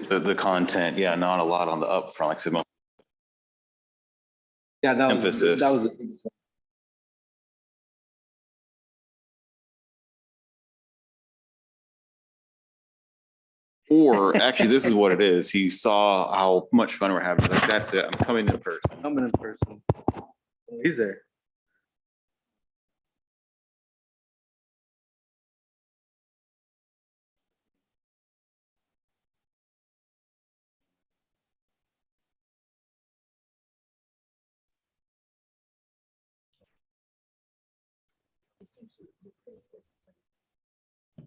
the content, yeah, not a lot on the upfront, like I said, Yeah, that was, emphasis. that was the big point. Or actually, this is what it is. He saw how much fun we're having. Like, that's it. I'm coming in person. Coming in person. Oh, he's there.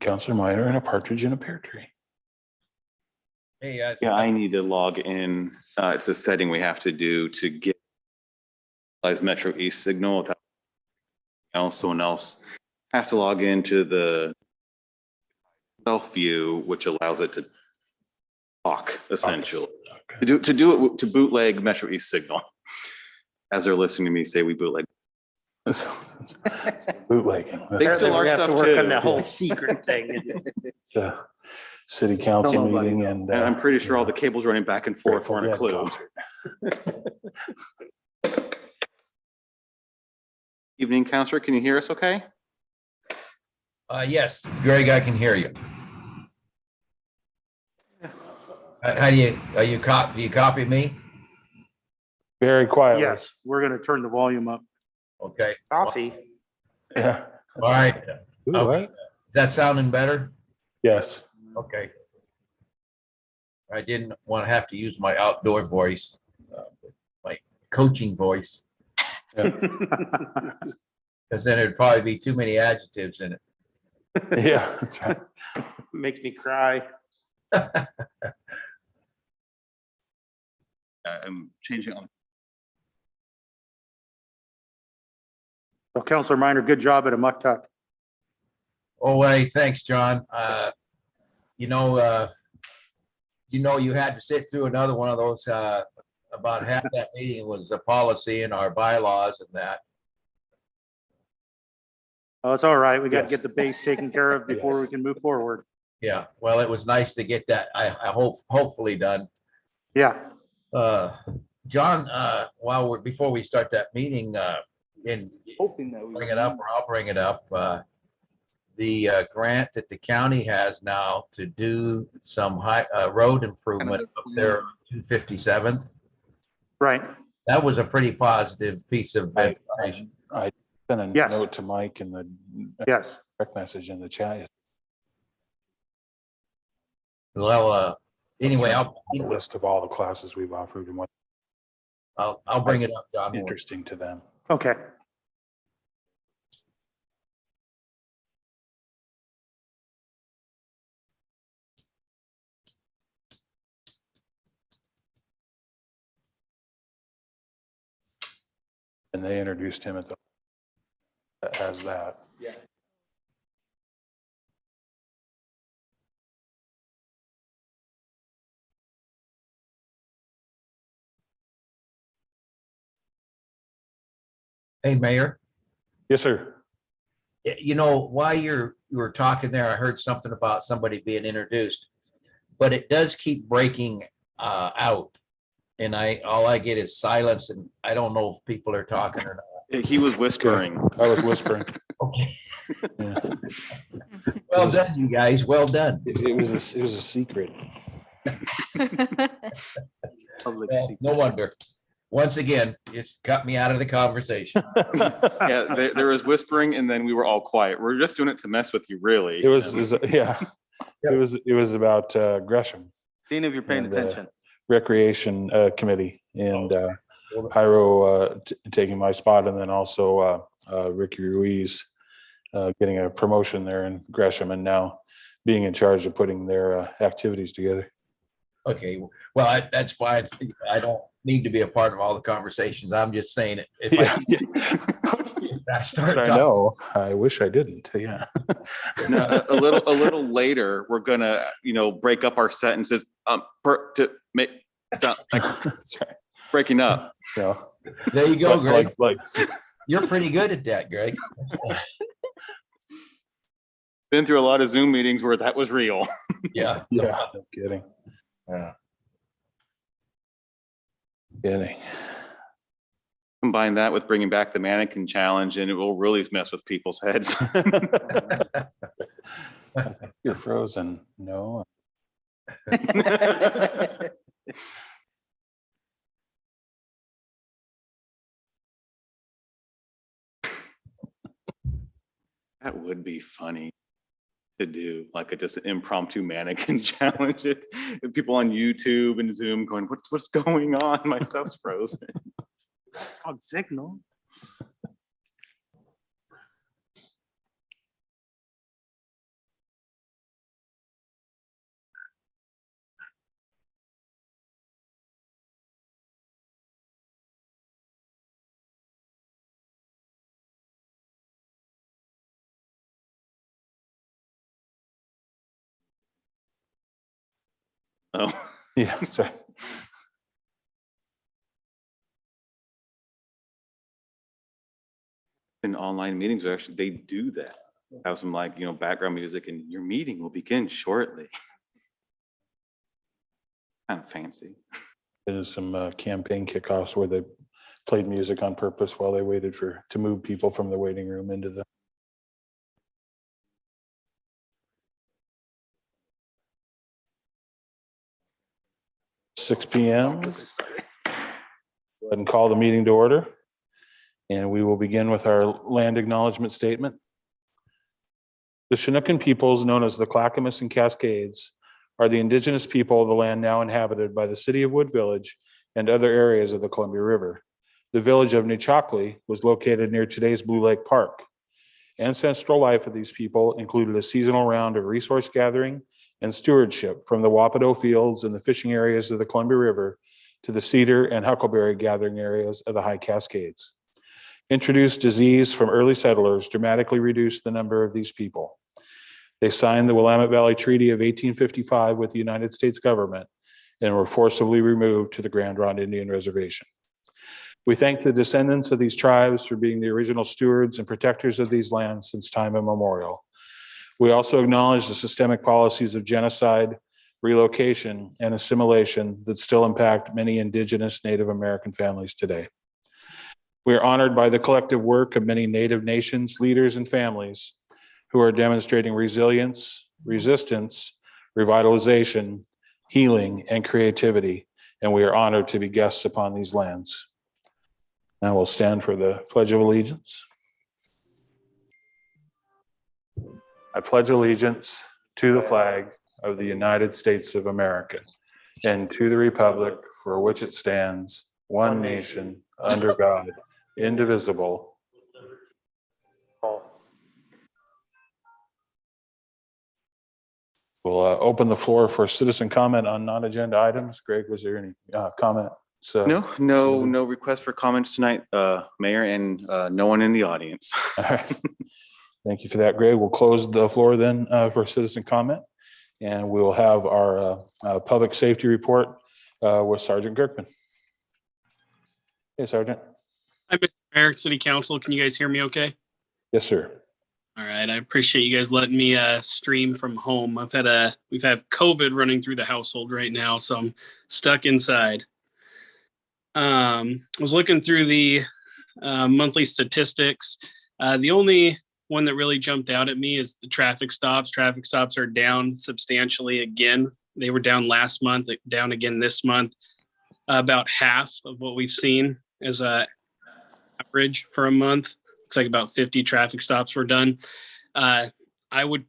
Counselor Minor and a partridge in a pear tree. Hey, Yeah, I need to log in. It's a setting we have to do to get Metro East signal. Without someone else has to log into the self view, which allows it to talk essentially. Okay. To do it to bootleg Metro East signal. As they're listening to me say we bootleg. Bootlegging. They That's still are we have to stuff work too. on that whole secret thing. the city council Don't know about meeting it. and. And I'm pretty sure all the cables running back and forth weren't a clue. Evening, Counselor, can you hear us okay? yes, Greg, I can hear you. How do you copy me? Very quietly. Yes, we're gonna turn the volume up. Okay, Coffee. Yeah. all right. Ooh, Okay. what? Is that sounding better? Yes. Okay. I didn't want to have to use my outdoor voice, my coaching voice, because then there'd probably be too many adjectives in it. Yeah, that's right. Makes me cry. I'm changing on. Well, Counselor Minor, good job at a muck tuck. Oh, hey, thanks, John. You know, you had to sit through another one of those, about half that meeting was the policy and our bylaws and that. Oh, it's all right. We got to Yes. get the base taken care of before we Yes. can move forward. Yeah, well, it was nice to get that, I hopefully done. Yeah, John, before we start that meeting, and Hoping that we. bring it up, or I'll bring it up, the grant that the county has now to do some road improvement up there, 257th. right. That was a pretty positive piece of I information. sent a Yes. note to Mike in the Yes. direct message in the chat. Well, anyway, A list of all the classes we've offered and what's I'll bring it up, John. interesting to them. Okay. And they introduced him as that. Yeah. Hey, Mayor, Yes, sir. you know, while you were talking there, I heard something about somebody being introduced, but it does keep breaking out. And all I get is silence, and I don't know if people are talking or not. He was whispering. I was whispering. Okay. Yeah. Well done, you guys. Well done. It was a secret. Public No wonder. Once again, just cut me out of the conversation. Yeah, there was whispering and then we were all quiet. We're just doing it to mess with you, really. It was yeah. It was about Gresham Seeing if you're paying And, attention. Recreation Committee and Pyro taking my spot, and then also Ricky Ruiz getting a promotion there in Gresham, and now being in charge of putting their activities together. Okay, well, that's fine. I don't need to be a part of all the conversations. I'm just saying it. If I start I talking, know. I wish I didn't. Yeah. No, a little later, we're gonna, break up our sentences, to make it sound like That's right. breaking up. Yeah. there you go, So Greg. like You're pretty good at that, Greg. Been through a lot of Zoom meetings where that was real. Yeah. yeah, no kidding. Yeah. Kidding. Combine that with bringing back the mannequin challenge and it will really mess with people's heads. You're frozen. No. That would be funny to do, like a just an impromptu mannequin challenge. And people on YouTube and Zoom going, what's going on? My stuff's frozen. On Signal. Oh, Yeah, sorry. in online meetings, are actually, they do that. Have some like, background music and your meeting will begin shortly. Kind of fancy. There's some campaign kickoffs where they played music on purpose while they waited to move people from the waiting room into the. 6 p.m. Go ahead and call the meeting to order. And we will begin with our land acknowledgement statement. The Chinookan peoples, known as the Clackamas and Cascades, are the indigenous people of the land now inhabited by the city of Wood Village and other areas of the Columbia River. The village of Nechakli was located near today's Blue Lake Park. Ancestral life of these people included a seasonal round of resource gathering and stewardship from the Wapato fields and the fishing areas of the Columbia River to the cedar and huckleberry gathering areas of the High Cascades. Introduced disease from early settlers dramatically reduced the number of these people. They signed the Willamette Valley Treaty of 1855 with the United States government and were forcibly removed to the Grand Ronde Indian Reservation. We thank the descendants of these tribes for being the original stewards and protectors of these lands since time immemorial. We also acknowledge the systemic policies of genocide, relocation, and assimilation that still impact many indigenous Native American families today. We are honored by the collective work of many Native nations, leaders, and families who are demonstrating resilience, resistance, revitalization, healing, and creativity, and we are honored to be guests upon these lands. Now we'll stand for the Pledge of Allegiance. I pledge allegiance to the flag of the United States of America and to the republic for which it stands, one nation, under God, indivisible. We'll open the floor for citizen comment on non-agenda items. Greg, was there any comment? No request for comments tonight, Mayor, and no one in the audience. All right. Thank you for that, Greg. We'll close the floor then for citizen comment, and we will have our public safety report with Sergeant Kirkman. Hey, Sergeant. Hi, Mr. Mayor, City Council. Can you guys hear me okay? Yes, sir. All right. I appreciate you guys letting me stream from home. We've had COVID running through the household right now, so I'm stuck inside. I was looking through the monthly statistics. The only one that really jumped out at me is the traffic stops. Traffic stops are down substantially again. They were down last month, down again this month, about half of what we've seen as a average for a month. Looks like about 50 traffic stops were done. I would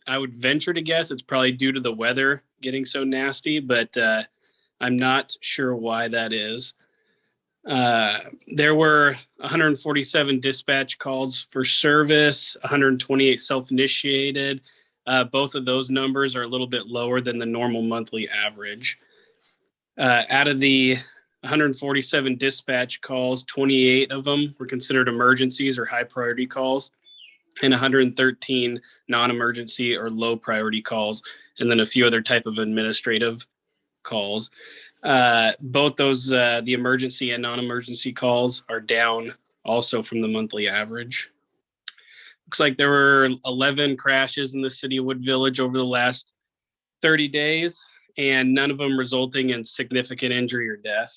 venture to guess it's probably due to the weather getting so nasty, but I'm not sure why that is. There were 147 dispatch calls for service, 128 self-initiated. Both of those numbers are a little bit lower than the normal monthly average. Out of the 147 dispatch calls, 28 of them were considered emergencies or high priority calls, and 113 non-emergency or low priority calls, and then a few other type of administrative calls. Both those, the emergency and non-emergency calls are down also from the monthly average. Looks like there were 11 crashes in the city of Wood Village over the last 30 days. and none of them resulting in significant injury or death.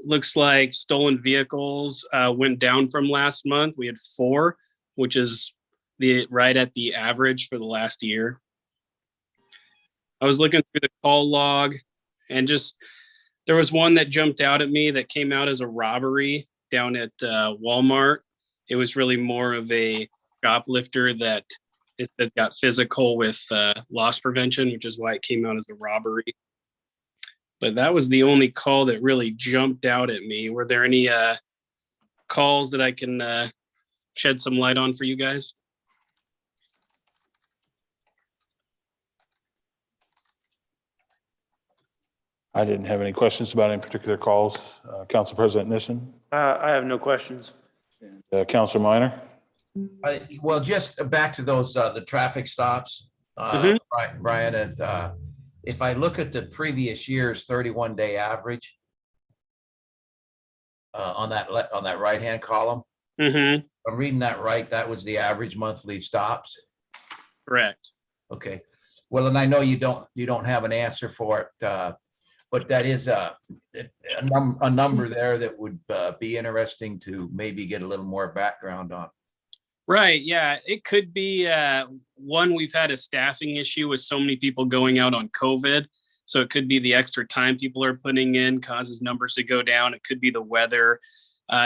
Looks like stolen vehicles went down from last month. We had 4, which is right at the average for the last year. I was looking through the call log, and just there was one that jumped out at me that came out as a robbery down at Walmart. It was really more of a shoplifter that got physical with loss prevention, which is why it came out as a robbery. But that was the only call that really jumped out at me. Were there any calls that I can shed some light on for you guys? I didn't have any questions about any particular calls. Council President Nissen, I have no questions. Councilor Minor. Well, just back to those, the traffic stops, Mhm. Brian, if I look at the previous year's 31-day average on that right-hand column, Mm-hmm. I'm reading that right, that was the average monthly stops. Correct. Okay, well, and I know you don't have an answer for it, but that is a number there that would be interesting to maybe get a little more background on. Right. Yeah. It could be one, we've had a staffing issue with so many people going out on COVID. So it could be the extra time people are putting in causes numbers to go down. It could be the weather.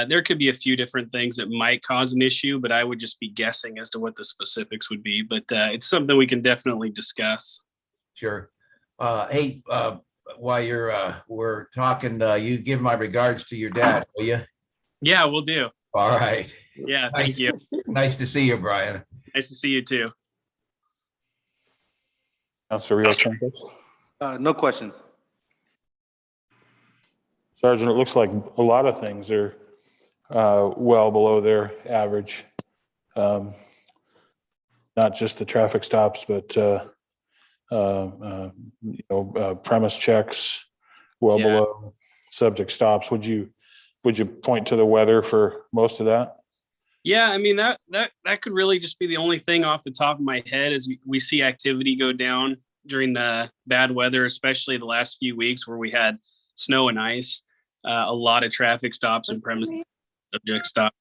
There could be a few different things that might cause an issue, but I would just be guessing as to what the specifics would be. But it's something we can definitely discuss. Sure. Hey, while we're talking, you give my regards to your dad, will you? Yeah, we'll do. All right. Yeah. Thank you. Nice to see you, Brian. Nice to see you too. Councilor Rios Campos. No questions. Sergeant, it looks like a lot of things are well below their average. Not just the traffic stops, but premise checks well Yeah. below subject stops. Would you point to the weather for most of that? Yeah, I mean that could really just be the only thing off the top of my head is we see activity go down during the bad weather, especially the last few weeks where we had snow and ice. A lot of traffic stops and premise subject stops.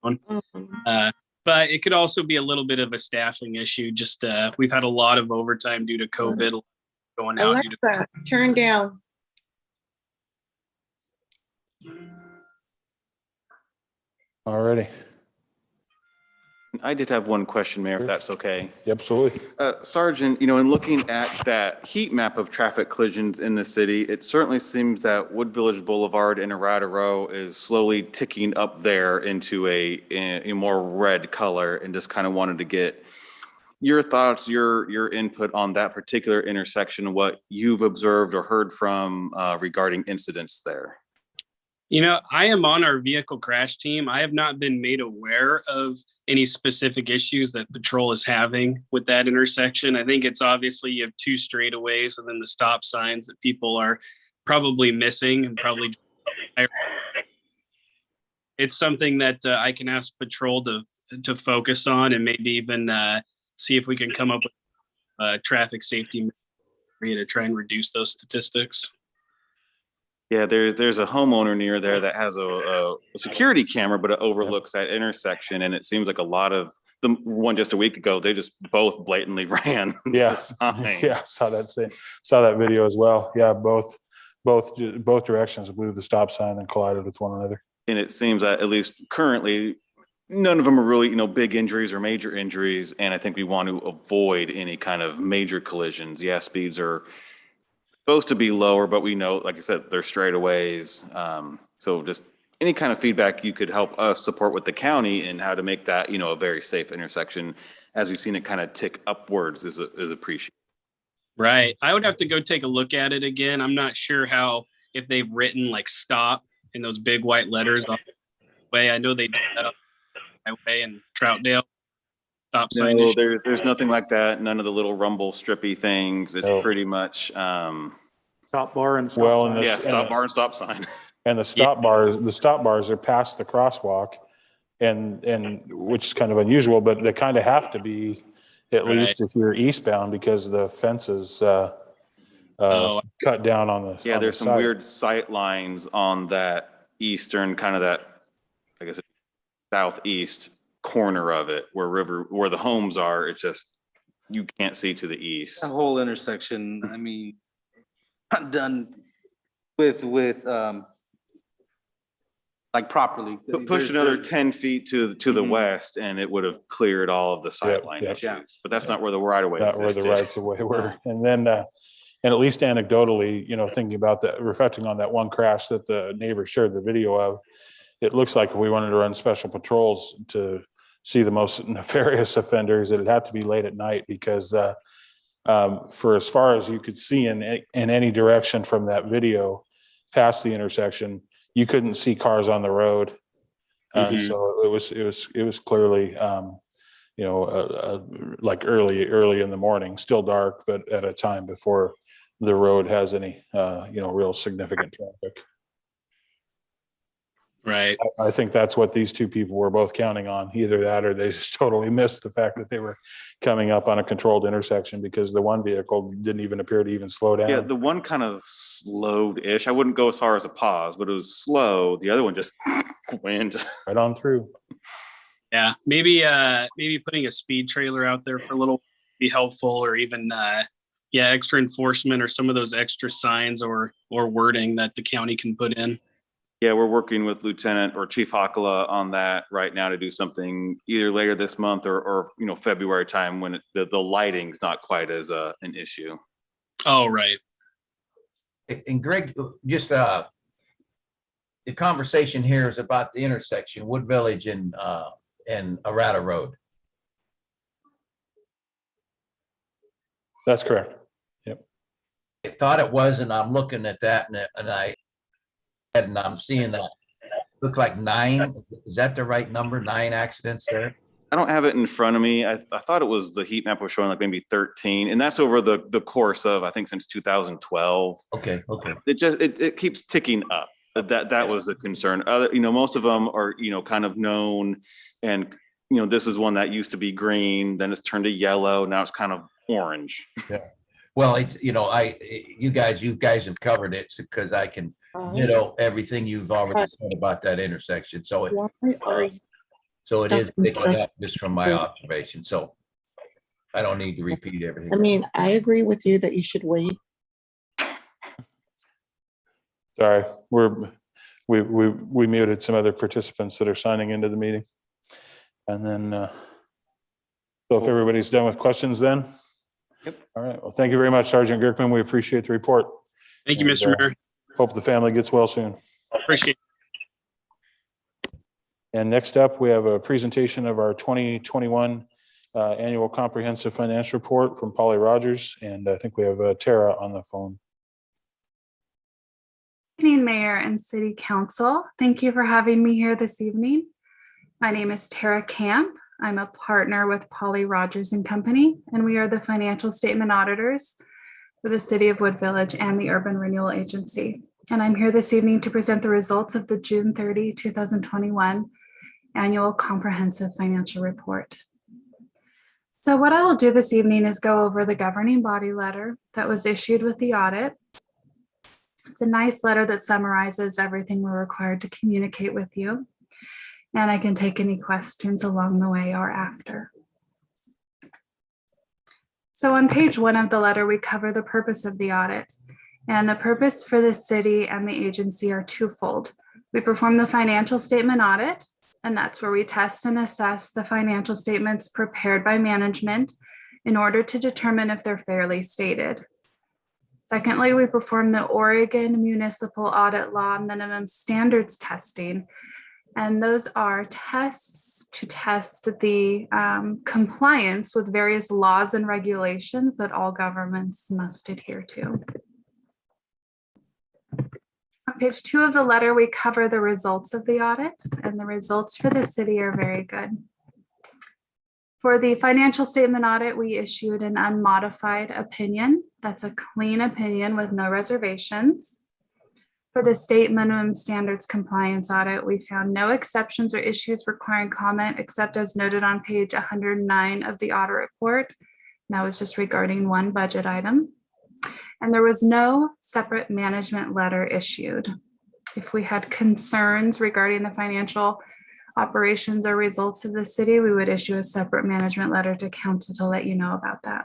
But it could also be a little bit of a staffing issue. Just we've had a lot of overtime due to COVID going out. Alexa, turn down. Alrighty. I did have one question, Mayor, if that's okay. Absolutely. Sergeant, in looking at that heat map of traffic collisions in the city, it certainly seems that Wood Village Boulevard and Arata Row is slowly ticking up there into a more red color, and just kind of wanted to get your thoughts, your input on that particular intersection, what you've observed or heard from regarding incidents there. I am on our vehicle crash team. I have not been made aware of any specific issues that patrol is having with that intersection. I think it's obviously you have 2 straightaways and then the stop signs that people are probably missing and probably. It's something that I can ask patrol to focus on and maybe even see if we can come up with traffic safety to try and reduce those statistics. Yeah, there's a homeowner near there that has a security camera, but it overlooks that intersection. And it seems like a lot of the one just a week ago, they just both blatantly ran. Yeah. the sign. Yeah, saw that video as well. Yeah, both directions blew the stop sign and collided with one another. And it seems that at least currently, none of them are really, big injuries or major injuries. And I think we want to avoid any kind of major collisions. Yeah, speeds are supposed to be lower, but we know, like I said, they're straightaways. So just any kind of feedback you could help us support with the county and how to make that, a very safe intersection, as we've seen it kind of tick upwards, is appreciated. Right. I would have to go take a look at it again. I'm not sure if they've written like stop in those big white letters on the way. I know they did that on the highway in Troutdale. Stop sign No, issue. there's nothing like that. None of the little rumble strippy things. It's No. pretty much, Stop bar and stop Well, sign. and yeah, stop bar and stop sign. And the stop bars are past the crosswalk, and which is kind of unusual, but they kind of have to be at Right. least if you're eastbound, because the fence is Oh. cut down on the. Yeah, on the there's some side. weird sight lines on that eastern, kind of that, I guess, southeast corner of it where the homes are. It's just, you can't see to the east. The whole intersection, I mean, done with, like properly. Pushed another 10 feet to the Mhm. west and it would have cleared all of the sightline yep. issues, but that's not where the right of way Not where the existed. rights of way were. And then, and at least anecdotally, thinking about that, reflecting on that one crash that the neighbor shared the video of, it looks like if we wanted to run special patrols to see the most nefarious offenders, it'd have to be late at night because for as far as you could see in any direction from that video past the intersection, you couldn't see cars on the road. And Mhm. so it was clearly, like early in the morning, still dark, but at a time before the road has any, real significant traffic. Right. I think that's what these two people were both counting on. Either that or they just totally missed the fact that they were coming up on a controlled intersection because the one vehicle didn't even appear to even slow down. Yeah, the one kind of slowed-ish. I wouldn't go as far as a pause, but it was slow. The other one just went. Right on through. Yeah. Maybe putting a speed trailer out there for a little be helpful, or even extra enforcement or some of those extra signs or wording that the county can put in. Yeah, we're working with Lieutenant or Chief Hakala on that right now to do something either later this month or February time when the lighting's not quite as an issue. Oh, right. And Greg, just the conversation here is about the intersection, Wood Village and Arata Road. That's correct. I thought it was, and I'm looking at that and I'm seeing that look like 9. Is that the right number? 9 accidents there? I don't have it in front of me. I thought it was the heat map was showing like maybe 13, and that's over the course of, I think, since 2012. Okay. It keeps ticking up. That was a concern. Most of them are, kind of known, and this is one that used to be green, then it's turned to yellow, now it's kind of orange. Well, it's, you guys have covered it because I can, everything you've already said about that intersection. So it is picking up just from my observation. So I don't need to repeat everything. I mean, I agree with you that you should wait. Sorry, we muted some other participants that are signing into the meeting. And then, so if everybody's done with questions then? Yep. All right. Well, thank you very much, Sergeant Girkman. We appreciate the report. Thank you, And, Mr. Mayor. Hope the family gets well soon. Appreciate it. And next up, we have a presentation of our 2021 annual comprehensive financial report from Polly Rogers. And I think we have Tara on the phone. Good evening, Mayor and City Council. Thank you for having me here this evening. My name is Tara Camp. I'm a partner with Polly Rogers and Company, and we are the financial statement auditors for the City of Wood Village and the Urban Renewal Agency. And I'm here this evening to present the results of the June 30, 2021 Annual Comprehensive Financial Report. So what I will do this evening is go over the governing body letter that was issued with the audit. It's a nice letter that summarizes everything we're required to communicate with you. And I can take any questions along the way or after. So on page 1 of the letter, we cover the purpose of the audit. And the purpose for the city and the agency are twofold. We perform the financial statement audit, and that's where we test and assess the financial statements prepared by management in order to determine if they're fairly stated. Secondly, we perform the Oregon Municipal Audit Law minimum standards testing. And those are tests to test the compliance with various laws and regulations that all governments must adhere to. On page 2 of the letter, we cover the results of the audit, and the results for the city are very good. For the financial statement audit, we issued an unmodified opinion. That's a clean opinion with no reservations. For the state minimum standards compliance audit, we found no exceptions or issues requiring comment except as noted on page 109 of the audit report. And that was just regarding one budget item. And there was no separate management letter issued. If we had concerns regarding the financial operations or results of the city, we would issue a separate management letter to council to let you know about that.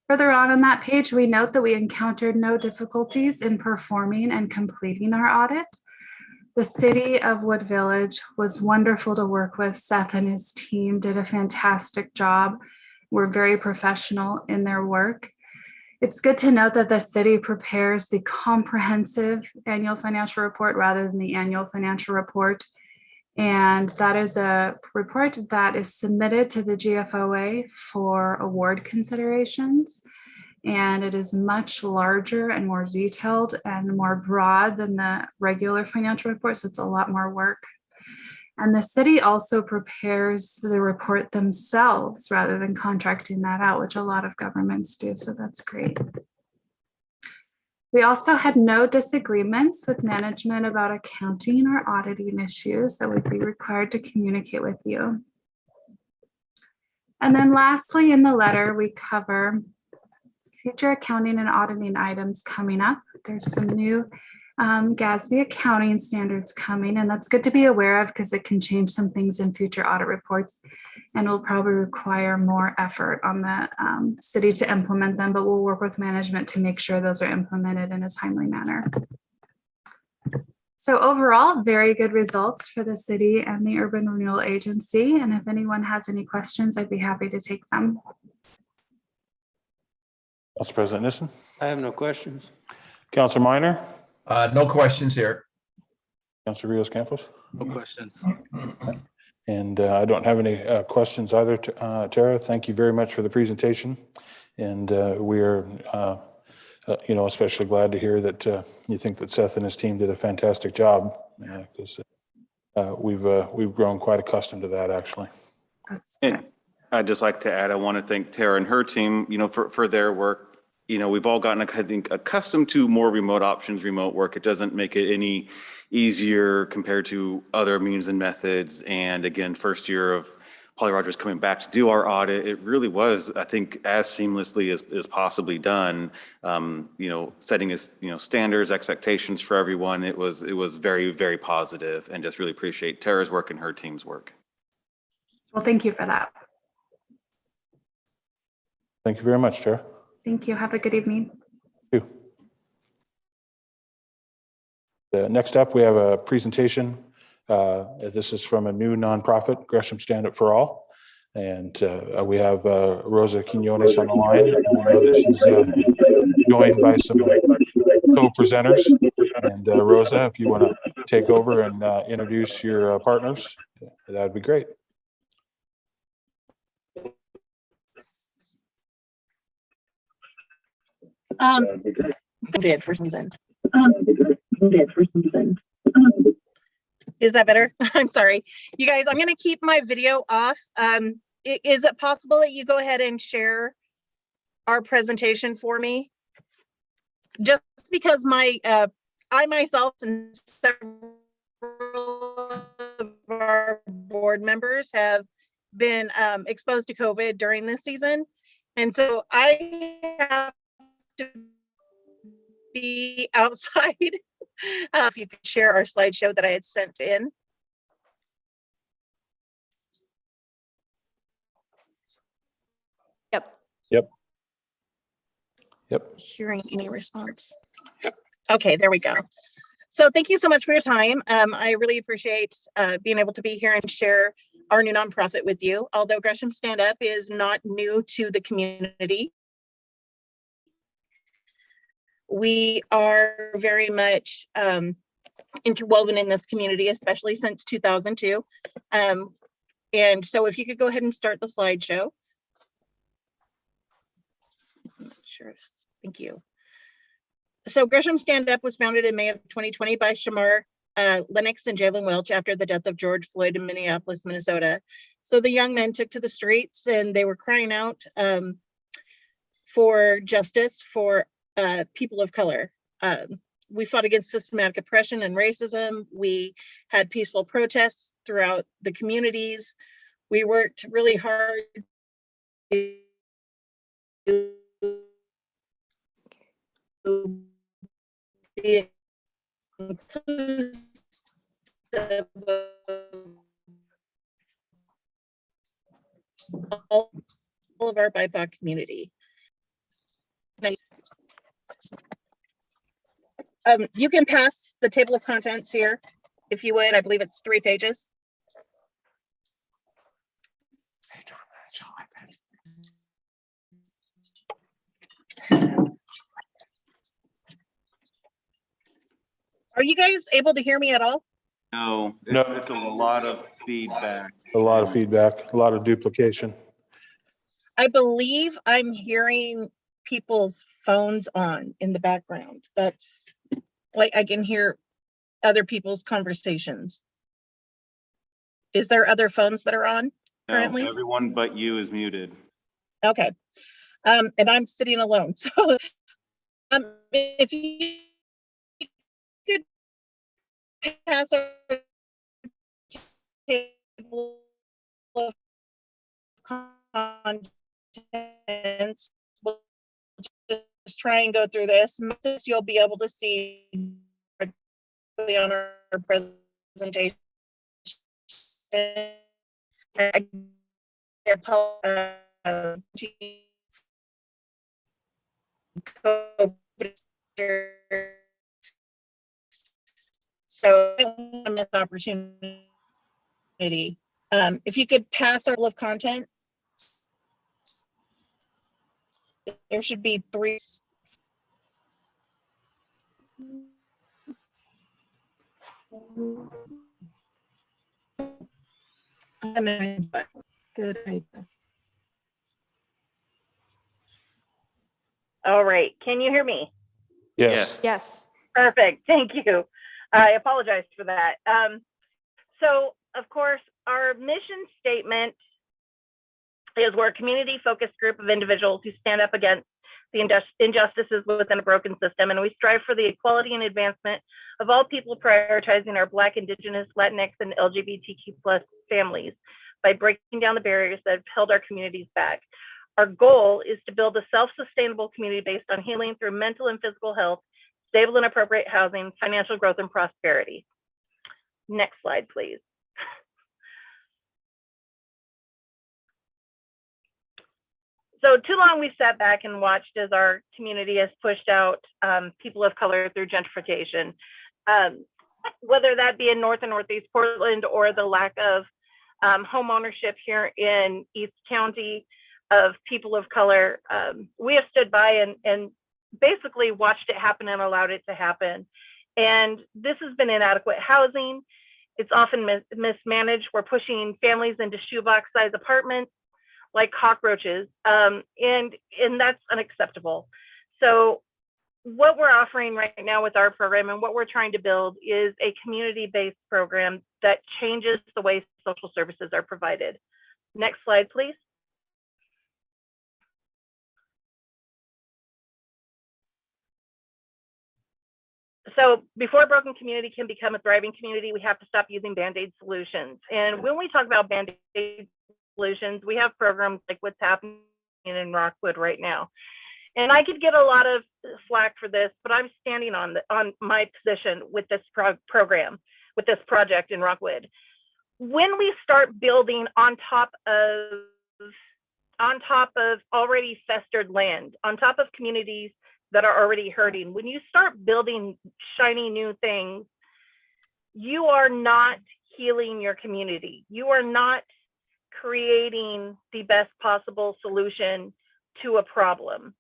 Further on that page, we note that we encountered no difficulties in performing and completing our audit. The city of Wood Village was wonderful to work with. Seth and his team did a fantastic job. We're very professional in their work. It's good to note that the city prepares the comprehensive annual financial report rather than the annual financial report. And that is a report that is submitted to the GFOA for award considerations. And it is much larger and more detailed and more broad than the regular financial report. So it's a lot more work. And the city also prepares the report themselves rather than contracting that out, which a lot of governments do. So that's great. We also had no disagreements with management about accounting or auditing issues that would be required to communicate with you. And then lastly, in the letter, we cover future accounting and auditing items coming up. There's some new GASB accounting standards coming, and that's good to be aware of because it can change some things in future audit reports and will probably require more effort on the city to implement them, but we'll work with management to make sure those are implemented in a timely manner. So overall, very good results for the city and the Urban Renewal Agency. And if anyone has any questions, I'd be happy to take them. Council President Nissen. I have no questions. Councilor Minor, No questions here. Councilor Rios Campos. No questions. And I don't have any questions either. Tara, thank you very much for the presentation. And we are, especially glad to hear that you think that Seth and his team did a fantastic job, because we've grown quite accustomed to that, actually. And I'd just like to add, I want to thank Tara and her team, for their work. We've all gotten, I think, accustomed to more remote options, remote work. It doesn't make it any easier compared to other means and methods. And again, first year of Polly Rogers coming back to do our audit, it really was, I think, as seamlessly as possibly done. Setting his, standards, expectations for everyone. It was very, very positive, and just really appreciate Tara's work and her team's work. Well, thank you for that. Thank you very much, Tara. Thank you. Have a good evening. Thank you. Next up, we have a presentation. This is from a new nonprofit, Gresham Stand Up for All. And we have Rosa Quinones on the line. I know that she's joined by some co-presenters. And Rosa, if you want to take over and introduce your partners, that'd be great. Did for some sense. Is that better? I'm sorry. You guys, I'm going to keep my video off. Is it possible that you go ahead and share our presentation for me? Just because I myself and several of our board members have been exposed to COVID during this season. And so I have to be outside. If you could share our slideshow that I had sent in. Yep. Hearing any response. Okay, there we go. So thank you so much for your time. I really appreciate being able to be here and share our new nonprofit with you. Although Gresham Stand Up is not new to the community, we are very much interwoven in this community, especially since 2002. And so if you could go ahead and start the slideshow. Sure, thank you. So Gresham Stand Up was founded in May of 2020 by Shamar Lennox and Jalen Welch after the death of George Floyd in Minneapolis, Minnesota. So the young men took to the streets and they were crying out for justice for people of color. We fought against systematic oppression and racism. We had peaceful protests throughout the communities. We worked really hard to be inclusive of all of our BIPOC community. Nice. You can pass the table of contents here, if you would. I believe it's 3 pages. Are you guys able to hear me at all? No, No. it's a lot of feedback. A lot of feedback, a lot of duplication. I believe I'm hearing people's phones on in the background. That's like, I can hear other people's conversations. Is there other phones that are on No, currently? everyone but you is muted. Okay. And I'm sitting alone. So if you could pass our table of contents, we'll just try and go through this. You'll be able to see on our presentation. So miss opportunity. If you could pass our level of content, there should be 3. Good idea. All right, can you hear me? Yes. Yes. Perfect, thank you. I apologize for that. So of course, our mission statement is we're a community-focused group of individuals who stand up against the injustices within a broken system, and we strive for the equality and advancement of all people, prioritizing our Black, Indigenous, Latinx, and LGBTQ+ families by breaking down the barriers that have held our communities back. Our goal is to build a self-sustainable community based on healing through mental and physical health, stable and appropriate housing, financial growth, and prosperity. Next slide, please. So too long we've sat back and watched as our community has pushed out people of color through gentrification, whether that be in North and Northeast Portland or the lack of home ownership here in East County of people of color. We have stood by and basically watched it happen and allowed it to happen. And this has been inadequate housing. It's often mismanaged. We're pushing families into shoebox-sized apartments like cockroaches, and that's unacceptable. So what we're offering right now with our program and what we're trying to build is a community-based program that changes the way social services are provided. Next slide, please. So before a broken community can become a thriving community, we have to stop using Band-Aid solutions. And when we talk about Band-Aid solutions, we have programs like what's happening in Rockwood right now. And I could get a lot of flack for this, but I'm standing on my position with this program, with this project in Rockwood. When we start building on top of already festered land, on top of communities that are already hurting, when you start building shiny new things, you are not healing your community. You are not creating the best possible solution to a problem.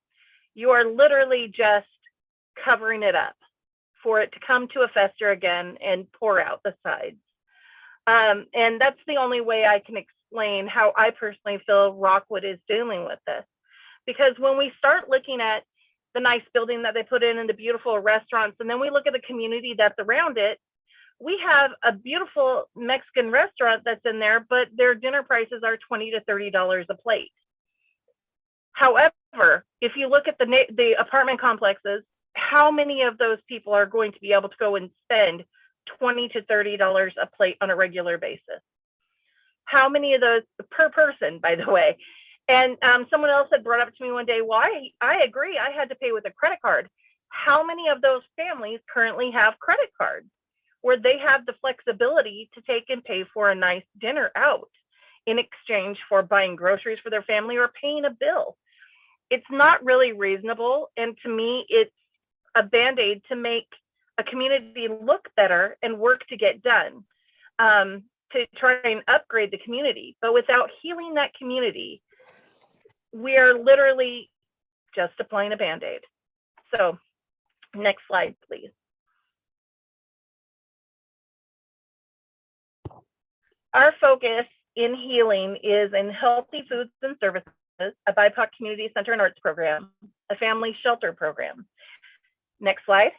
You are literally just covering it up for it to come to a fester again and pour out the sides. And that's the only way I can explain how I personally feel Rockwood is dealing with this. Because when we start looking at the nice building that they put in and the beautiful restaurants, and then we look at the community that's around it, we have a beautiful Mexican restaurant that's in there, but their dinner prices are $20 to $30 a plate. However, if you look at the apartment complexes how many of those people are going to be able to go and spend $20 to $30 a plate on a regular basis? How many of those per person, by the way? And someone else had brought up to me one day, well, I agree, I had to pay with a credit card. How many of those families currently have credit cards where they have the flexibility to take and pay for a nice dinner out in exchange for buying groceries for their family or paying a bill? It's not really reasonable. And to me, it's a Band-Aid to make a community look better and work to get done, to try and upgrade the community. But without healing that community, we are literally just applying a Band-Aid. So next slide, please. Our focus in healing is in healthy foods and services, a BIPOC community center and arts program, a family shelter program. Next slide.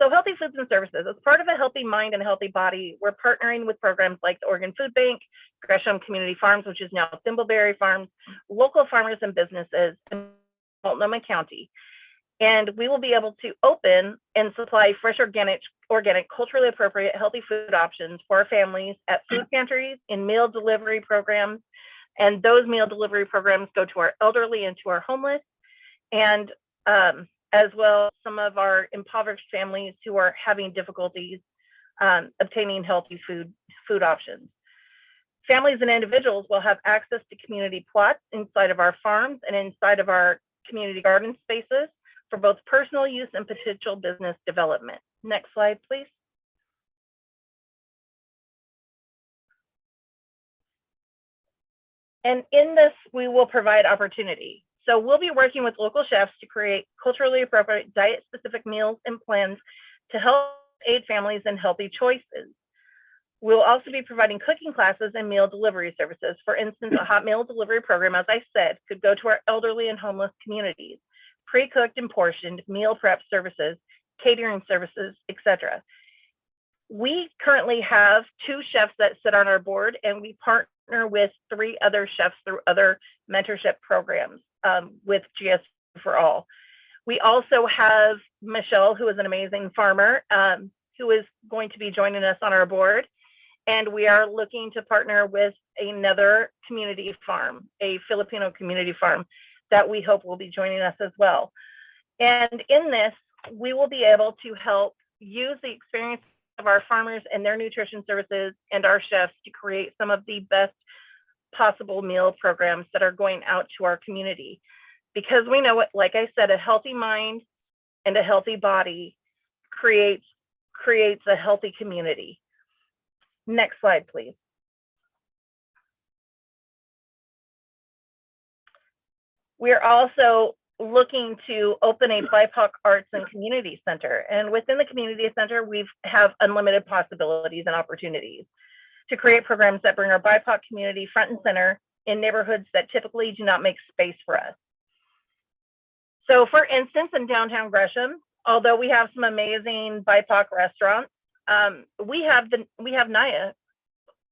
So healthy foods and services, as part of a healthy mind and a healthy body, we're partnering with programs like the Oregon Food Bank, Gresham Community Farms, which is now Thimbleberry Farms, local farmers and businesses in Multnomah County. And we will be able to open and supply fresh, organic, culturally appropriate, healthy food options for our families at food pantries, in meal delivery programs. And those meal delivery programs go to our elderly and to our homeless, and as well some of our impoverished families who are having difficulties obtaining healthy food options. Families and individuals will have access to community plots inside of our farms and inside of our community garden spaces for both personal use and potential business development. Next slide, please. And in this, we will provide opportunity. So we'll be working with local chefs to create culturally appropriate diet-specific meals and plans to help aid families in healthy choices. We'll also be providing cooking classes and meal delivery services. For instance, a hot meal delivery program, as I said, could go to our elderly and homeless communities. Pre-cooked and portioned meal prep services, catering services, etc. We currently have 2 chefs that sit on our board, and we partner with 3 other chefs through other mentorship programs with GS for All. We also have Michelle, who is an amazing farmer, who is going to be joining us on our board. And we are looking to partner with another community farm, a Filipino community farm, that we hope will be joining us as well. And in this, we will be able to help use the experience of our farmers and their nutrition services and our chefs to create some of the best possible meal programs that are going out to our community. Because we know it, like I said, a healthy mind and a healthy body creates a healthy community. Next slide, please. We're also looking to open a BIPOC Arts and Community Center. And within the Community Center, we have unlimited possibilities and opportunities to create programs that bring our BIPOC community front and center in neighborhoods that typically do not make space for us. So for instance, in downtown Gresham, although we have some amazing BIPOC restaurants, we have Naya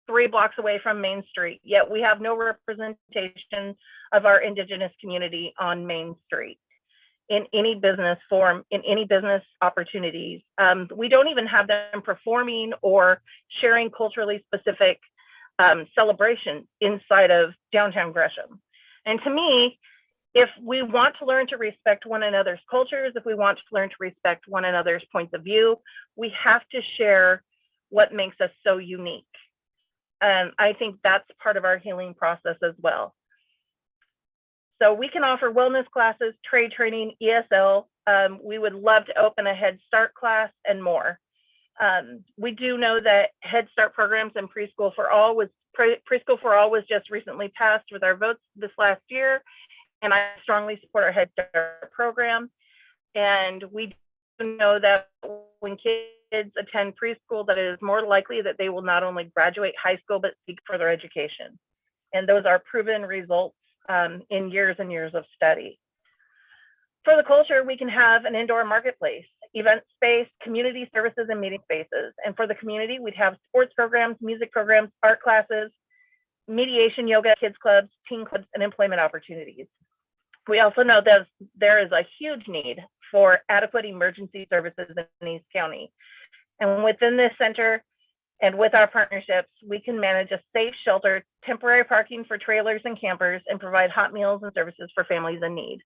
3 blocks away from Main Street, yet we have no representation of our Indigenous community on Main Street in any business form, in any business opportunities. We don't even have them performing or sharing culturally specific celebrations inside of downtown Gresham. And to me, if we want to learn to respect one another's cultures, if we want to learn to respect one another's points of view, we have to share what makes us so unique. And I think that's part of our healing process as well. So we can offer wellness classes, trade training, ESL. We would love to open a Head Start class and more. We do know that Head Start programs and Preschool for All was just recently passed with our votes this last year. And I strongly support our Head Start program. And we do know that when kids attend preschool, that it is more likely that they will not only graduate high school, but seek further education. And those are proven results in years and years of study. For the culture, we can have an indoor marketplace, event space, community services, and meeting spaces. And for the community, we'd have sports programs, music programs, art classes, mediation, yoga, kids clubs, teen clubs, and employment opportunities. We also know that there is a huge need for adequate emergency services in East County. And within this center and with our partnerships, we can manage a safe shelter, temporary parking for trailers and campers, and provide hot meals and services for families in need.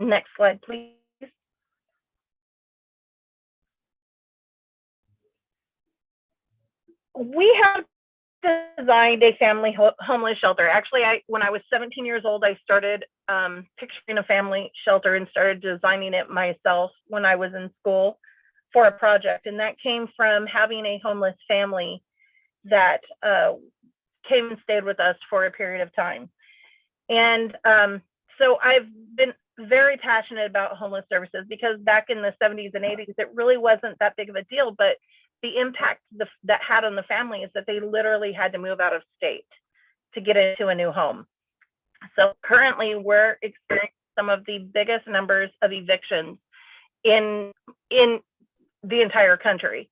Next slide, please. We have designed a family homeless shelter. Actually, when I was 17 years old, I started picturing a family shelter and started designing it myself when I was in school for a project. And that came from having a homeless family that came and stayed with us for a period of time. And so I've been very passionate about homeless services because back in the 70s and 80s, it really wasn't that big of a deal, but the impact that had on the family is that they literally had to move out of state to get into a new home. So currently we're experiencing some of the biggest numbers of evictions in the entire country.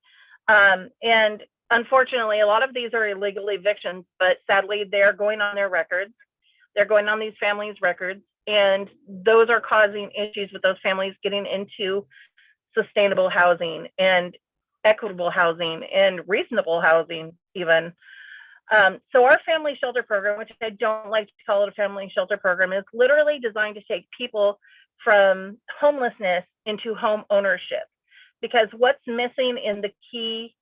And unfortunately, a lot of these are illegal evictions, but sadly they're going on their records. They're going on these families' records, and those are causing issues with those families getting into sustainable housing and equitable housing and reasonable housing even. So our family shelter program, which I don't like to call it a family shelter program, is literally designed to take people from homelessness into home ownership. Because what's missing in the key,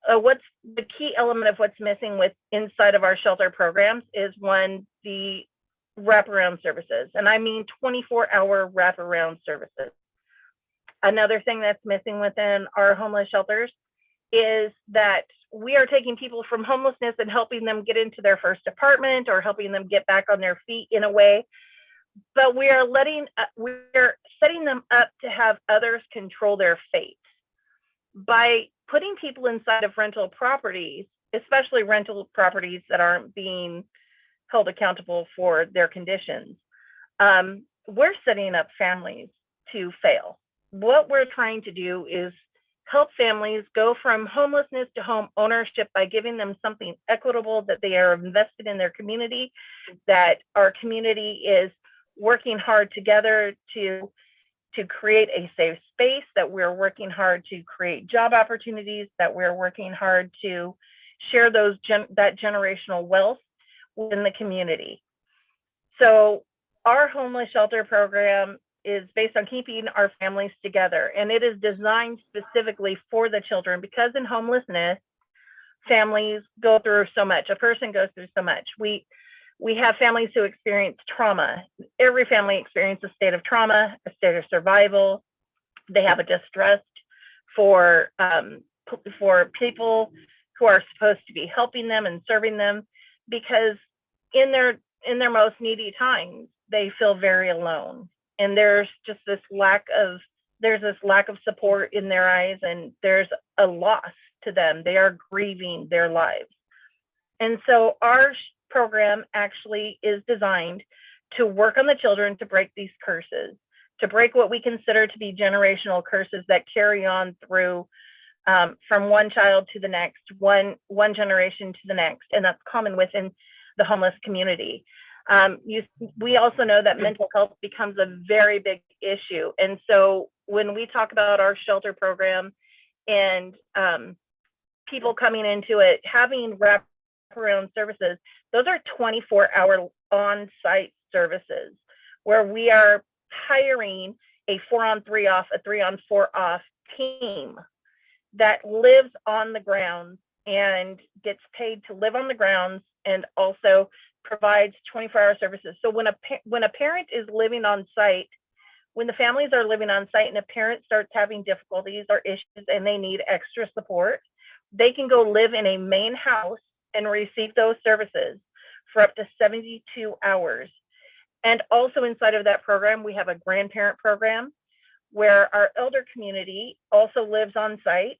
what's the key element of what's missing with inside of our shelter programs is one, the wraparound services. And I mean 24-hour wraparound services. Another thing that's missing within our homeless shelters is that we are taking people from homelessness and helping them get into their first apartment or helping them get back on their feet in a way, but we're setting them up to have others control their fate by putting people inside of rental properties, especially rental properties that aren't being held accountable for their conditions. We're setting up families to fail. What we're trying to do is help families go from homelessness to home ownership by giving them something equitable, that they are invested in their community, that our community is working hard together to create a safe space, that we're working hard to create job opportunities, that we're working hard to share that generational wealth within the community. So our homeless shelter program is based on keeping our families together, and it is designed specifically for the children, because in homelessness, families go through so much. A person goes through so much. We have families who experience trauma. Every family experiences a state of trauma, a state of survival. They have a distrust for people who are supposed to be helping them and serving them, because in their most needy times, they feel very alone. And there's just this lack of support in their eyes, and there's a loss to them. They are grieving their lives. And so our program actually is designed to work on the children to break these curses, to break what we consider to be generational curses that carry on through from one child to the next, one generation to the next. And that's common within the homeless community. We also know that mental health becomes a very big issue. And so when we talk about our shelter program and people coming into it, having wraparound services, those are 24-hour on-site services where we are hiring a 4-on-3 off, a 3-on-4 off team that lives on the grounds and gets paid to live on the grounds, and also provides 24-hour services. So when a parent is living on site, when the families are living on site and a parent starts having difficulties or issues and they need extra support, they can go live in a main house and receive those services for up to 72 hours. And also inside of that program, we have a grandparent program where our elder community also lives on site,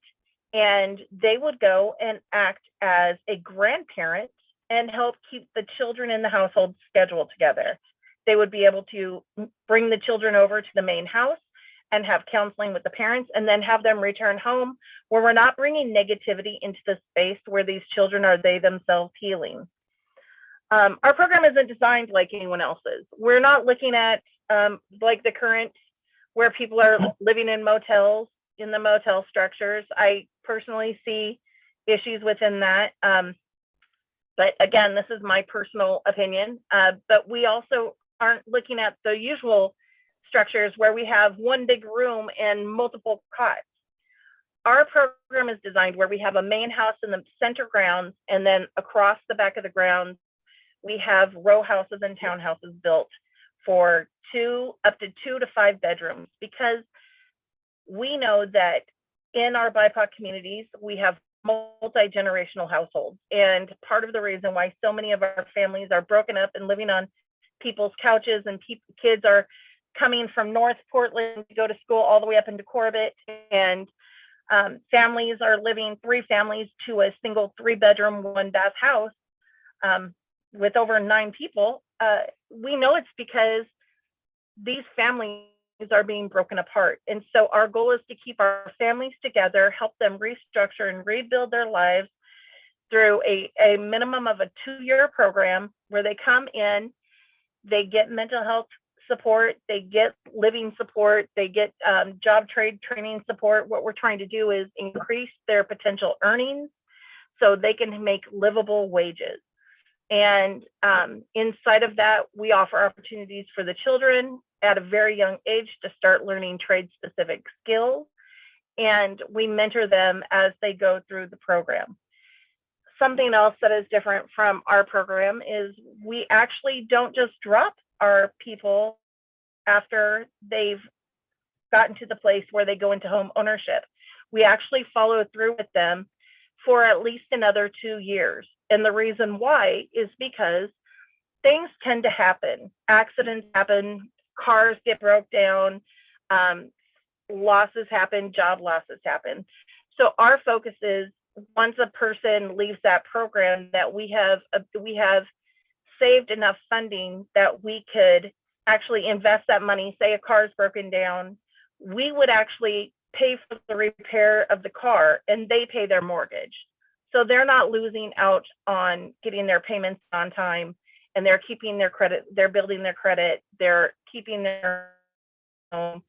and they would go and act as a grandparent and help keep the children in the household schedule together. They would be able to bring the children over to the main house and have counseling with the parents, and then have them return home, where we're not bringing negativity into the space where these children are they themselves healing. Our program isn't designed like anyone else's. We're not looking at like the current where people are living in motels, in the motel structures. I personally see issues within that. But again, this is my personal opinion. But we also aren't looking at the usual structures where we have one big room and multiple cots. Our program is designed where we have a main house in the center grounds, and then across the back of the grounds, we have row houses and townhouses built for up to 2 to 5 bedrooms, because we know that in our BIPOC communities, we have multi-generational households. And part of the reason why so many of our families are broken up and living on people's couches, and kids are coming from North Portland to go to school all the way up into Corbett, and families are living 3 families to a single 3-bedroom, 1-bath house with over 9 people. We know it's because these families are being broken apart. And so our goal is to keep our families together, help them restructure and rebuild their lives through a minimum of a 2-year program where they come in, they get mental health support, they get living support, they get job trade training support. What we're trying to do is increase their potential earnings so they can make livable wages. And inside of that, we offer opportunities for the children at a very young age to start learning trade-specific skills, and we mentor them as they go through the program. Something else that is different from our program is we actually don't just drop our people after they've gotten to the place where they go into home ownership. We actually follow through with them for at least another 2 years. And the reason why is because things tend to happen. Accidents happen, cars get broke down, losses happen, job losses happen. So our focus is, once a person leaves that program, that we have saved enough funding that we could actually invest that money. Say a car is broken down, we would actually pay for the repair of the car and they pay their mortgage. So they're not losing out on getting their payments on time, and they're keeping their credit, they're building their credit, they're keeping their home,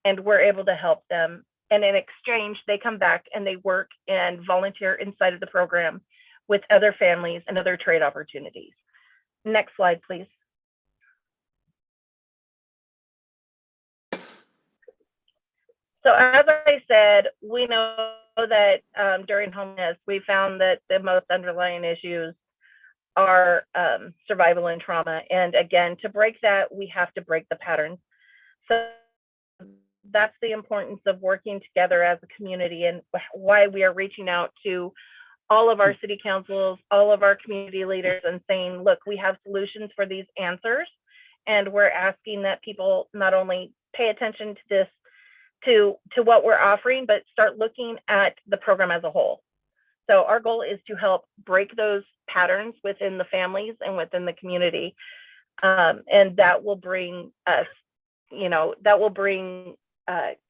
and we're able to help them. And in exchange, they come back and they work and volunteer inside of the program with other families and other trade opportunities. Next slide, please. So as I said, we know that during homelessness, we found that the most underlying issues are survival and trauma. And again, to break that, we have to break the patterns. So that's the importance of working together as a community, and why we are reaching out to all of our city councils, all of our community leaders, and saying, look, we have solutions for these answers. And we're asking that people not only pay attention to this, to what we're offering, but start looking at the program as a whole. So our goal is to help break those patterns within the families and within the community. And that will bring us, that will bring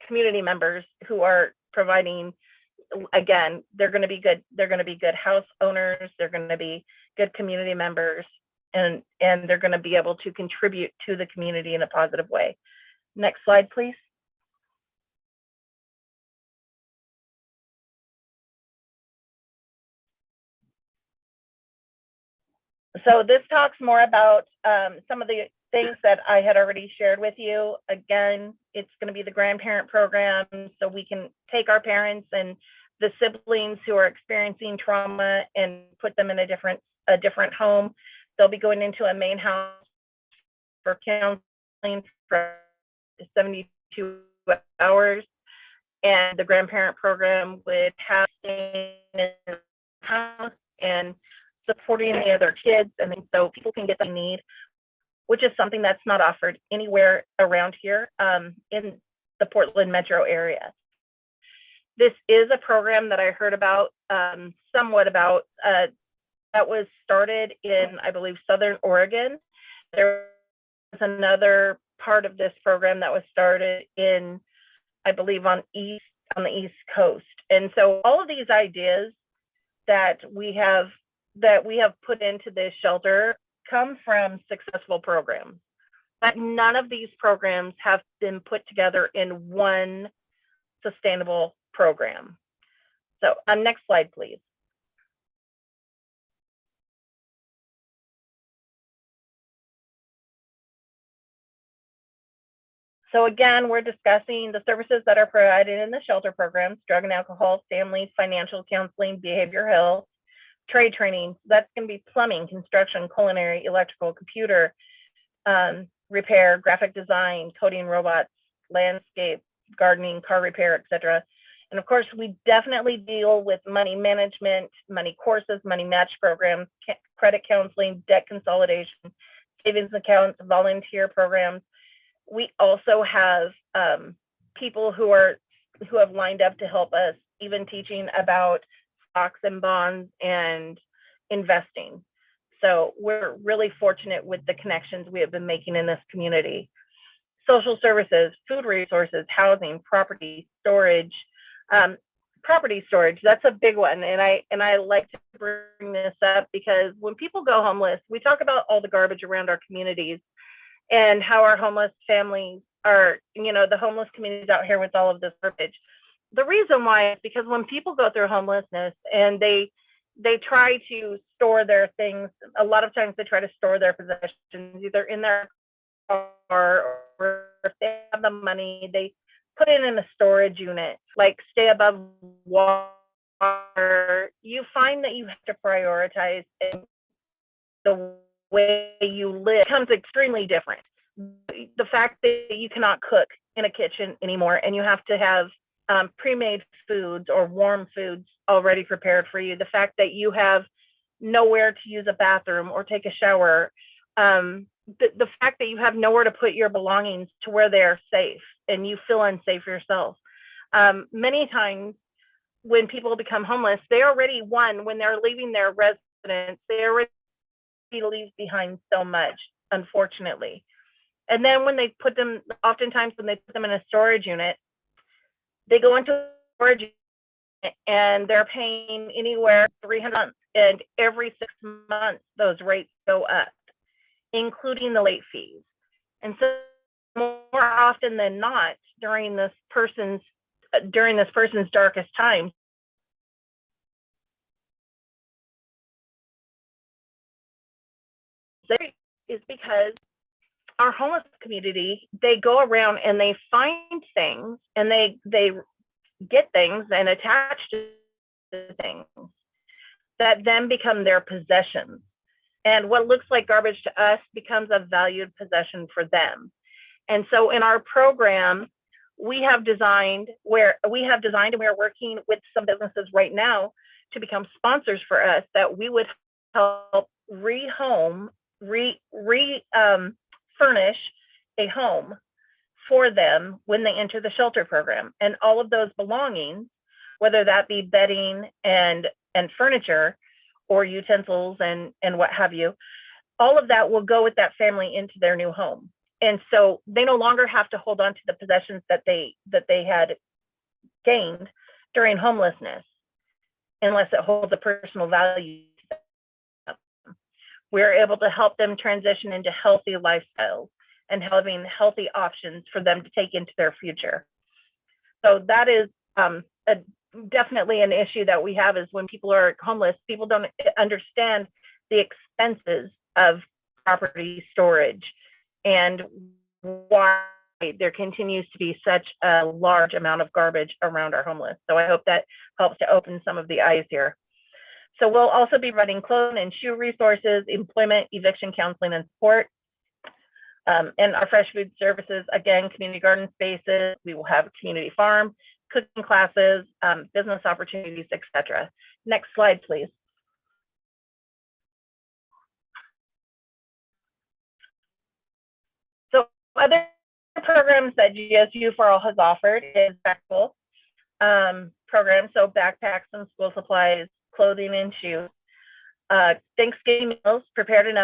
community members who are providing, again, they're going to be good. They're going to be good house owners. They're going to be good community members, and they're going to be able to contribute to the community in a positive way. Next slide, please. So this talks more about some of the things that I had already shared with you. Again, it's going to be the grandparent program, so we can take our parents and the siblings who are experiencing trauma and put them in a different home. They'll be going into a main house for counseling for 72 hours, and the grandparent program would have staying in the house and supporting the other kids, and then so people can get what they need, which is something that's not offered anywhere around here in the Portland metro area. This is a program that I heard about, somewhat about, that was started in, I believe, Southern Oregon. There was another part of this program that was started in, I believe, on the East Coast. And so all of these ideas that we have put into this shelter come from successful programs, but none of these programs have been put together in one sustainable program. So next slide, please. So again, we're discussing the services that are provided in the shelter programs: drug and alcohol, family, financial counseling, behavioral health, trade training. That's going to be plumbing, construction, culinary, electrical, computer, repair, graphic design, coding, robots, landscape, gardening, car repair, etc. And of course, we definitely deal with money management, money courses, money match programs, credit counseling, debt consolidation, savings accounts, volunteer programs. We also have people who have lined up to help us, even teaching about stocks and bonds and investing. So we're really fortunate with the connections we have been making in this community. Social services, food resources, housing, property storage. Property storage, that's a big one. And I like to bring this up because when people go homeless, we talk about all the garbage around our communities and how our homeless families are, the homeless communities out here with all of this garbage. The reason why is because when people go through homelessness and they try to store their things, a lot of times they try to store their possessions either in their car, or if they have the money, they put it in a storage unit, like stay above water. You find that you have to prioritize, and the way you live becomes extremely different. The fact that you cannot cook in a kitchen anymore and you have to have pre-made foods or warm foods already prepared for you, the fact that you have nowhere to use a bathroom or take a shower, the fact that you have nowhere to put your belongings to where they're safe and you feel unsafe yourself. Many times when people become homeless, they already, when they're leaving their residence, they already leave behind so much, unfortunately. And then when they put them, oftentimes when they put them in a storage unit, they go into a storage unit and they're paying anywhere $300 a month, and every 6 months those rates go up, including the late fees. And so more often than not, during this person's darkest times, is because our homeless community, they go around and they find things and they get things and attach to things that then become their possessions. And what looks like garbage to us becomes a valued possession for them. And so in our program, we have designed and we're working with some businesses right now to become sponsors for us, that we would help furnish a home for them when they enter the shelter program. And all of those belongings, whether that be bedding and furniture or utensils and what have you, all of that will go with that family into their new home. And so they no longer have to hold on to the possessions that they had gained during homelessness, unless it holds a personal value to them. We're able to help them transition into healthy lifestyles and having healthy options for them to take into their future. So that is definitely an issue that we have, is when people are homeless, people don't understand the expenses of property storage and why there continues to be such a large amount of garbage around our homeless. So I hope that helps to open some of the eyes here. So we'll also be running clothing and shoe resources, employment, eviction counseling and support. And our fresh food services, again, community garden spaces. We will have a community farm, cooking classes, business opportunities, etc. Next slide, please. So other programs that GSU for All has offered is back-to-school program, so backpacks and school supplies, clothing and shoes. Thanksgiving meals, prepared and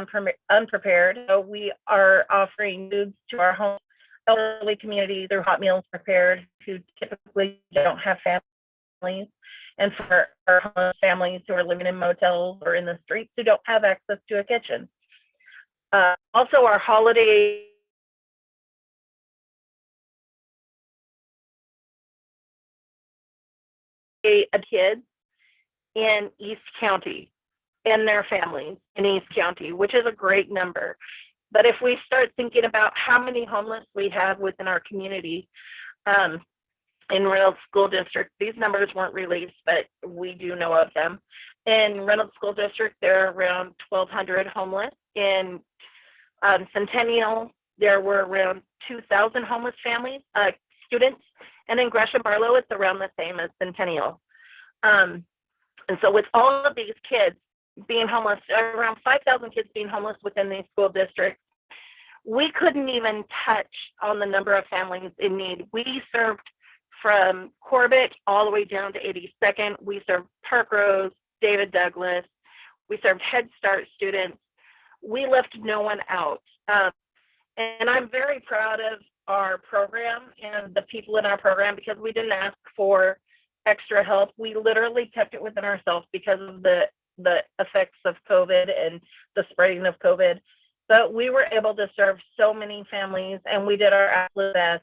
unprepared. So we are offering foods to our home elderly community through hot meals prepared, who typically don't have families, and for our homeless families who are living in motels or in the streets who don't have access to a kitchen. Also, our holiday kids in East County and their families in East County, which is a great number. But if we start thinking about how many homeless we have within our community, in Reynolds School District, these numbers weren't released, but we do know of them. In Reynolds School District, there are around 1,200 homeless. In Centennial, there were around 2,000 homeless families, students. And in Gresham Barlow, it's around the same as Centennial. And so with all of these kids being homeless, around 5,000 kids being homeless within these school districts, we couldn't even touch on the number of families in need. We served from Corbett all the way down to 82nd. We served Park Rose, David Douglas. We served Head Start students. We left no one out. And I'm very proud of our program and the people in our program because we didn't ask for extra help. We literally kept it within ourselves because of the effects of COVID and the spreading of COVID. But we were able to serve so many families, and we did our absolute best.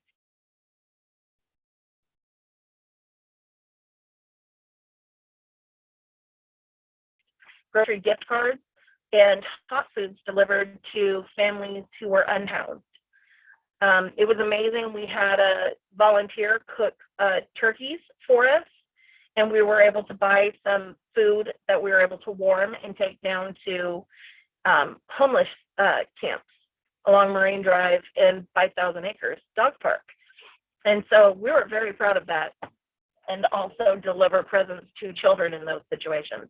Grocery gift cards and hot foods delivered to families who were unhoused. It was amazing. We had a volunteer cook turkeys for us, and we were able to buy some food that we were able to warm and take down to homeless camps along Marine Drive and 5,000 Acres Dog Park. And so we were very proud of that, and also deliver presents to children in those situations,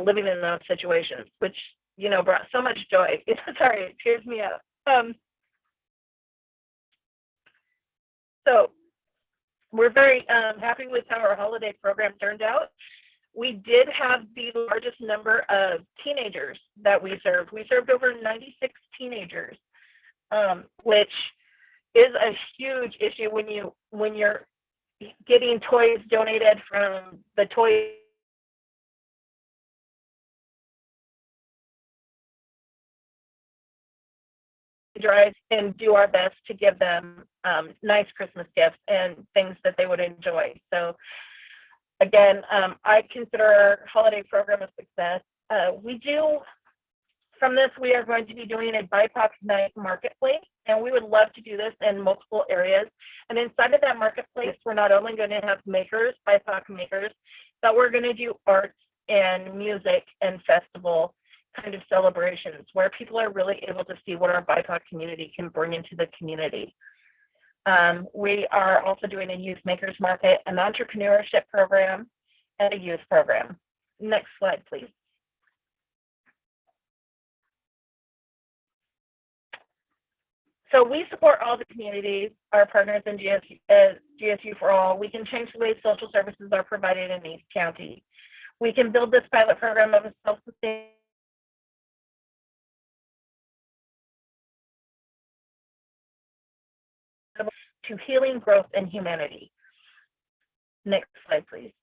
living in those situations, which, you know, brought so much joy. Sorry, it tears me up. So we're very happy with how our holiday program turned out. We did have the largest number of teenagers that we served. We served over 96 teenagers, which is a huge issue when you're getting toys donated from the toy drive, and do our best to give them nice Christmas gifts and things that they would enjoy. So again, I consider our holiday program a success. From this, we are going to be doing a BIPOC night marketplace, and we would love to do this in multiple areas. And inside of that marketplace, we're not only going to have makers, BIPOC makers, but we're going to do arts and music and festival kind of celebrations where people are really able to see what our BIPOC community can bring into the community. We are also doing a youth makers market, an entrepreneurship program, and a youth program. Next slide, please. So we support all the communities, our partners in GSU for All. We can change the way social services are provided in East County. We can build this pilot program of a self-sustaining to healing, growth, and humanity. Next slide, please.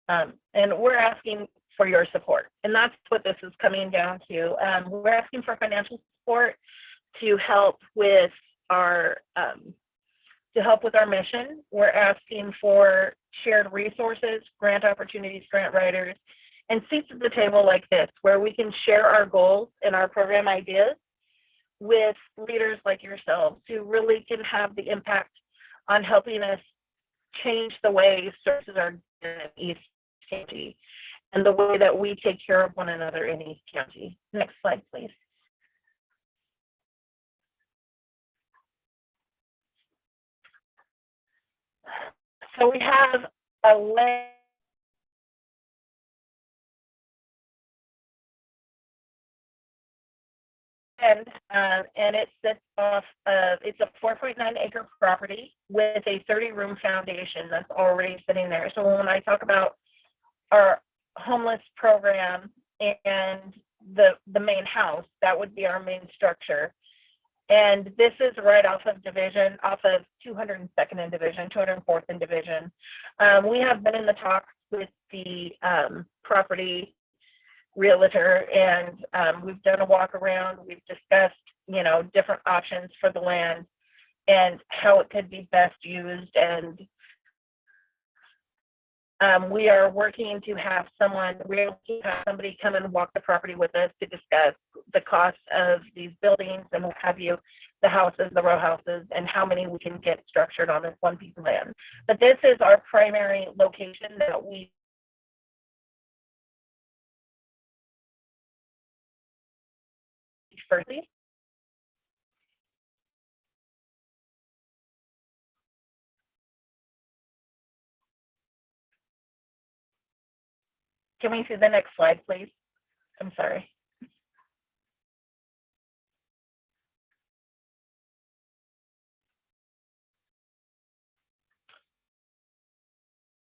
And we're asking for your support, and that's what this is coming down to. We're asking for financial support to help with our mission. We're asking for shared resources, grant opportunities, grant writers, and seats at the table like this, where we can share our goals and our program ideas with leaders like yourselves who really can have the impact on helping us change the way services are done in East County and the way that we take care of one another in East County. Next slide, please. So we have a land and it sits off of, it's a 4.9 acre property with a 30-room foundation that's already sitting there. So when I talk about our homeless program and the main house, that would be our main structure. And this is right off of Division, off of 202nd and Division, 204th and Division. We have been in the talks with the property realtor, and we've done a walk around. We've discussed, you know, different options for the land and how it could be best used. And we are working to have somebody come and walk the property with us to discuss the cost of these buildings and what have you, the houses, the row houses, and how many we can get structured on this one piece of land. But this is our primary location that we firstly. Can we see the next slide, please? I'm sorry.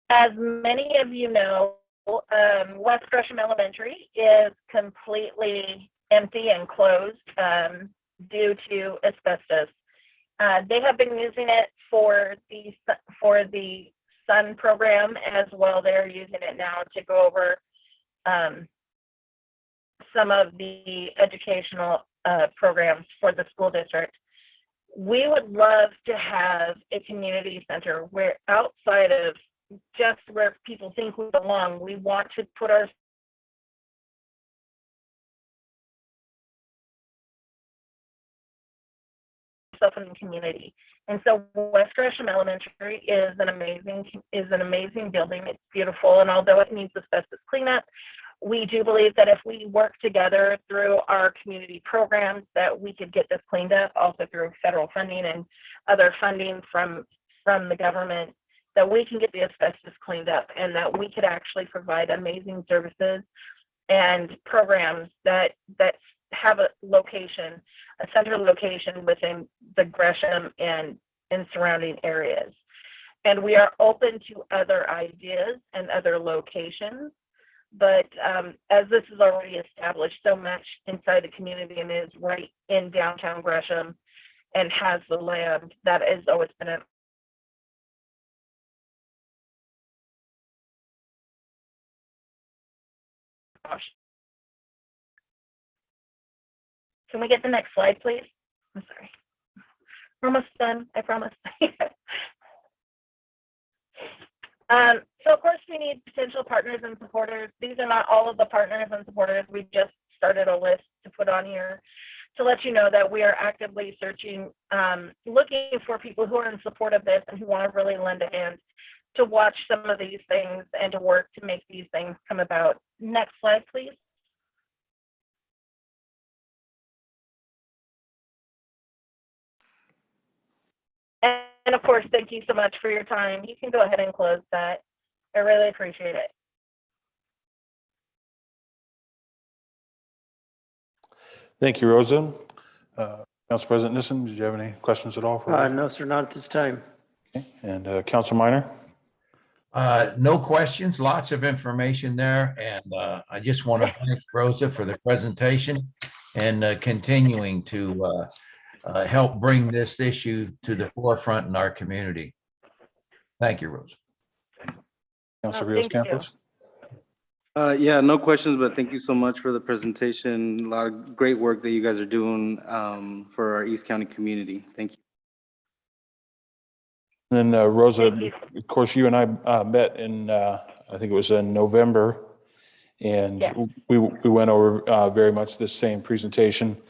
As many of you know, West Gresham Elementary is completely empty and closed due to asbestos. They have been using it for the SUN program as well. They're using it now to go over some of the educational programs for the school district. We would love to have a community center where, outside of just where people think we belong, we want to put ourselves in the community. And so West Gresham Elementary is an amazing building. It's beautiful, and although it needs asbestos cleanup, we do believe that if we work together through our community programs, that we could get this cleaned up, also through federal funding and other funding from the government, that we can get the asbestos cleaned up, and that we could actually provide amazing services and programs that have a location, a central location within the Gresham and surrounding areas. And we are open to other ideas and other locations. But as this is already established so much inside the community and is right in downtown Gresham and has the land, that has always been an option. Can we get the next slide, please? I'm sorry. We're almost done, I promise. So of course we need potential partners and supporters. These are not all of the partners and supporters. We just started a list to put on here to let you know that we are actively searching, looking for people who are in support of this and who want to really lend a hand to watch some of these things and to work to make these things come about. Next slide, please. And of course, thank you so much for your time. You can go ahead and close that. I really appreciate it. Thank you, Rosa. Council President Nissen, did you have any questions at all? For No, sir, not at this time. Okay. And Council Minor? No questions, lots of information there. And I just want to thank Rosa for the presentation and continuing to help bring this issue to the forefront in our community. Thank you, Rosa. Council Rios thank you. Campos? Yeah, no questions, but thank you so much for the presentation. A lot of great work that you guys are doing for our East County community. Thank you. Then Rosa, Thank you. of course, you and I met in, I think it was in November, and Yes. we went over very much the same presentation.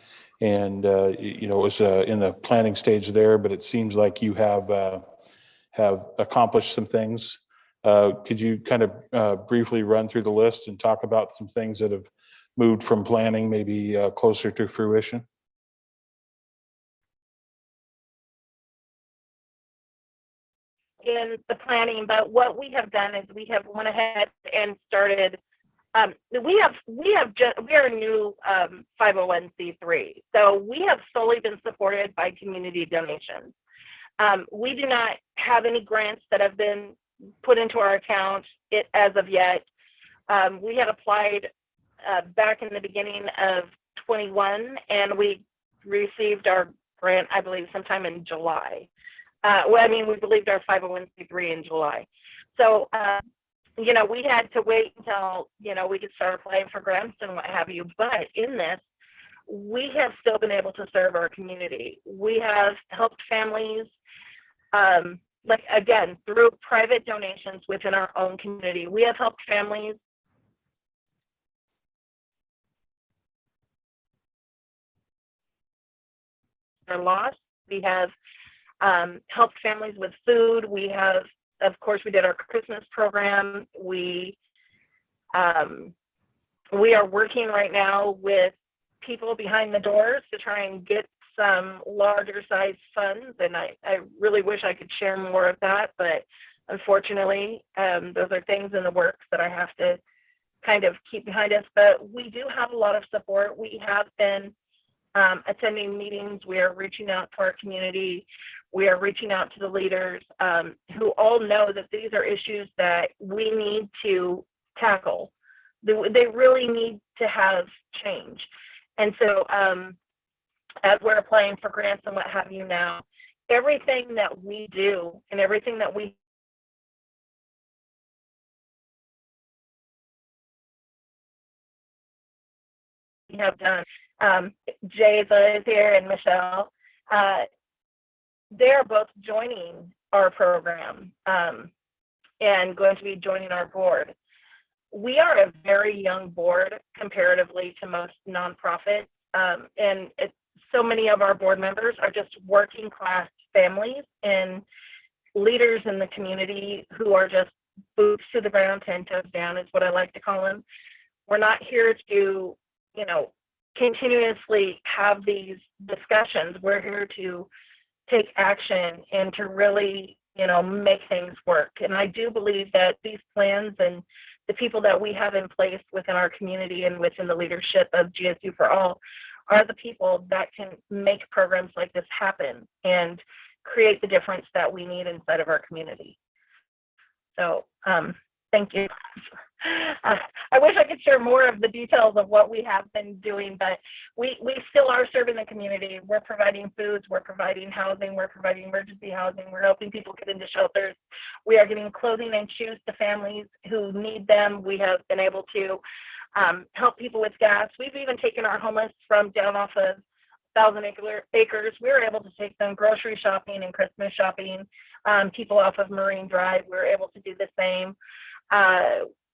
And, you know, it was in the planning stage there, but it seems like you have accomplished some things. Could you kind of briefly run through the list and talk about some things that have moved from planning maybe closer to fruition? In the planning, but what we have done is we have went ahead and started. We are a new 501c3, so we have solely been supported by community donations. We do not have any grants that have been put into our account as of yet. We had applied back in the beginning of 21, and we received our grant, I believe sometime in July. Well, I mean, we believed our 501c3 in July. So, you know, we had to wait until, you know, we could start applying for grants and what have you. But in this, we have still been able to serve our community. We have helped families, like again, through private donations within our own community. We have helped families are lost. We have helped families with food. We have, of course, we did our Christmas program. We are working right now with people behind the doors to try and get some larger size funds. And I really wish I could share more of that, but unfortunately, those are things in the works that I have to kind of keep behind us. But we do have a lot of support. We have been attending meetings. We are reaching out to our community. We are reaching out to the leaders who all know that these are issues that we need to tackle. They really need to have change. And so as we're applying for grants and what have you now, everything that we do and everything that we have done, Jayza is here and Michelle, they're both joining our program and going to be joining our board. We are a very young board comparatively to most nonprofits, and so many of our board members are just working class families and leaders in the community who are just boots to the ground, 10 toes down is what I like to call them. We're not here to, you know, continuously have these discussions. We're here to take action and to really, you know, make things work. And I do believe that these plans and the people that we have in place within our community and within the leadership of GSU for All are the people that can make programs like this happen and create the difference that we need inside of our community. So thank you. I wish I could share more of the details of what we have been doing, but we still are serving the community. We're providing foods, we're providing housing, we're providing emergency housing, we're helping people get into shelters. We are getting clothing and shoes to families who need them. We have been able to help people with gas. We've even taken our homeless from down off of 1,000 Acres. We were able to take them grocery shopping and Christmas shopping. People off of Marine Drive, we were able to do the same.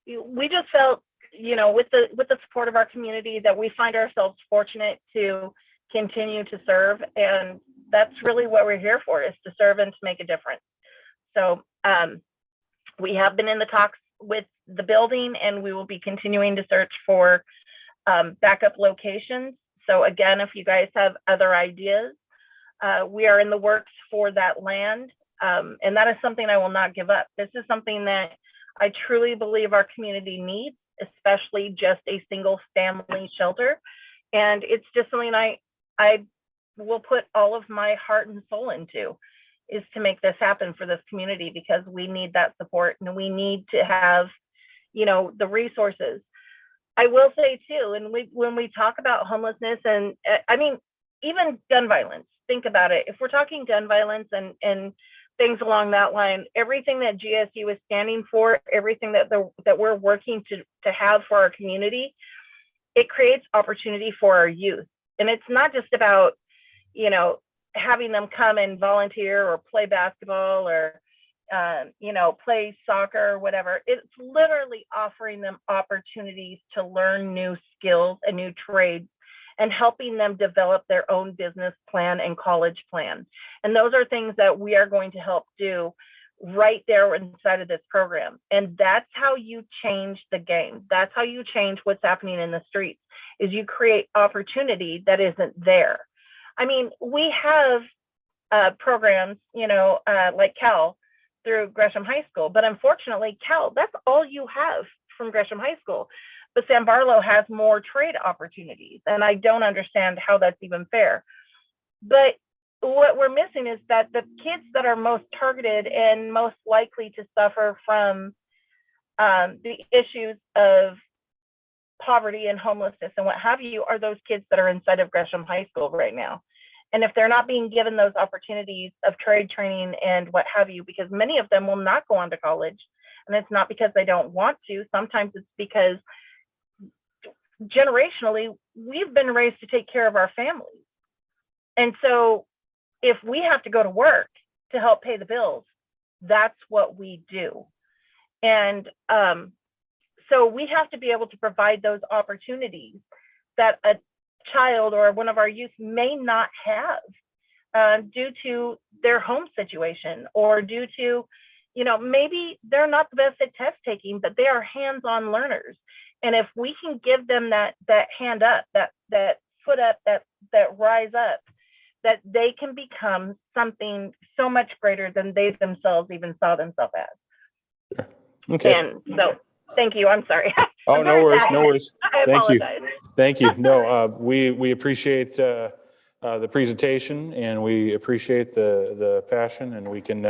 We just felt, you know, with the support of our community that we find ourselves fortunate to continue to serve. And that's really what we're here for, is to serve and to make a difference. So we have been in the talks with the building, and we will be continuing to search for backup locations. So again, if you guys have other ideas, we are in the works for that land. And that is something I will not give up. This is something that I truly believe our community needs, especially just a single family shelter. And it's just something I will put all of my heart and soul into, is to make this happen for this community, because we need that support and we need to have, you know, the resources. I will say too, and when we talk about homelessness, and I mean, even gun violence, think about it. If we're talking gun violence and things along that line, everything that GSU is standing for, everything that we're working to have for our community, it creates opportunity for our youth. And it's not just about, you know, having them come and volunteer or play basketball or, you know, play soccer or whatever. It's literally offering them opportunities to learn new skills and new trades, and helping them develop their own business plan and college plan. And those are things that we are going to help do right there inside of this program. And that's how you change the game. That's how you change what's happening in the streets, is you create opportunity that isn't there. I mean, we have programs, you know, like Cal through Gresham High School, but unfortunately, Cal, that's all you have from Gresham High School. But San Barlow has more trade opportunities, and I don't understand how that's even fair. But what we're missing is that the kids that are most targeted and most likely to suffer from the issues of poverty and homelessness and what have you are those kids that are inside of Gresham High School right now. And if they're not being given those opportunities of trade training and what have you, because many of them will not go on to college, and it's not because they don't want to. Sometimes it's because generationally, we've been raised to take care of our families. And so if we have to go to work to help pay the bills, that's what we do. And so we have to be able to provide those opportunities that a child or one of our youth may not have due to their home situation, or due to, you know, maybe they're not the best at test taking, but they are hands-on learners. And if we can give them that hand up, that foot up, that rise up, that they can become something so much greater than they themselves even saw themselves as. Okay. And so, thank you. I'm sorry. Oh, I'm no very worries, sad. no worries. I Thank you. apologize. Thank you. No, we appreciate the presentation, and we appreciate the passion, and we can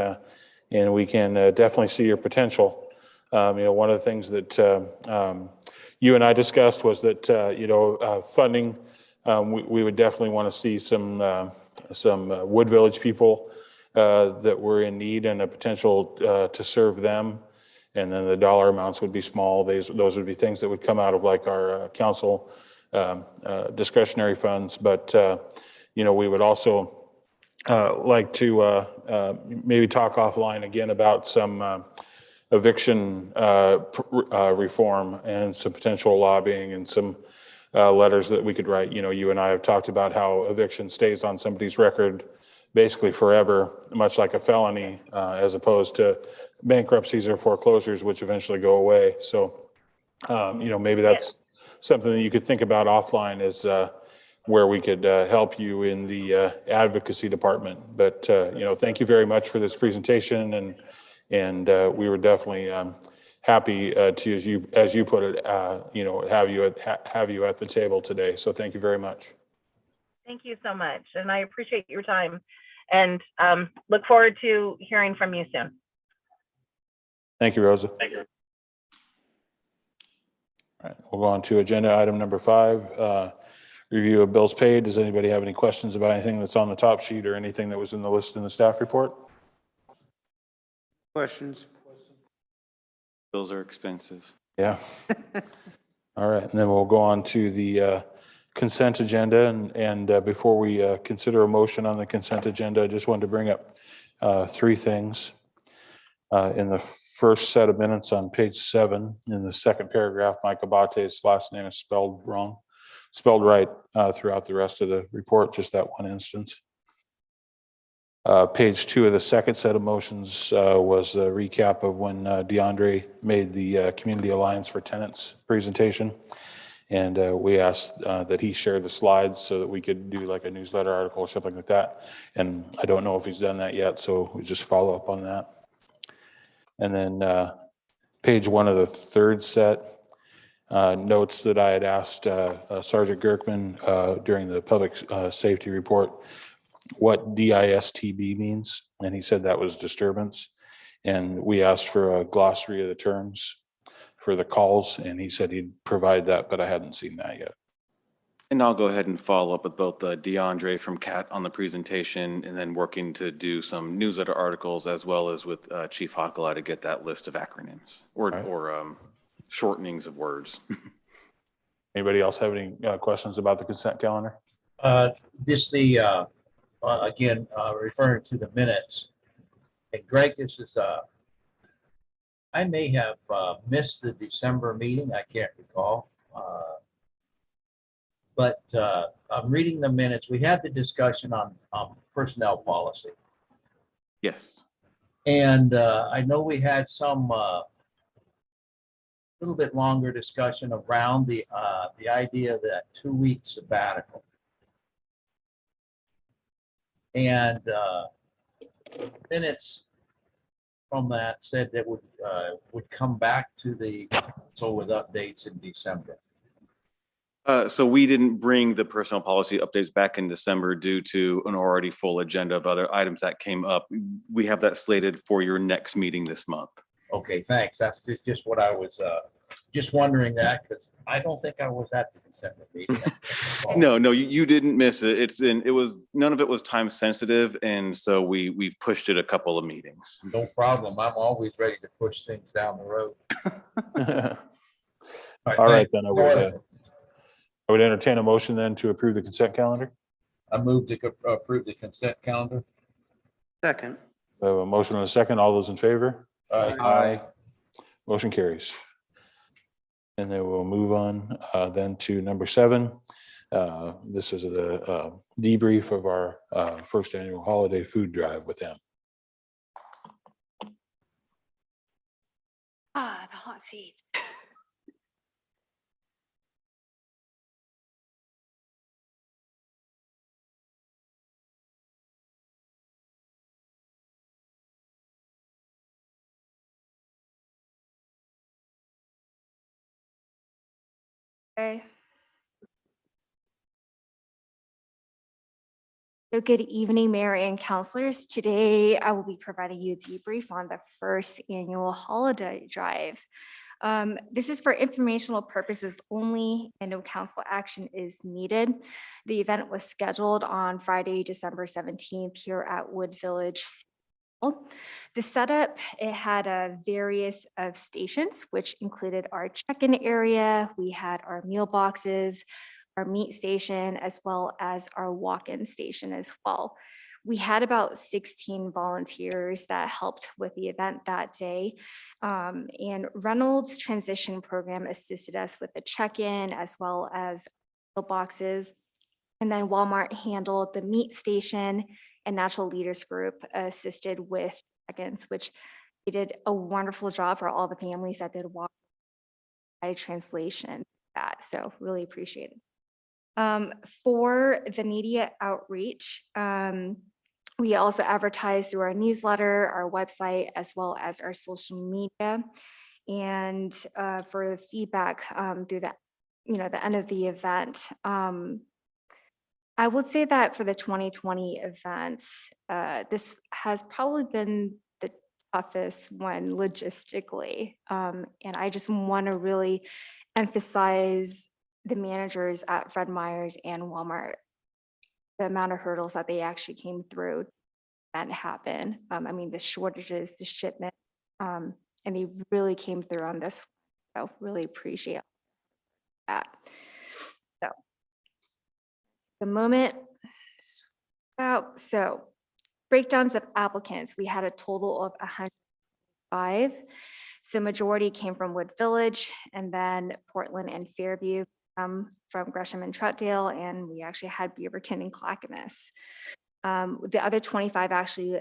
definitely see your potential. You know, one of the things that you and I discussed was that funding. We would definitely want to see some Wood Village people that were in need and a potential to serve them. And then the dollar amounts would be small. Those would be things that would come out of like our council discretionary funds. But, we would also like to maybe talk offline again about some eviction reform and some potential lobbying and some letters that we could write. You know, you and I have talked about how eviction stays on somebody's record basically forever, much like a felony, as opposed to bankruptcies or foreclosures, which eventually go away. So, maybe that's something that you could think about offline is where we could help you in the advocacy department. But, thank you very much for this presentation. And we were definitely happy to, as you put it, have you at the table today. So thank you very much. Thank you so much. And I appreciate your time, and look forward to hearing from you soon. Thank you, Rosa. Thank you. All right, we'll go on to agenda item number 5, review of bills paid. Does anybody have any questions about anything that's on the top sheet or anything that was in the list in the staff report? Questions? Bills are expensive. Yeah. All right, and then we'll go on to the consent agenda. And before we consider a motion on the consent agenda, I just wanted to bring up 3 things. In the first set of minutes on page 7, in the second paragraph, Mike Abate's last name is spelled right throughout the rest of the report, just that one instance. Page 2 of the second set of motions was a recap of when DeAndre made the Community Alliance for Tenants presentation. And we asked that he share the slides so that we could do like a newsletter article or something like that. And I don't know if he's done that yet, so we just follow up on that. And then page 1 of the third set notes that I had asked Sergeant Gerkman during the public safety report what DISTB means, and he said that was disturbance. And we asked for a glossary of the terms for the calls, and he said he'd provide that, but I hadn't seen that yet. And I'll go ahead and follow up with both DeAndre from CAT on the presentation, and then working to do some newsletter articles as well as with Chief Hakala to get that list of acronyms or shortenings of words. Anybody else have any questions about the consent calendar? Again, referring to the minutes. And Greg, this is, I may have missed the December meeting. I can't recall. But I'm reading the minutes. We had the discussion on personnel policy. Yes. And I know we had some little bit longer discussion around the idea of that 2-week sabbatical. And minutes from that said that would come back to the council with updates in December. So we didn't bring the personnel policy updates back in December due to an already full agenda of other items that came up. We have that slated for your next meeting this month. Okay, thanks. That's just what I was Just wondering that, because I don't think I was at the consent meeting. No, you didn't miss it. None of it was time sensitive. And so we've pushed it a couple of meetings. No problem. I'm always ready to push things down the road. All right, then thanks. I would entertain a motion then to approve the consent calendar. I move to approve the consent calendar. Second. We have a motion and a second. All those in favor? Aye. Motion carries. And then we'll move on then to number 7. This is the debrief of our first annual holiday food drive with them. Ah, the hot seats. Okay. So good evening, Mayor and councilors. Today, I will be providing you a debrief on the first annual holiday drive. This is for informational purposes only, and no council action is needed. The event was scheduled on Friday, December 17th here at Wood Village. The setup, it had various of stations, which included our check-in area. We had our meal boxes, our meat station, as well as our walk-in station as well. We had about 16 volunteers that helped with the event that day. And Reynolds Transition Program assisted us with the check-in as well as meal boxes. And then Walmart handled the meat station, and Natural Leaders Group assisted with check-ins, which they did a wonderful job for all the families that did walk by translation that. So really appreciate it. For the media outreach, we also advertised through our newsletter, our website, as well as our social media. And for feedback through that, the end of the event, I would say that for the 2020 events, this has probably been the toughest one logistically. And I just want to really emphasize the managers at Fred Meyer's and Walmart, the amount of hurdles that they actually came through and happen. I mean, the shortages, the shipment, and they really came through on this. So really appreciate that. So the moment out. So breakdowns of applicants, we had a total of 105. So majority came from Wood Village, and then Portland and Fairview, from Gresham and Troutdale, and we actually had Beaverton and Clackamas. The other 25 actually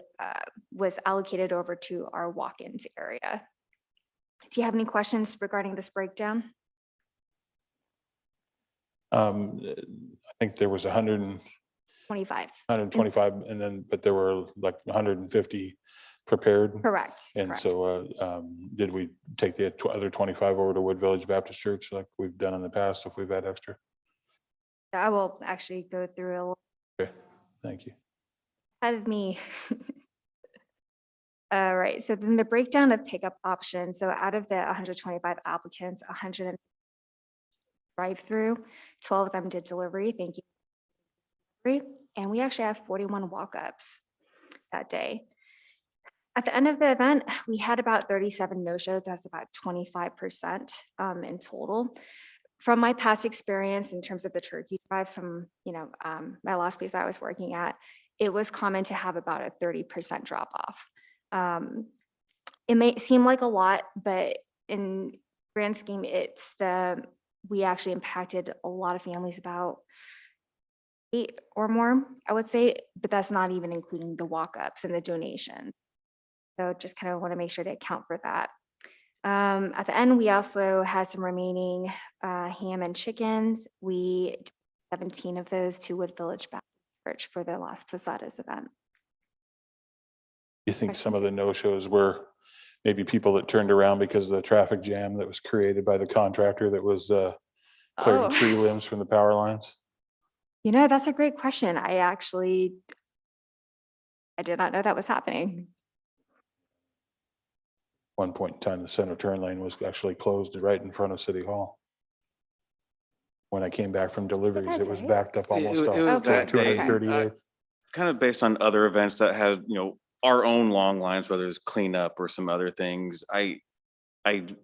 was allocated over to our walk-ins area. Do you have any questions regarding this breakdown? I think there was 25. 125, and then, but there were like 150 prepared. Correct. And correct. so did we take the other 25 over to Wood Village Baptist Church like we've done in the past if we've had extra? I will actually go through a little Okay, thank you. ahead of me. All right, so then the breakdown of pickup options. So out of the 125 applicants, 100 drive-through, 12 of them did delivery. Thank you. And we actually have 41 walk-ups that day. At the end of the event, we had about 37 no-shows. That's about 25% in total. From my past experience in terms of the turkey drive from my last place I was working at, it was common to have about a 30% drop off. It may seem like a lot, but in grand scheme, we actually impacted a lot of families, about 8 or more, I would say, but that's not even including the walk-ups and the donations. So just kind of want to make sure to account for that. At the end, we also had some remaining ham and chickens. We did 17 of those to Wood Village Baptist Church for the Las Posadas event. You think some of the no-shows were maybe people that turned around because of the traffic jam that was created by the contractor that was clearing tree limbs from the power lines? That's a great question. I did not know that was happening. One point in time, the center turn lane was actually closed right in front of City Hall. When I came back from deliveries, it was day? backed up almost It up was to that day. 238th. Kind of based on other events that had, our own long lines, whether it's cleanup or some other things. I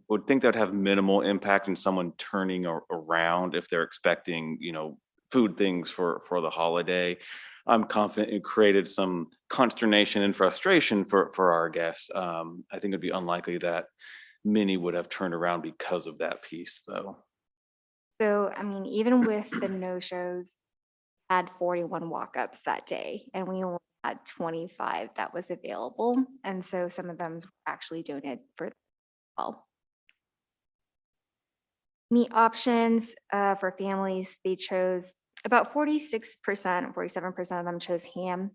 would think that would have minimal impact in someone turning around if they're expecting, food things for the holiday. I'm confident it created some consternation and frustration for our guests. I think it'd be unlikely that many would have turned around because of that piece, though. So, I mean, even with the no-shows, had 41 walk-ups that day, and we only had 25 that was available. And so some of them were actually donated for, well, meat options for families. They chose about 46%, 47% of them chose ham,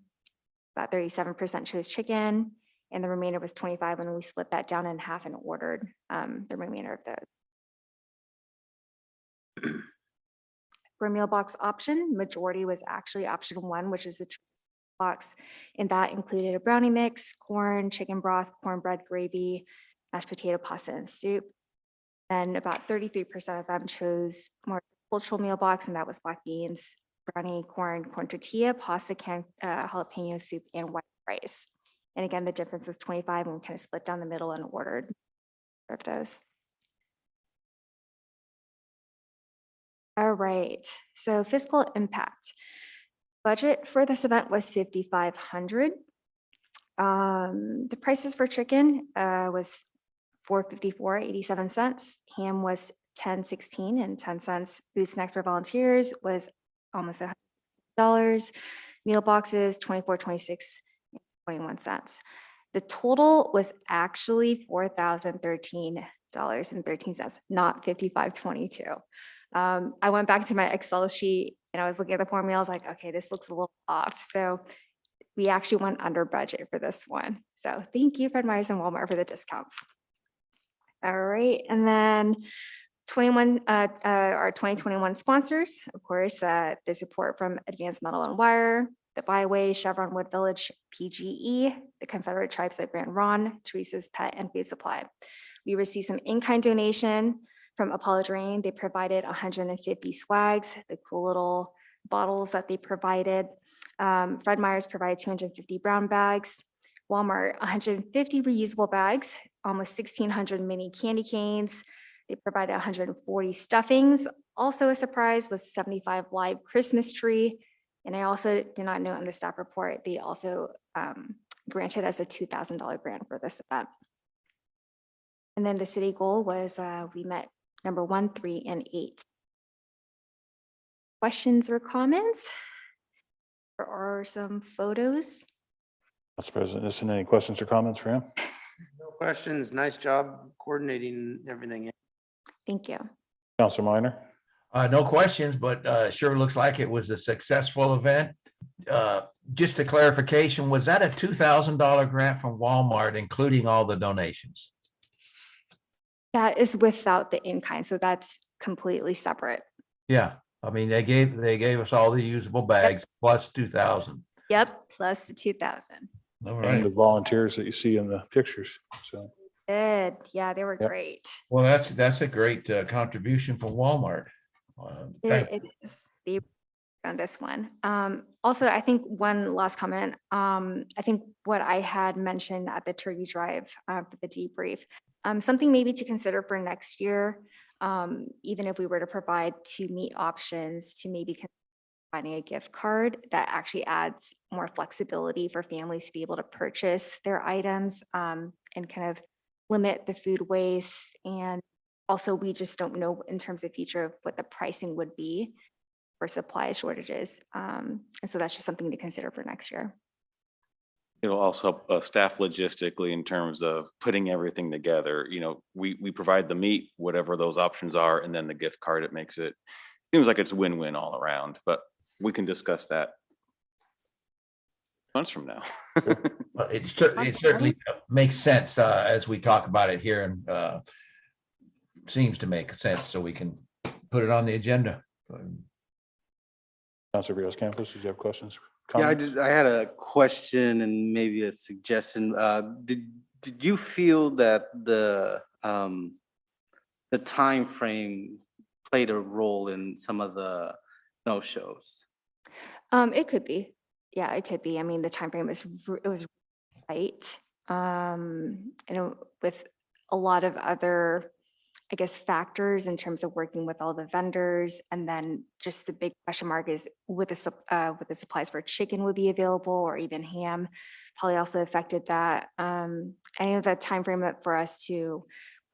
about 37% chose chicken, and the remainder was 25 when we split that down in half and ordered the remainder of those. For meal box option, majority was actually option 1, which is the box, and that included a brownie mix, corn, chicken broth, cornbread gravy, mashed potato, pasta, and soup. And about 33% of them chose more cultural meal box, and that was black beans, brownie, corn tortilla, pasta, jalapeno soup, and white rice. And again, the difference was 25, and we kind of split down the middle and ordered of those. All right, so fiscal impact. Budget for this event was $5,500. The prices for chicken was $4.54.87. Ham was $10.16 Food snacks for volunteers was almost $100. Meal boxes $24.26.21. The total was actually $4,013.13, not $5,522. I went back to my Excel sheet and I was looking at the formula. I was like, okay, this looks a little off. So we actually went under budget for this one. So thank you, Fred Meyers and Walmart, for the discounts. All right, and then our 2021 sponsors, of course, the support from Advanced Metal and Wire, the Byway, Chevron Wood Village, PGE, the Confederate Tribes like Brand Ron, Teresa's Pet, and Food Supply. We received some in-kind donation from Apollo Drain. They provided 150 swags, the cool little bottles that they provided. Fred Meyers provided 250 brown bags. Walmart, 150 reusable bags, almost 1,600 mini candy canes. They provided 140 stuffings. Also a surprise was 75 live Christmas tree. And I also did not note on the staff report, they also granted us a $2,000 grant for this event. And then the city goal was we met number 1, 3, and 8. Questions or comments? Or some photos? Council President, isn't any questions or comments for him? No questions. Nice job coordinating everything. Thank you. Council Minor? No questions, but sure looks like it was a successful event. Just a clarification, was that a $2,000 grant from Walmart, including all the donations? That is without the in-kind, so that's completely separate. Yeah, I mean, they gave us all the usable bags plus 2,000. Yep, plus the 2,000. All And right. the volunteers that you see in the pictures, so. Good. Yeah, they were Yep. great. Well, that's a great contribution from Walmart. It is. They on this one. Also, I think one last comment. I think what I had mentioned at the Turkey Drive for the debrief, something maybe to consider for next year, even if we were to provide 2 meat options, to maybe consider finding a gift card that actually adds more flexibility for families to be able to purchase their items and kind of limit the food waste. And also, we just don't know in terms of future of what the pricing would be for supply shortages. And so that's just something to consider for next year. It'll also help staff logistically in terms of putting everything together. We provide the meat, whatever those options are, and then the gift card. It makes it, seems like it's win-win all around, but we can discuss that months from now. It certainly makes sense as we talk about it here, and seems to make sense, so we can put it on the agenda. Councilor Rios Campos, did you have questions? Yeah, comments? I had a question and maybe a suggestion. did you feel that the time frame played a role in some of the no-shows? It could be. Yeah, it could be. I mean, the timeframe it was tight. With a lot of other, I guess, factors in terms of working with all the vendors, and then just the big question mark is with the supplies for chicken would be available, or even ham, probably also affected that. I know the timeframe for us to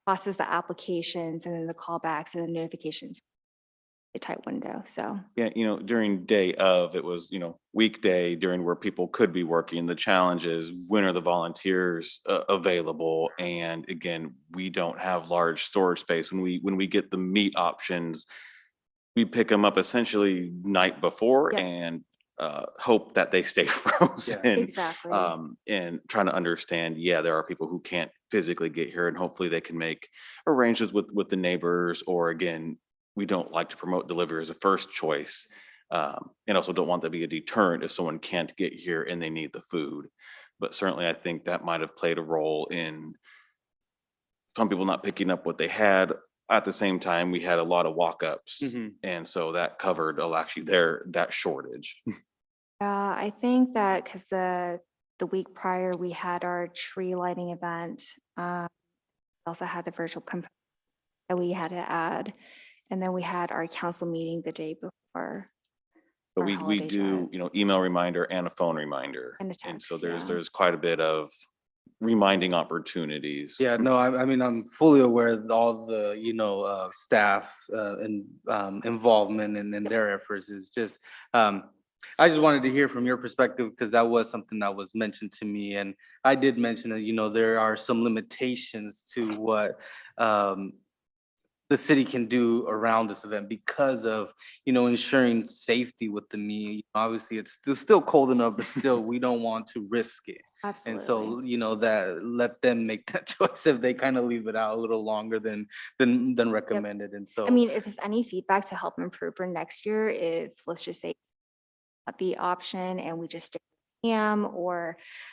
process the applications and then the callbacks and the notifications, a tight window. So Yeah, during day of, it was, weekday during where people could be working. The challenge is, when are the volunteers available? And again, we don't have large storage space. When we get the meat options, we pick them up essentially night before Yeah. and hope that they stay frozen. exactly. And trying to understand, there are people who can't physically get here, and hopefully they can make arrangements with the neighbors, or again, we don't like to promote delivery as a first choice, and also don't want that to be a deterrent if someone can't get here and they need the food. But certainly, I think that might have played a role in some people not picking up what they had. At the same time, we had a lot of walk-ups, and so that covered actually that shortage. I think that because the week prior we had our tree lighting event, we also had the virtual component that we had to add, and then we had our council meeting the day before. But our we holiday do, drive. email reminder and a phone reminder. And a so text, there's yeah. there's quite a bit of reminding opportunities. Yeah, no, I mean, I'm fully aware of all the, staff and involvement and their efforts is just, I just wanted to hear from your perspective, because that was something that was mentioned to me. And I did mention that, there are some limitations to what the city can do around this event because of, ensuring safety with the meat. Obviously, it's still cold enough, but still, we don't want to risk it. And Absolutely. so, that let them make that choice if they kind of leave it out a little longer than recommended. And so, I mean, if there's any feedback to help improve for next year, if, let's just say, the option and we just stick with ham,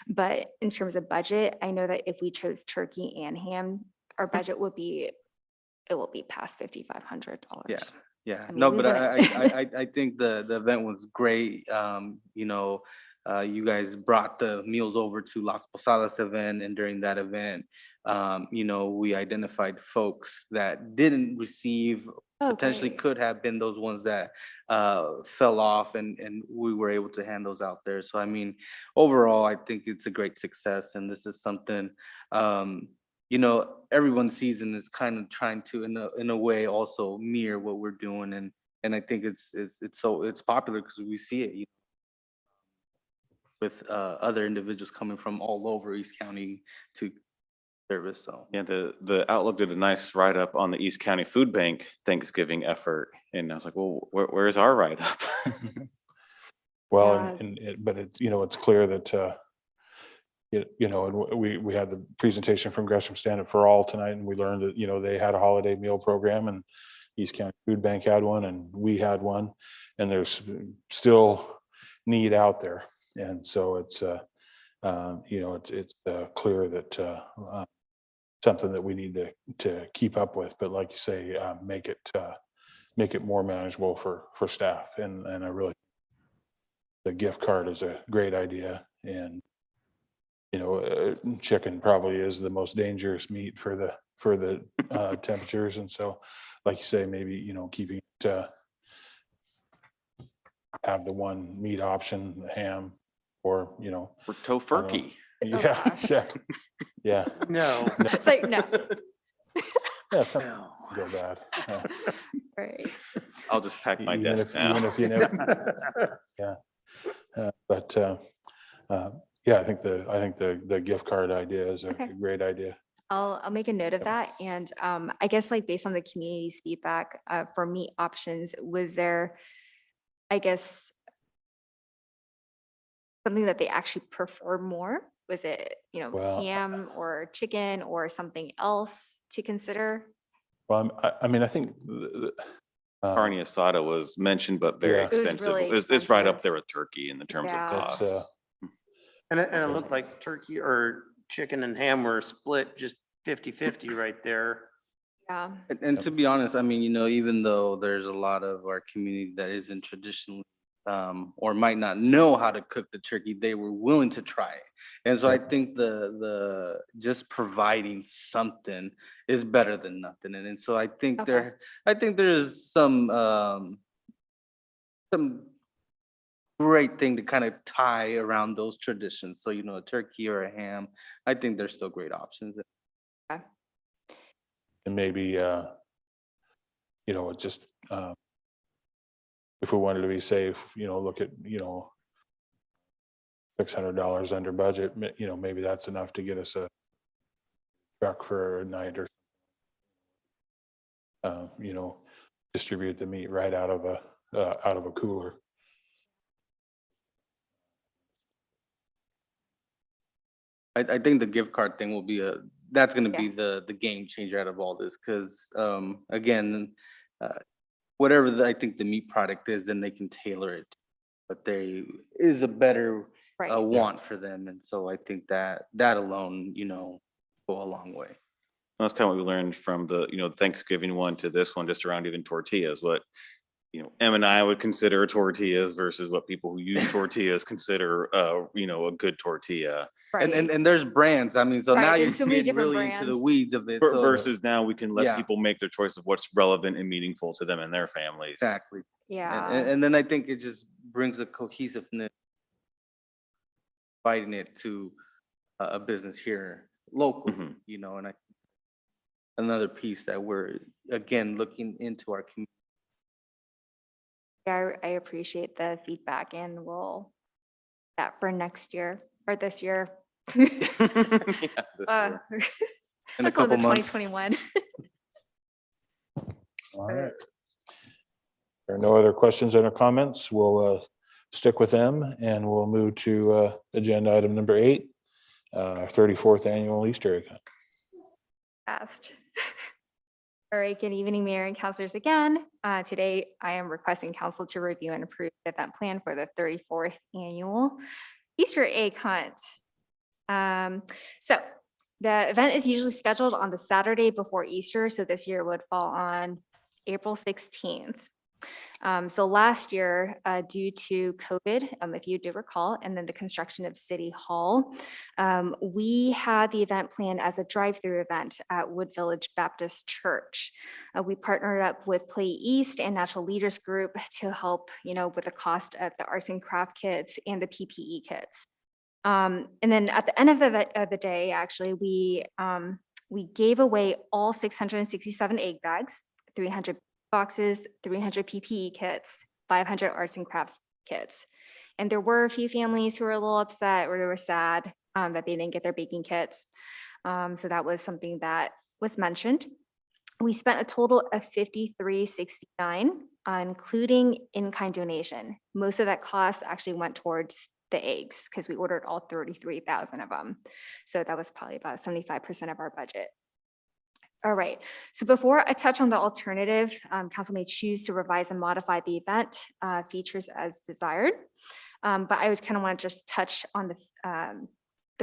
but in terms of budget, I know that if we chose turkey and ham, our budget will be past $5,500. yeah, I mean, no, we but wouldn't- I think the event was great. You guys brought the meals over to Las Posadas event, and during that event, we identified folks that didn't receive, Oh, potentially great. could have been those ones that fell off, and we were able to hand those out there. So I mean, overall, I think it's a great success, and this is something, everyone's season is kind of trying to, in a way, also mirror what we're doing, and I think it's popular because we see it, with other individuals coming from all over East County to service. So Yeah, the Outlook did a nice write-up on the East County Food Bank Thanksgiving effort. And I was like, well, where's our write-up? Well, Yeah. but it's clear that, and we had the presentation from Gresham Stand Up for All tonight, and we learned that, they had a holiday meal program, and East County Food Bank had one, and we had one, and there's still need out there. And so it's clear that something that we need to keep up with, but like you say, make it more manageable for staff. And I really, the gift card is a great idea. And chicken probably is the most dangerous meat for the temperatures. And so, like you say, maybe keeping it, have the one meat option, the ham, or Or tofurkey. Oh, yeah, gosh. exactly. Yeah, No. It's like, no, yeah, some No. go bad. right. I'll just pack my Even desk if now. you never, yeah. But I think the gift card idea is a Okay. great idea. I'll make a note of that. And I guess like based on the community's feedback for meat options, was there, I guess, something that they actually prefer more? Was it, Well, ham or chicken or something else to consider? Well, I mean, I think Carne asada was mentioned, but very Yeah. It was expensive. really It's right up expensive. there with turkey in the terms Yeah. of That's, costs. And it looked like turkey or chicken and ham were split just 50-50 right there. Yeah. And to be honest, I mean, even though there's a lot of our community that isn't traditionally or might not know how to cook the turkey, they were willing to try it. And so I think the just providing something is better than nothing. And so I think Okay. there's some great thing to kind of tie around those traditions. So, a turkey or a ham, I think there's still great options. And maybe, just, if we wanted to be safe, look at, $600 under budget, maybe that's enough to get us a truck for a night or, distribute the meat right out of a cooler. I think the gift card thing will be that's gonna be the game changer out of all this, because again, whatever I think the meat product is, then they can tailor it. But there is a better Right. want for them, and so I think that alone, go a long way. That's kind of what we learned from the, Thanksgiving one to this one, just around even tortillas, what, Em and I would consider tortillas versus what people who use tortillas consider, a good tortilla. Right. And there's brands. I mean, so Right, now there's you're so many getting different really into the brands. weeds of it. So Versus now we can let Yeah. people make their choice of what's relevant and meaningful to them and their families. exactly. Yeah. And then I think it just brings a cohesiveness, fighting it to a business here locally, Mhm. and another piece that we're again looking into our community. Yeah, I appreciate the feedback and we'll that for next year or this year. Yeah, this Uh, year. In a Let's go to couple months. 2021. All right. There are no other questions or comments. We'll stick with them and we'll move to agenda item number 8, 34th annual Easter egg hunt. Fast. All right, good evening, Mayor and councilors again. Today, I am requesting council to review and approve the event plan for the 34th annual Easter egg hunt. So the event is usually scheduled on the Saturday before Easter, so this year it would fall on April 16th. So last year, due to COVID, if you do recall, and then the construction of City Hall, we had the event planned as a drive-through event at Wood Village Baptist Church. We partnered up with Play East and Natural Leaders Group to help, with the cost of the arts and craft kits and the PPE kits. And then at the end of the day, actually, we gave away all 667 egg bags, 300 boxes, 300 PPE kits, 500 arts and crafts kits. And there were a few families who were a little upset or they were sad that they didn't get their baking kits. So that was something that was mentioned. We spent a total of $53.69, including in-kind donation. Most of that cost actually went towards the eggs because we ordered all 33,000 of them. So that was probably about 75% of our budget. All right, so before I touch on the alternative, council may choose to revise and modify the event features as desired. But I would kind of want to just touch on the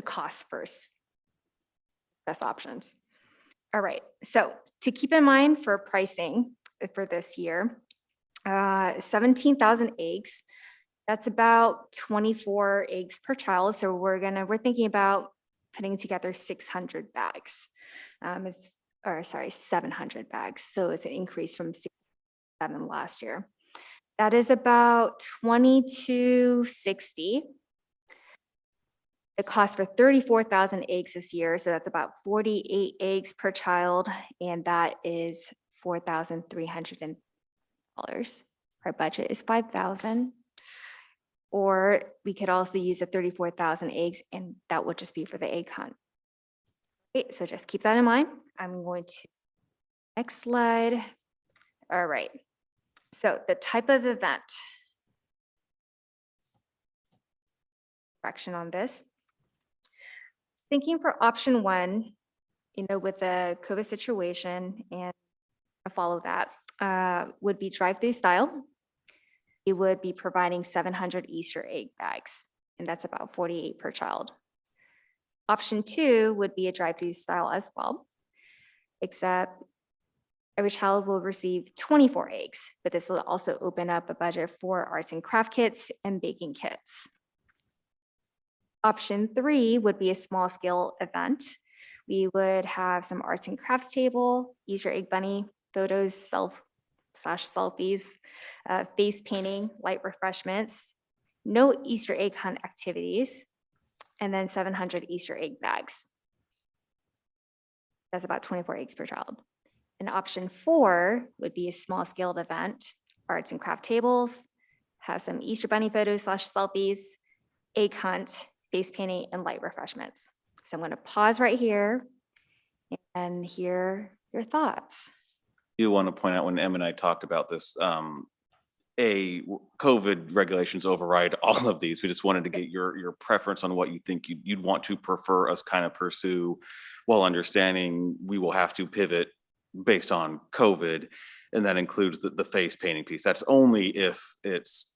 cost first. Best options. All right, so to keep in mind for pricing for this year, 17,000 eggs, that's about 24 eggs per child. So we're thinking about putting together 600 bags. 700 bags. So it's an increase from 7 last year. That is about $22.60. The cost for 34,000 eggs this year. So that's about 48 eggs per child. And that is $4,300. Our budget is $5,000. Or we could also use the 34,000 eggs and that would just be for the egg hunt. Okay, so just keep that in mind. I'm going to, next slide. All right, so the type of event. Correction on this. Thinking for option 1, with the COVID situation and follow that, would be drive-through style. It would be providing 700 Easter egg bags, and that's about 48 per child. Option 2 would be a drive-through style as well, except every child will receive 24 eggs, but this will also open up a budget for arts and craft kits and baking kits. Option 3 would be a small scale event. We would have some arts and crafts table, Easter egg bunny, photos, selfies, face painting, light refreshments, no Easter egg hunt activities, and then 700 Easter egg bags. That's about 24 eggs per child. And option 4 would be a small scaled event, arts and craft tables, have some Easter bunny photos / selfies, egg hunt, face painting, and light refreshments. So I'm going to pause right here and hear your thoughts. I do want to point out when Em and I talked about this, COVID regulations override all of these. We just wanted to get your preference on what you think you'd want to prefer us kind of pursue, while understanding we will have to pivot based on COVID, and that includes the face painting piece. That's only if it's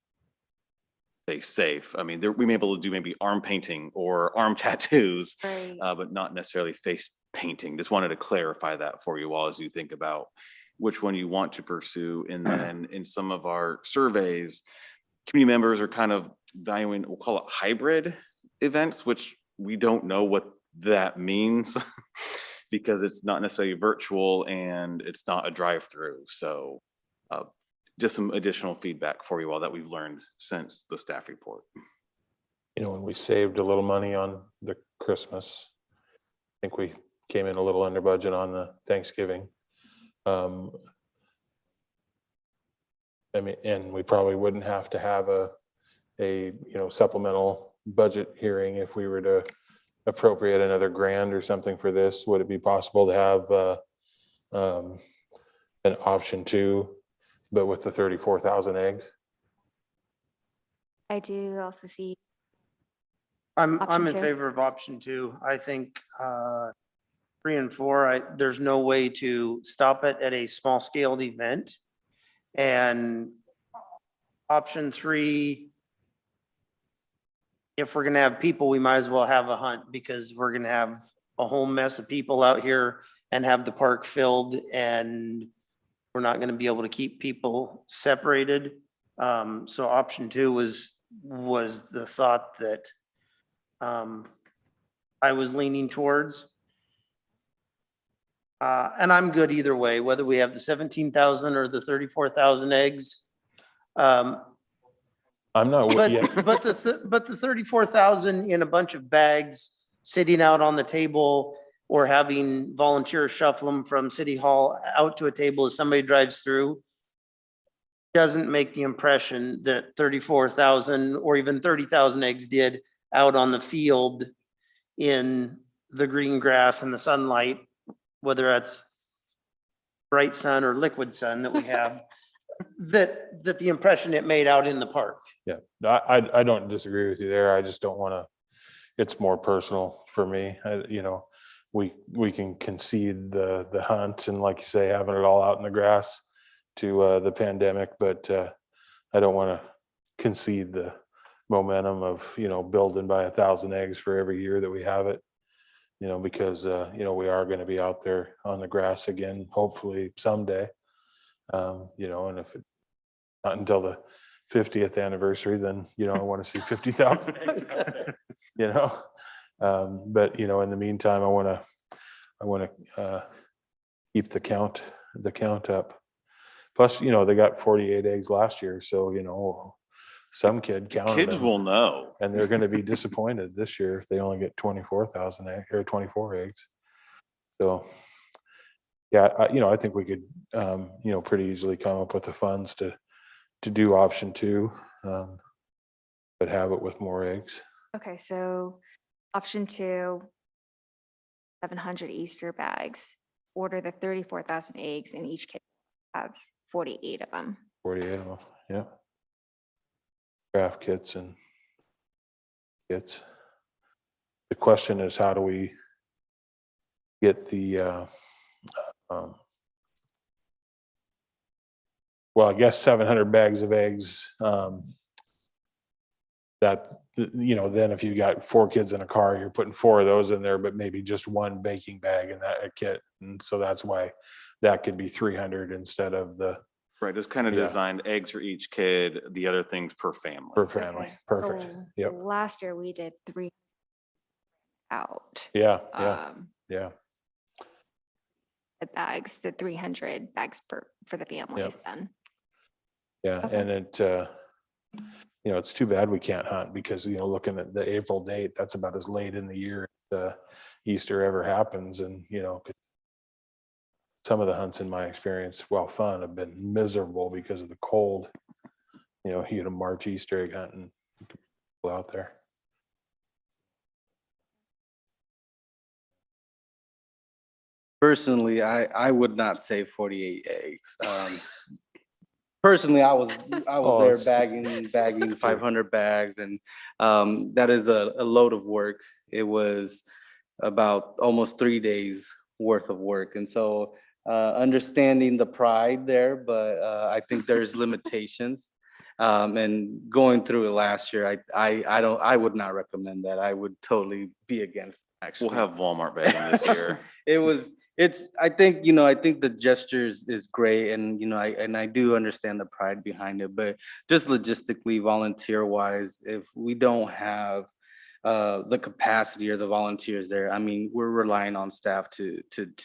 safe. I mean, we may be able to do maybe arm painting or arm tattoos, Right. but not necessarily face painting. Just wanted to clarify that for you all as you think about which one you want to pursue. And then in some of our surveys, community members are kind of valuing, we'll call it hybrid events, which we don't know what that means because it's not necessarily virtual and it's not a drive-through. So just some additional feedback for you all that we've learned since the staff report. You know, when we saved a little money on the Christmas, I think we came in a little under budget on the Thanksgiving. I mean, and we probably wouldn't have to have a supplemental budget hearing if we were to appropriate another grant or something for this. Would it be possible to have an option 2, but with the 34,000 eggs? I do also see I'm Option in 2. favor of option 2. I think 3 and 4, there's no way to stop it at a small scaled event. And option 3, if we're gonna have people, we might as well have a hunt, because we're gonna have a whole mess of people out here and have the park filled, and we're not gonna be able to keep people separated. So option 2 was the thought that I was leaning towards. And I'm good either way, whether we have the 17,000 or the 34,000 eggs. I'm not, But the 34,000 in a bunch of bags sitting out on the table, or having volunteers shuffle them from City Hall out to a table as somebody drives through, doesn't make the impression that 34,000 or even 30,000 eggs did out on the field in the green grass and the sunlight, whether that's bright sun or liquid sun that we have, that the impression it made out in the park. yeah, I don't disagree with you there. I just don't want to, it's more personal for me. We can concede the hunt and, like you say, having it all out in the grass to the pandemic, but I don't want to concede the momentum of, building by 1,000 eggs for every year that we have it, because, we are going to be out there on the grass again, hopefully someday. And if it's not until the 50th anniversary, then, I want to see 50,000 eggs, but, in the meantime, I want to keep the count up. Plus, they got 48 eggs last year. So, some kid counted Kids them, will know. and they're going to be disappointed this year if they only get 24,000 eggs or 24 eggs. So, yeah, I think we could, pretty easily come up with the funds to do option 2, but have it with more eggs. Okay, so option 2, 700 Easter bags, order the 34,000 eggs, and each kid have 48 of them. 48 of them, yeah. Craft kits and kits. The question is, how do we get the, well, I guess 700 bags of eggs, that you know, then if you got 4 kids in a car, you're putting 4 of those in there, but maybe just 1 baking bag in that a kit. And so that's why that could be 300 instead of the Right, it's kind of Yeah. designed eggs for each kid, the other things per family. per family. Okay, Perfect. so Yep. Last year we did 3 out. Yeah, yeah, yeah. The bags, the 300 bags for the families then. Yeah, Okay. and it, you know, it's too bad we can't hunt because, you know, looking at the April date, that's about as late in the year as Easter ever happens. And, you know, some of the hunts in my experience, while fun, have been miserable because of the cold. You know, you get a March Easter egg hunting out there. Personally, I would not say 48 eggs. Personally, I was Oh, there it's- bagging 500 bags, and that is a load of work. It was about almost 3 days worth of work, and so understanding the pride there, but I think there's limitations. And going through it last year, I would not recommend that. I would totally be against. Actually, We'll have Walmart bagging this year. I think, you know, I think the gestures is great, and, you know, I do understand the pride behind it, but just logistically, volunteer wise, if we don't have the capacity or the volunteers there, I mean, we're relying on staff to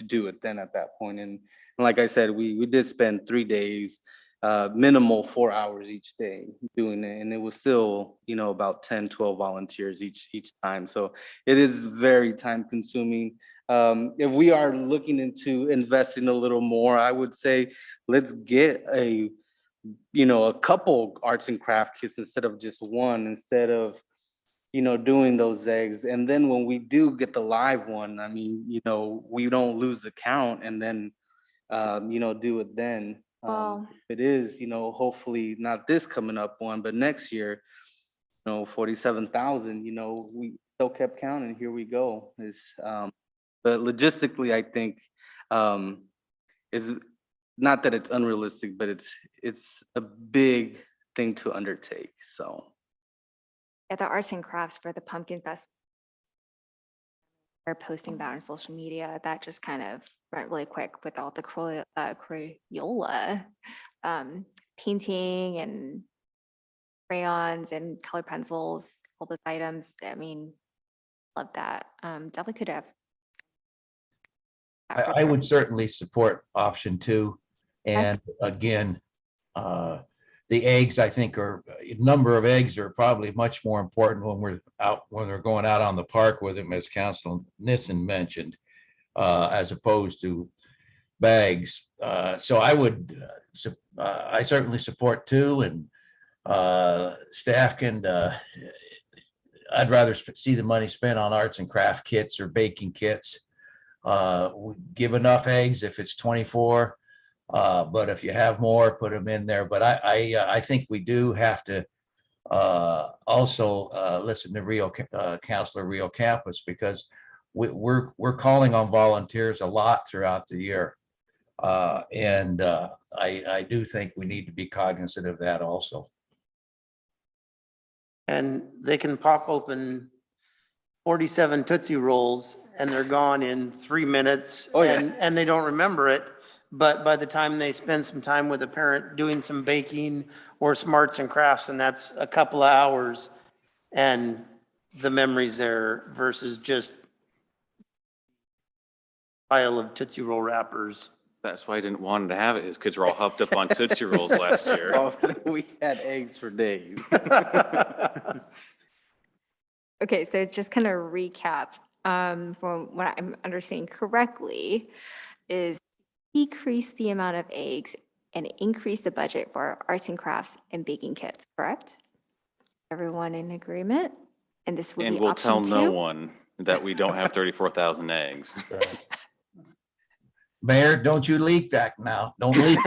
do it then at that point. And like I said, we did spend 3 days, minimal 4 hours each day doing it, and it was still, you know, about 10, 12 volunteers each time. So it is very time consuming. If we are looking into investing a little more, I would say let's get a couple arts and craft kits instead of just one, instead of, you know, doing those eggs. And then when we do get the live one, I mean, you know, we don't lose the count, and then, you know, do it then. Well- If it is, you know, hopefully not this coming up one, but next year, you know, 47,000, you know, we still kept counting, here we go. But logistically, I think, is not that it's unrealistic, but it's a big thing to undertake, so. Yeah, the arts and crafts for the Pumpkin Fest. Are posting that on social media. That just kind of went really quick with all the Crayola painting and crayons and color pencils, all those items. I mean, love that. Definitely could have. I would certainly support option 2. And again, the eggs, I think, number of eggs are probably much more important when we're going out on the park with them, as Councilor Nissen mentioned, as opposed to bags. So I certainly support 2, and staff can, I'd rather see the money spent on arts and craft kits or baking kits. We give enough eggs if it's 24. But if you have more, put them in there. But I think we do have to also listen to Councilor Rio Campus, because we're calling on volunteers a lot throughout the year. And I do think we need to be cognizant of that also. And they can pop open 47 Tootsie Rolls and they're gone in 3 minutes. Oh, yeah. And they don't remember it. But by the time they spend some time with a parent doing some baking or some arts and crafts, and that's a couple of hours, and the memories there versus just pile of Tootsie Roll wrappers. That's why I didn't want him to have it. His kids were all hopped up on Tootsie Rolls last year. We had eggs for days. Okay, so just kind of recap, from what I'm understanding correctly, is decrease the amount of eggs and increase the budget for arts and crafts and baking kits, correct? Everyone in agreement? And this will And be we'll tell option no 2? one that we don't have 34,000 eggs. Mayor, don't you leak that now. Don't leak.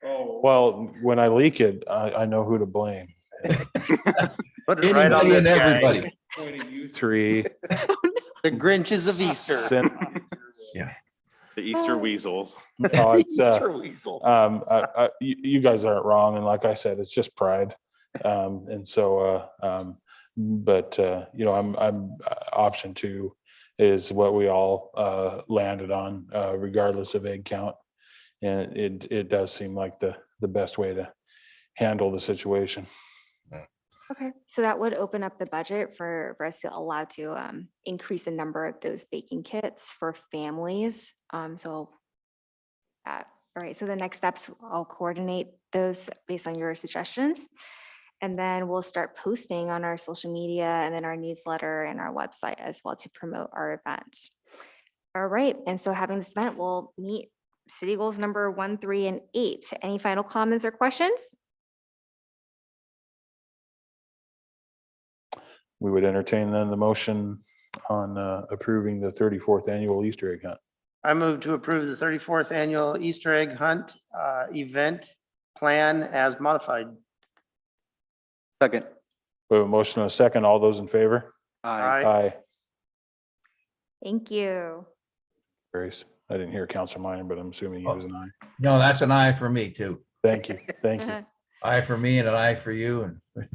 Well, when I leak it, I know who to blame. Put it right on this guy. Everybody. You 3. The Grinches of Easter. The Easter weasels. Oh, it's, Easter weasels. you guys aren't wrong. And like I said, it's just pride. And so, but, I'm option 2 is what we all landed on, regardless of egg count. And it does seem like the best way to handle the situation. Okay, so that would open up the budget for us to allow to increase the number of those baking kits for families. All right, so the next steps, I'll coordinate those based on your suggestions. And then we'll start posting on our social media and then our newsletter and our website as well to promote our event. All right, and so having this event will meet city goals number 1, 3, and 8. Any final comments or questions? We would entertain then the motion on approving the 34th annual Easter egg hunt. I move to approve the 34th annual Easter egg hunt event plan as modified. Second. We have a motion and a second. All those in favor? Aye. Aye. Thank you. Grace, I didn't hear Councilor Minor, but I'm assuming he was an aye. No, that's an aye for me too. Thank you. Thank you. Aye for me and an aye for you. And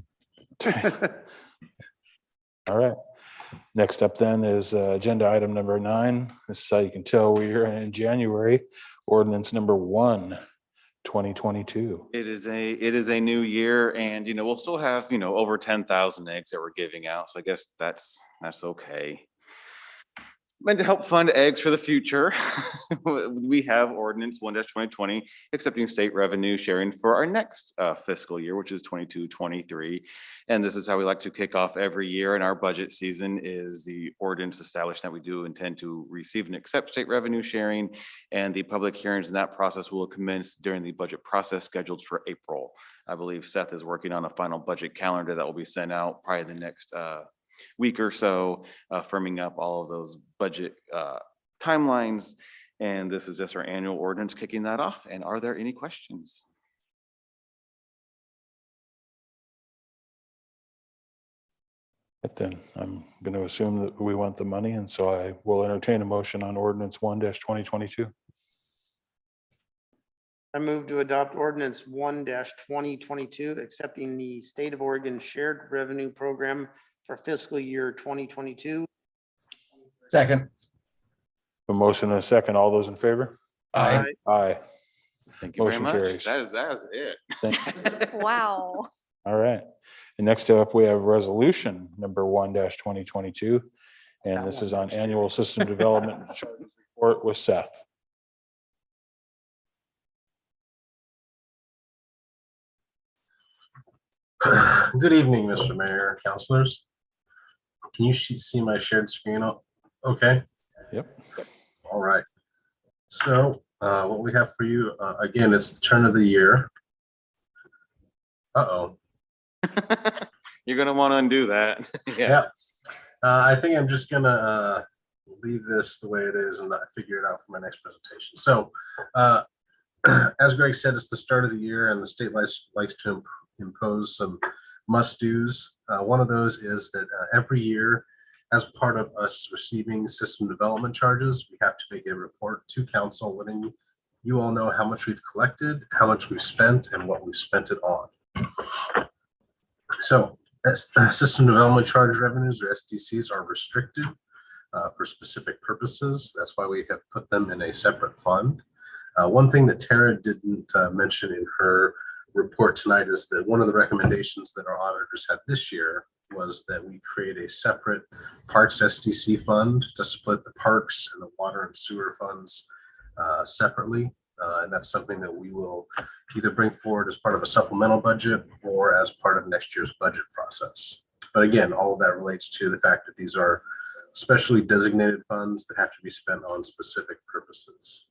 All right. Next up then is agenda item number 9. This is how you can tell we're in January. Ordinance number 1, 2022. It is a new year, and we'll still have over 10,000 eggs that we're giving out. So I guess that's okay. And to help fund eggs for the future, we have ordinance 1-2020 accepting state revenue sharing for our next fiscal year, which is 22-23. And this is how we like to kick off every year in our budget season. Is the ordinance established that we do intend to receive and accept state revenue sharing, and the public hearings in that process will commence during the budget process scheduled for April. I believe Seth is working on a final budget calendar that will be sent out probably the next week or so, firming up all of those budget timelines. And this is just our annual ordinance kicking that off. And are there any questions? But then I'm going to assume that we want the money, and so I will entertain a motion on ordinance 1-2022. I move to adopt ordinance 1-2022, accepting the State of Oregon Shared Revenue Program for fiscal year 2022. second, A motion and a second. All those in favor? aye. Aye. Thank you very Motion much. carries. That is it. Thank you. Wow. All right. And next up, we have resolution number 1-2022. And this is on annual system development charges report with Seth. Good evening, Mr. Mayor, councilors. Can you see my shared screen? Okay. Yep. All right. So what we have for you, again, it's the turn of the year. Uh-oh. You're going to want to undo that. Yeah. I think I'm just going to leave this the way it is and not figure it out for my next presentation. So as Greg said, it's the start of the year and the state likes to impose some must-dos. One of those is that every year, as part of us receiving system development charges, we have to make a report to council letting you all know how much we've collected, how much we've spent, and what we've spent it on. So system development charge revenues, or SDCs, are restricted for specific purposes. That's why we have put them in a separate fund. One thing that Tara didn't mention in her report tonight is that one of the recommendations that our auditors had this year was that we create a separate parks SDC fund to split the parks and the water and sewer funds separately. And that's something that we will either bring forward as part of a supplemental budget or as part of next year's budget process. But again, all of that relates to the fact that these are specially designated funds that have to be spent on specific purposes.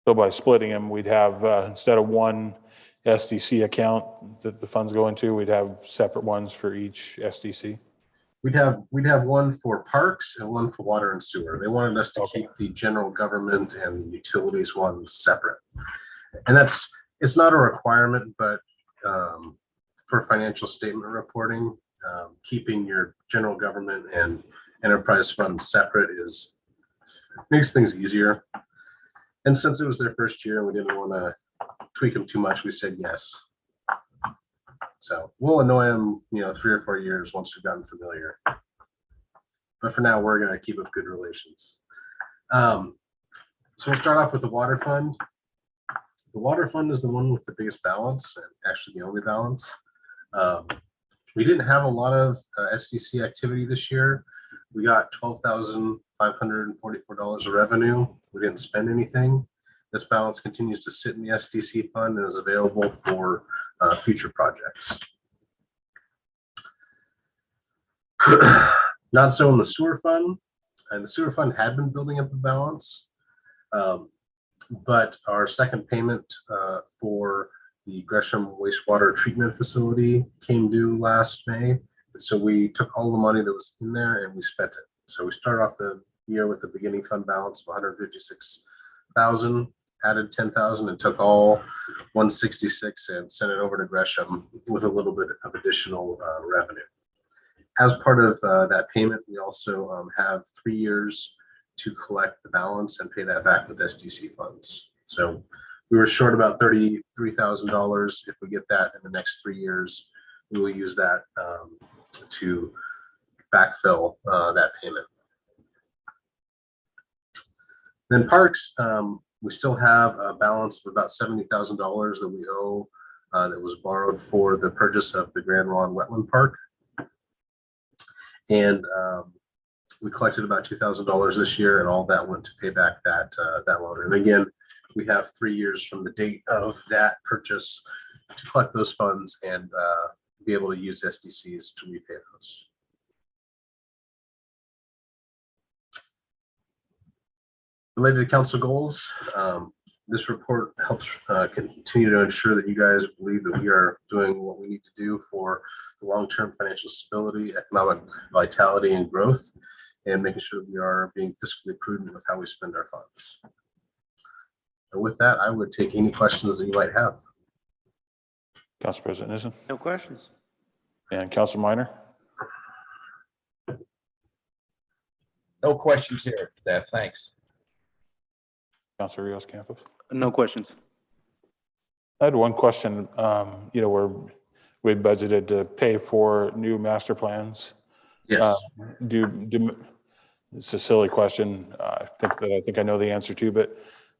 So by splitting them, we'd have, instead of one SDC account that the funds go into, we'd have separate ones for each SDC. We'd have one for parks and one for water and sewer. They wanted us to keep the general government and the utilities ones separate. And it's not a requirement, but for financial statement reporting, keeping your general government and enterprise funds separate makes things easier. And since it was their first year and we didn't want to tweak them too much, we said yes. So we'll annoy them, 3 or 4 years once we've gotten familiar. But for now, we're going to keep up good relations. So we'll start off with the water fund. The water fund is the one with the biggest balance, and actually the only balance. We didn't have a lot of SDC activity this year. We got $12,544 of revenue. We didn't spend anything. This balance continues to sit in the SDC fund and is available for future projects. Not so in the sewer fund. And the sewer fund had been building up a balance, but our second payment for the Gresham wastewater treatment facility came due last May. So we took all the money that was in there and we spent it. So we started off the year with the beginning fund balance of 156,000, added 10,000 and took all 166 and sent it over to Gresham with a little bit of additional revenue. As part of that payment, we also have 3 years to collect the balance and pay that back with SDC funds. So we were short about $33,000. If we get that in the next 3 years, we will use that to backfill that payment. Then parks, we still have a balance of about $70,000 that we owe that was borrowed for the purchase of the Grand Ron Wetland Park. And we collected about $2,000 this year, and all that went to pay back that loan. And again, we have 3 years from the date of that purchase to collect those funds and be able to use SDCs to repay those. Related to council goals, this report helps continue to ensure that you guys believe that we are doing what we need to do for the long-term financial stability, economic vitality, and growth, and making sure that we are being fiscally prudent with how we spend our funds. And with that, I would take any questions that you might have. Council President Nissen. No questions. And Council Minor. No questions here, Steph. Thanks. Council Rios Campos. No questions. I had one question. We budgeted to pay for new master plans. Yes. It's a silly question. I think I know the answer to, but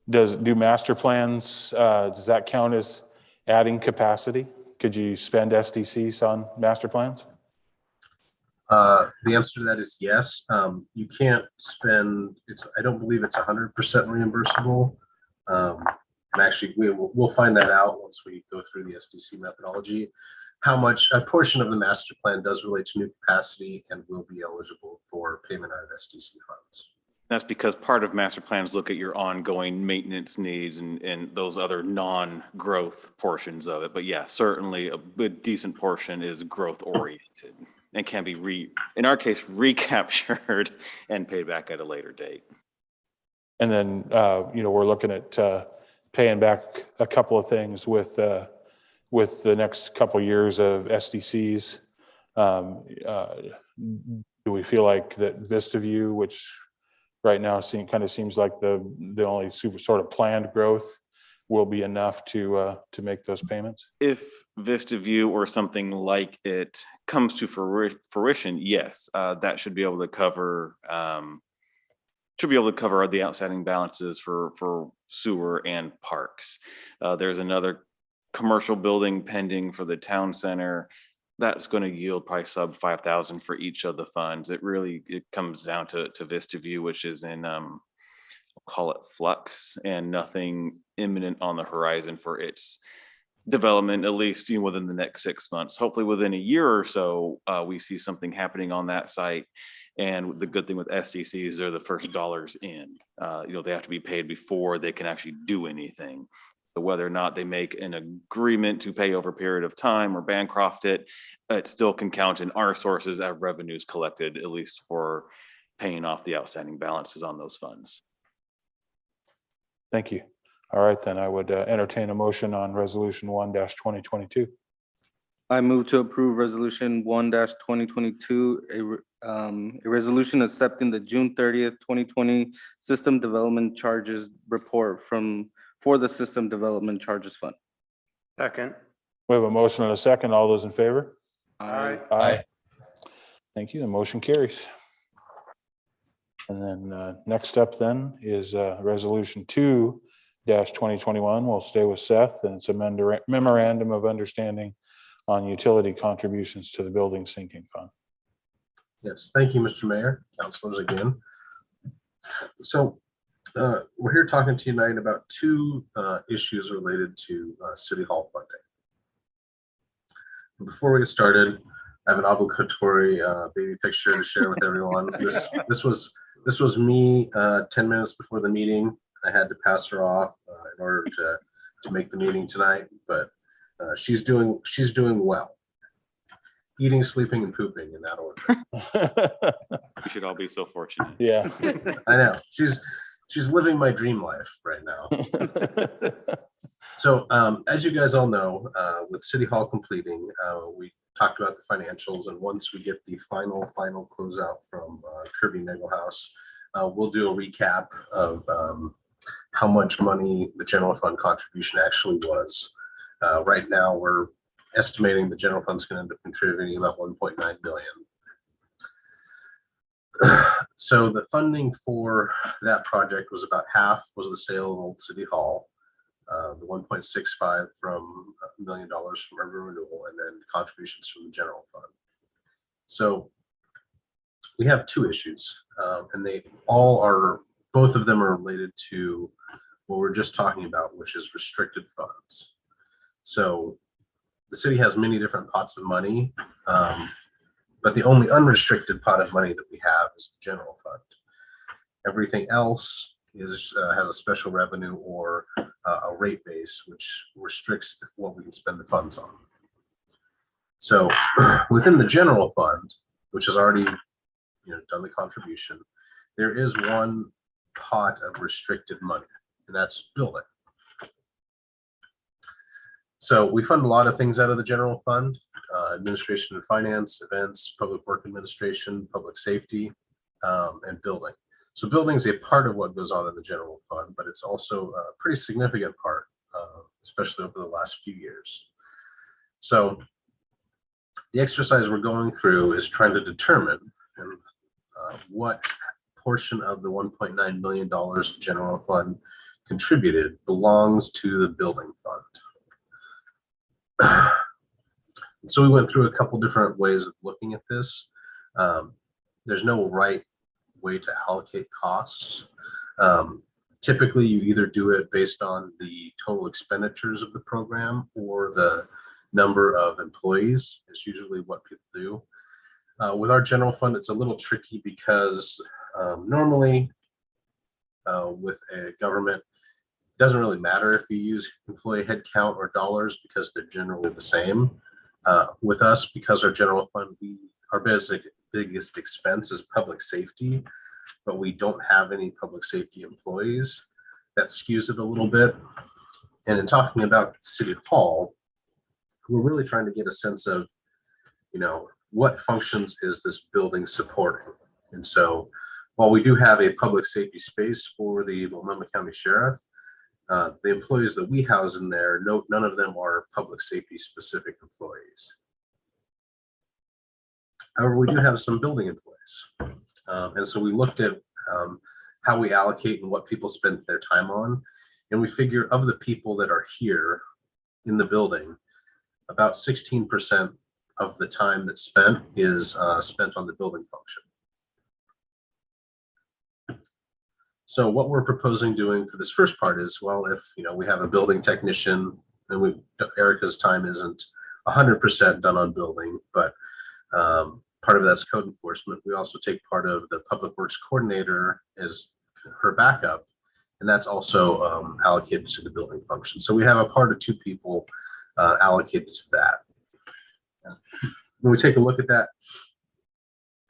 do master plans, does that count as adding capacity? Could you spend SDCs on master plans? The answer to that is yes. You can't spend, I don't believe it's 100% reimbursable. And actually we'll find that out once we go through the SDC methodology, how much a portion of the master plan does relate to new capacity and will be eligible for payment out of SDC funds. That's because part of master plans look at your ongoing maintenance needs and those other non-growth portions of it. But yeah, certainly a good decent portion is growth oriented and can be in our case, recaptured and paid back at a later date. And then, we're looking at paying back a couple of things with the next couple of years of SDCs. Do we feel like that Vista View, which right now seems like the only super sort of planned growth, will be enough to make those payments? If Vista View or something like it comes to fruition, yes, that should be able to cover the outstanding balances for sewer and parks. There's another commercial building pending for the town center. That's going to yield probably sub 5,000 for each of the funds. It comes down to Vista View, which is in I'll call it flux, and nothing imminent on the horizon for its development, at least within the next 6 months. Hopefully within a year or so, we see something happening on that site. And the good thing with SDCs, they're the first dollars in. They have to be paid before they can actually do anything. So whether or not they make an agreement to pay over a period of time or Bancroft it still can count in our sources as revenues collected, at least for paying off the outstanding balances on those funds. Thank you. All right, then I would entertain a motion on resolution 1-2022. I move to approve resolution 1-2022, a resolution accepting the June 30th, 2020 system development charges report for the system development charges fund. Second. We have a motion and a second. All those in favor? Aye. Aye. Thank you. The motion carries. And then next up then is Resolution 2-2021. We'll stay with Seth, and it's a memorandum of understanding on utility contributions to the building sinking fund. Yes, thank you, Mr. Mayor, councilors again. So we're here talking to you tonight about two issues related to City Hall funding. Before we get started, I have an obligatory baby picture to share with everyone. This was me 10 minutes before the meeting. I had to pass her off in order to make the meeting tonight, but she's doing well. Eating, sleeping, and pooping in that order. We should all be so fortunate. Yeah. I know. She's living my dream life right now. So as you guys all know, with City Hall completing, we talked about the financials, and once we get the final closeout from Kirby Nagelhouse, we'll do a recap of how much money the general fund contribution actually was. Right now, we're estimating the general fund's going to end up contributing about 1.9 billion. So the funding for that project was about half was the sale of Old City Hall, the 1.65 from $1 million from urban renewal, and then contributions from the general fund. So we have two issues, and both of them are related to what we're just talking about, which is restricted funds. So the city has many different pots of money, but the only unrestricted pot of money that we have is the general fund. Everything else has a special revenue or a rate base, which restricts what we can spend the funds on. So within the general fund, which has already done the contribution, there is one pot of restricted money, and that's building. So we fund a lot of things out of the general fund: administration and finance, events, public work administration, public safety, and building. So building is a part of what goes on in the general fund, but it's also a pretty significant part, especially over the last few years. So the exercise we're going through is trying to determine what portion of the $1.9 million general fund contributed belongs to the building fund. So we went through a couple different ways of looking at this. There's no right way to allocate costs. Typically, you either do it based on the total expenditures of the program or the number of employees is usually what people do. With our general fund, it's a little tricky because normally with a government, it doesn't really matter if you use employee headcount or dollars because they're generally the same. With us, because our general fund, our biggest expense is public safety, but we don't have any public safety employees. That skews it a little bit. And in talking about City Hall, we're really trying to get a sense of, what functions is this building supporting? And so while we do have a public safety space for the Multnomah County Sheriff, the employees that we house in there, none of them are public safety specific employees. However, we do have some building employees. And so we looked at how we allocate and what people spend their time on. And we figure of the people that are here in the building, about 16% of the time that's spent is spent on the building function. So what we're proposing doing for this first part is, well, if we have a building technician, and Erica's time isn't 100% done on building, but part of that's code enforcement. We also take part of the public works coordinator as her backup, and that's also allocated to the building function. So we have a part of two people allocated to that. When we take a look at that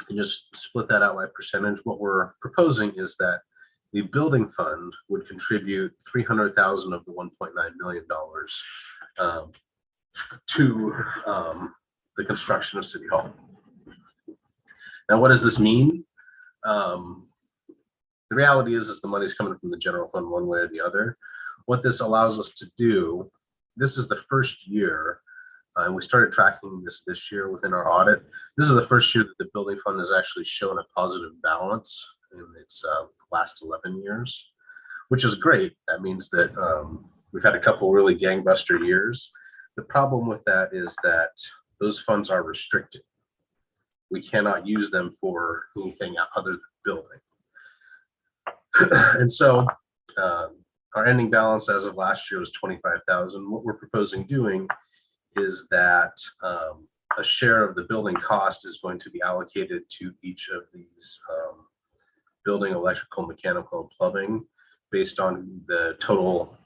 and just split that out by percentage, what we're proposing is that the building fund would contribute $300,000 of the $1.9 million to the construction of City Hall. Now, what does this mean? The reality is the money's coming from the general fund one way or the other. What this allows us to do, this is the first year And we started tracking this year within our audit. This is the first year that the building fund has actually shown a positive balance in its last 11 years, which is great. That means that we've had a couple really gangbuster years. The problem with that is that those funds are restricted. We cannot use them for anything other than building. And so our ending balance as of last year was 25,000. What we're proposing doing is that a share of the building cost is going to be allocated to each of these building, electrical, mechanical, and plumbing based on the total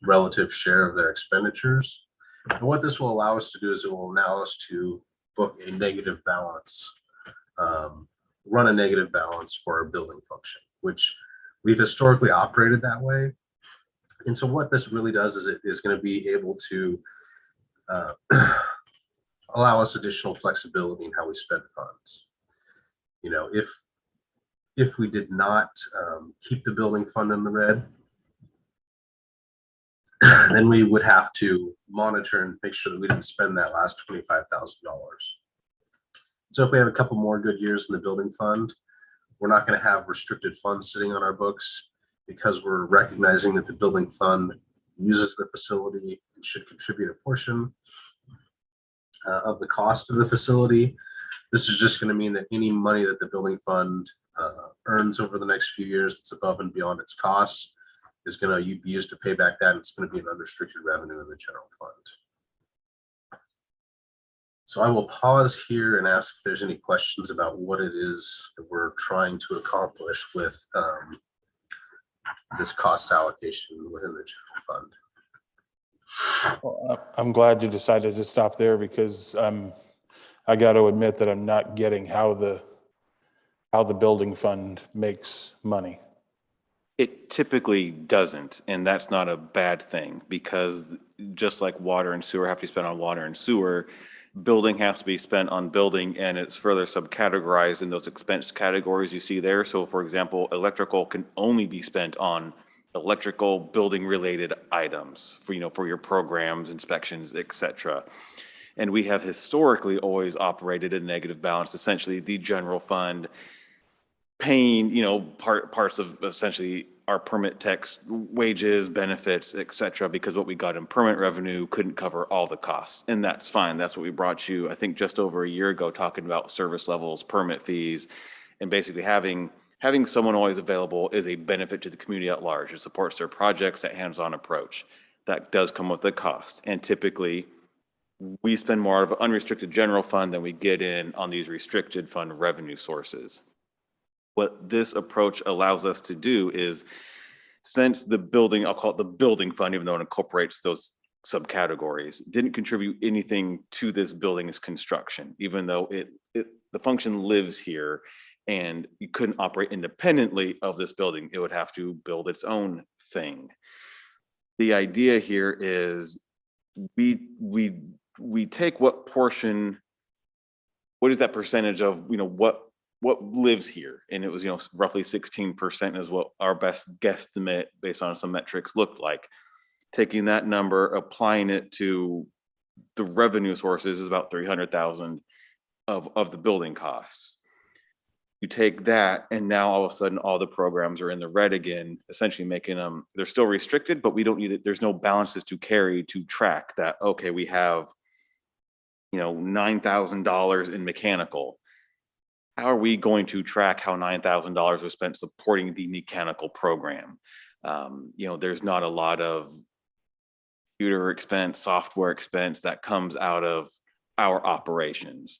relative share of their expenditures. And what this will allow us to do is it will allow us to book a negative balance, run a negative balance for our building function, which we've historically operated that way. And so what this really does is it is going to be able to allow us additional flexibility in how we spend funds. You know, if we did not keep the building fund in the red, then we would have to monitor and make sure that we didn't spend that last $25,000. So if we have a couple more good years in the building fund, we're not going to have restricted funds sitting on our books because we're recognizing that the building fund uses the facility and should contribute a portion of the cost of the facility. This is just going to mean that any money that the building fund earns over the next few years that's above and beyond its costs is going to be used to pay back that. And it's going to be an unrestricted revenue in the general fund. So I will pause here and ask if there's any questions about what it is that we're trying to accomplish with this cost allocation within the general fund. Well, I'm glad you decided to stop there because I got to admit that I'm not getting how the building fund makes money. It typically doesn't, and that's not a bad thing because just like water and sewer have to be spent on water and sewer, building has to be spent on building, and it's further subcategorized in those expense categories you see there. So for example, electrical can only be spent on electrical building related items for, you know, for your programs, inspections, etc. And we have historically always operated a negative balance, essentially the general fund paying, you know, parts of essentially our permit techs wages, benefits, etc., because what we got in permit revenue couldn't cover all the costs. And that's fine. That's what we brought you, I think, just over a year ago, talking about service levels, permit fees, and basically having someone always available is a benefit to the community at large. It supports their projects, that hands-on approach. That does come with a cost. And typically, we spend more out of an unrestricted general fund than we get in on these restricted fund revenue sources. What this approach allows us to do is, since the building, I'll call it the building fund, even though it incorporates those subcategories, didn't contribute anything to this building's construction, even though the function lives here and you couldn't operate independently of this building. It would have to build its own thing. The idea here is we take what portion, what is that percentage of, you know, what lives here? And it was, you know, roughly 16% is what our best guesstimate based on some metrics looked like. Taking that number, applying it to the revenue sources is about 300,000 of the building costs. You take that and now all of a sudden all the programs are in the red again, essentially making them, they're still restricted, but we don't need it. There's no balances to carry to track that. Okay, we have, you know, $9,000 in mechanical. How are we going to track how $9,000 was spent supporting the mechanical program? You know, there's not a lot of computer expense, software expense that comes out of our operations.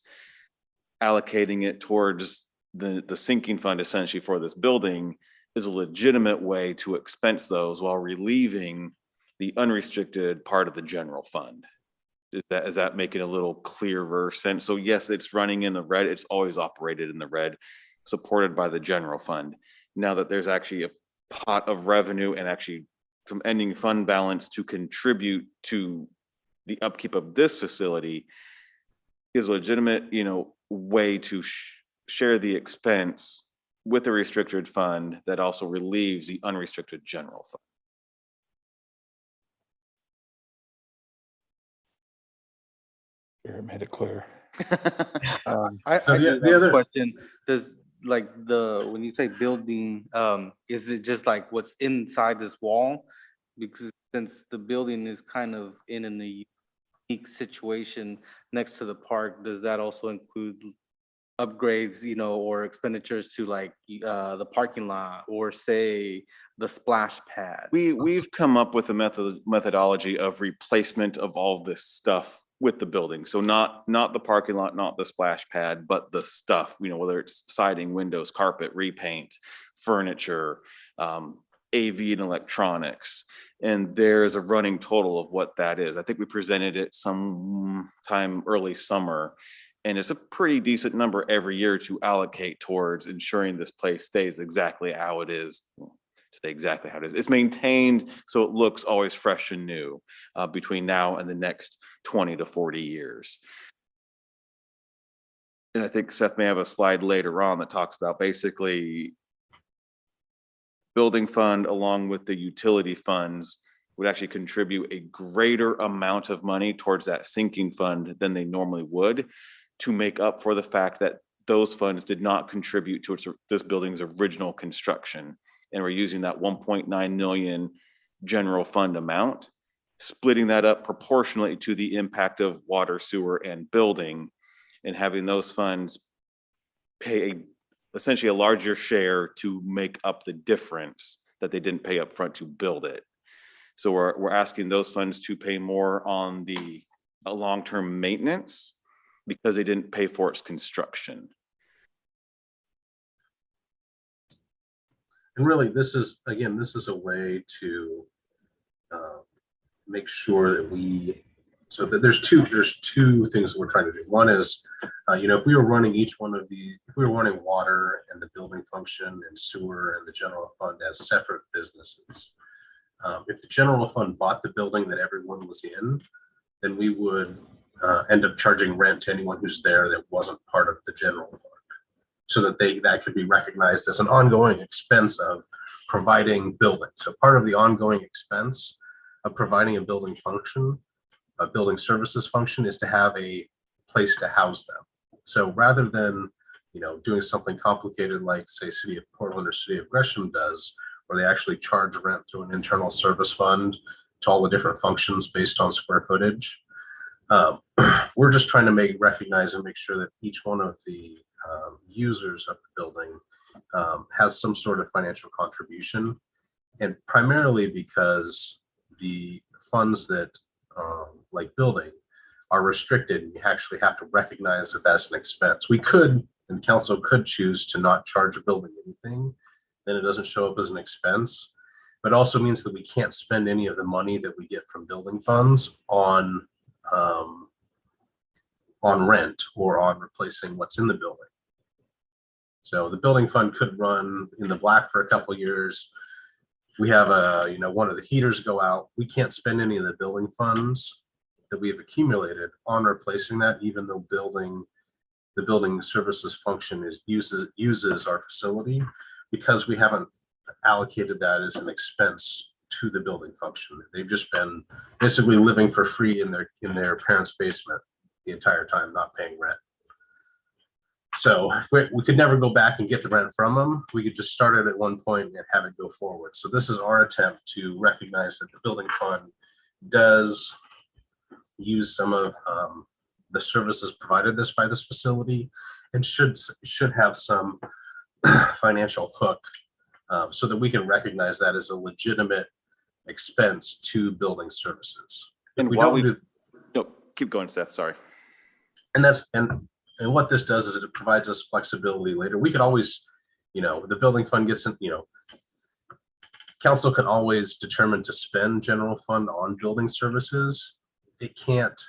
Allocating it towards the sinking fund essentially for this building is a legitimate way to expense those while relieving the unrestricted part of the general fund. Is that making a little clearer sense? So yes, it's running in the red. It's always operated in the red, supported by the general fund. Now that there's actually a pot of revenue and actually some ending fund balance to contribute to the upkeep of this facility is a legitimate, you know, way to share the expense with a restricted fund that also relieves the unrestricted general fund. Eric made it clear. I So do the have a other- question. Does like when you say building, is it just like what's inside this wall? Because since the building is kind of in a unique situation next to the park, does that also include upgrades, or expenditures to like the parking lot or say the splash pad? We've come up with a methodology of replacement of all this stuff with the building. So not the parking lot, not the splash pad, but the stuff, whether it's siding, windows, carpet, repaint, furniture, AV and electronics. And there's a running total of what that is. I think we presented it sometime early summer. And it's a pretty decent number every year to allocate towards ensuring this place stays exactly how it is. Stay exactly how it is. It's maintained so it looks always fresh and new between now and the next 20 to 40 years. And I think Seth may have a slide later on that talks about basically building fund along with the utility funds would actually contribute a greater amount of money towards that sinking fund than they normally would, to make up for the fact that those funds did not contribute to this building's original construction. And we're using that 1.9 million general fund amount, splitting that up proportionally to the impact of water, sewer, and building, and having those funds pay essentially a larger share to make up the difference that they didn't pay up front to build it. So we're asking those funds to pay more on the long-term maintenance because they didn't pay for its construction. And really, this is a way to make sure that there's two things that we're trying to do. One is, if we were running if we were running water and the building function and sewer and the general fund as separate businesses, if the general fund bought the building that everyone was in, then we would end up charging rent to anyone who's there that wasn't part of the general fund, so that that could be recognized as an ongoing expense of providing building. So part of the ongoing expense of providing a building function, a building services function, is to have a place to house them. So rather than, doing something complicated like say City of Portland or City of Gresham does, where they actually charge rent through an internal service fund to all the different functions based on square footage, we're just trying to recognize and make sure that each one of the users of the building has some sort of financial contribution, and primarily because the funds that like building are restricted, and you actually have to recognize that that's an expense. We could, and council could choose to not charge a building anything, then it doesn't show up as an expense, but also means that we can't spend any of the money that we get from building funds on rent or on replacing what's in the building. So the building fund could run in the black for a couple of years. We have one of the heaters go out. We can't spend any of the building funds that we have accumulated on replacing that, even though the building services function uses our facility, because we haven't allocated that as an expense to the building function. They've just been basically living for free in their parents' basement the entire time, not paying rent. So we could never go back and get the rent from them. We could just start it at one point and have it go forward. So this is our attempt to recognize that the building fund does use some of the services provided by this facility, and should have some financial hook, so that we can recognize that as a legitimate expense to building services. And no, keep going, Seth, sorry. And what this does is it provides us flexibility later. We could always, the building fund gets, council can always determine to spend general fund on building services. It can't,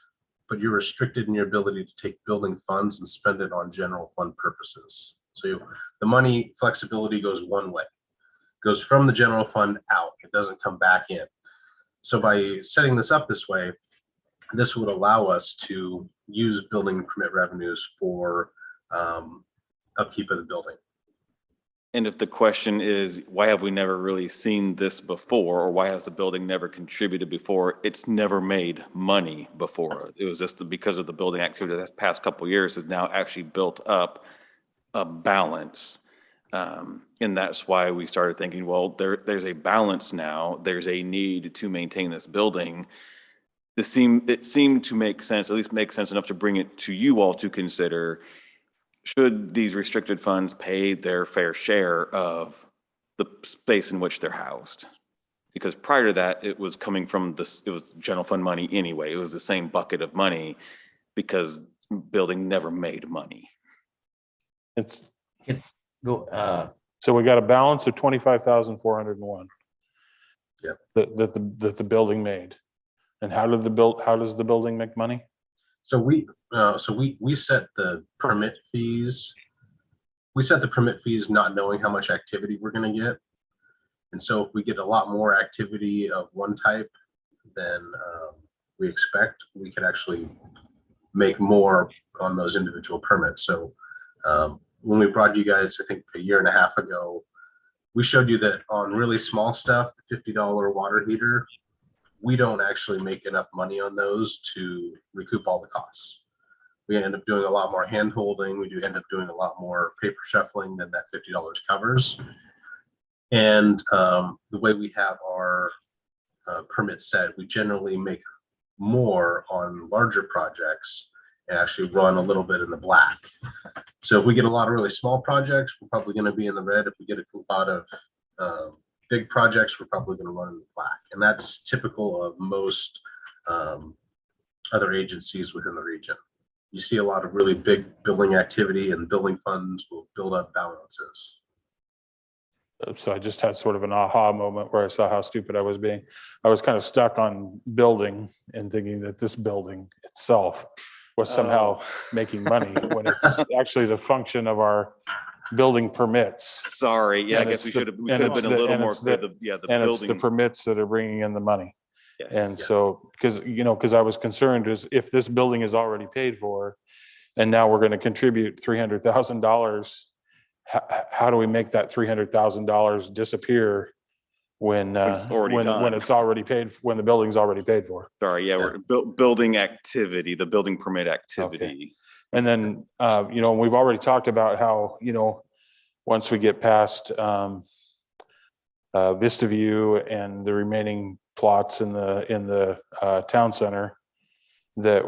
but you're restricted in your ability to take building funds and spend it on general fund purposes. So the money flexibility goes one way, goes from the general fund out. It doesn't come back in. So by setting this up this way, this would allow us to use building permit revenues for upkeep of the building. And if the question is, why have we never really seen this before, or why has the building never contributed before? It's never made money before. It was just because of the building activity the past couple of years has now actually built up a balance. And that's why we started thinking, well, there's a balance now. There's a need to maintain this building. It seemed to make sense, at least make sense enough to bring it to you all to consider. Should these restricted funds pay their fair share of the space in which they're housed? Because prior to that, it was coming from this, it was general fund money anyway. It was the same bucket of money because building never made money. It's, Go, so we got a balance of 25,401. Yep. That the building made. And how does the building make money? So we set the permit fees. We set the permit fees not knowing how much activity we're gonna get. And so if we get a lot more activity of one type than we expect, we could actually make more on those individual permits. So when we brought you guys, I think a year and a half ago, we showed you that on really small stuff, the $50 water heater, we don't actually make enough money on those to recoup all the costs. We end up doing a lot more hand holding. We do end up doing a lot more paper shuffling than that $50 covers. And the way we have our permits set, we generally make more on larger projects and actually run a little bit in the black. So if we get a lot of really small projects, we're probably going to be in the red. If we get a lot of big projects, we're probably going to run in the black. And that's typical of most other agencies within the region. You see a lot of really big building activity, and building funds will build up balances. So I just had sort of an aha moment where I saw how stupid I was being. I was kind of stuck on building and thinking that this building itself was somehow making money when it's actually the function of our building permits. Sorry, yeah, I And guess it's we the- could have and been it's a the- little and more it's clear. the- Yeah, the And it's the building. permits that are bringing in the money. Yes. And so, because I was concerned is if this building is already paid for, and now we're going to contribute $300,000, how do we make that $300,000 disappear when it's already when done. it's already paid, when the building's already paid for? Sorry, yeah, we're building activity, the building permit activity. And then, we've already talked about how, once we get past Vista View and the remaining plots in the town center, that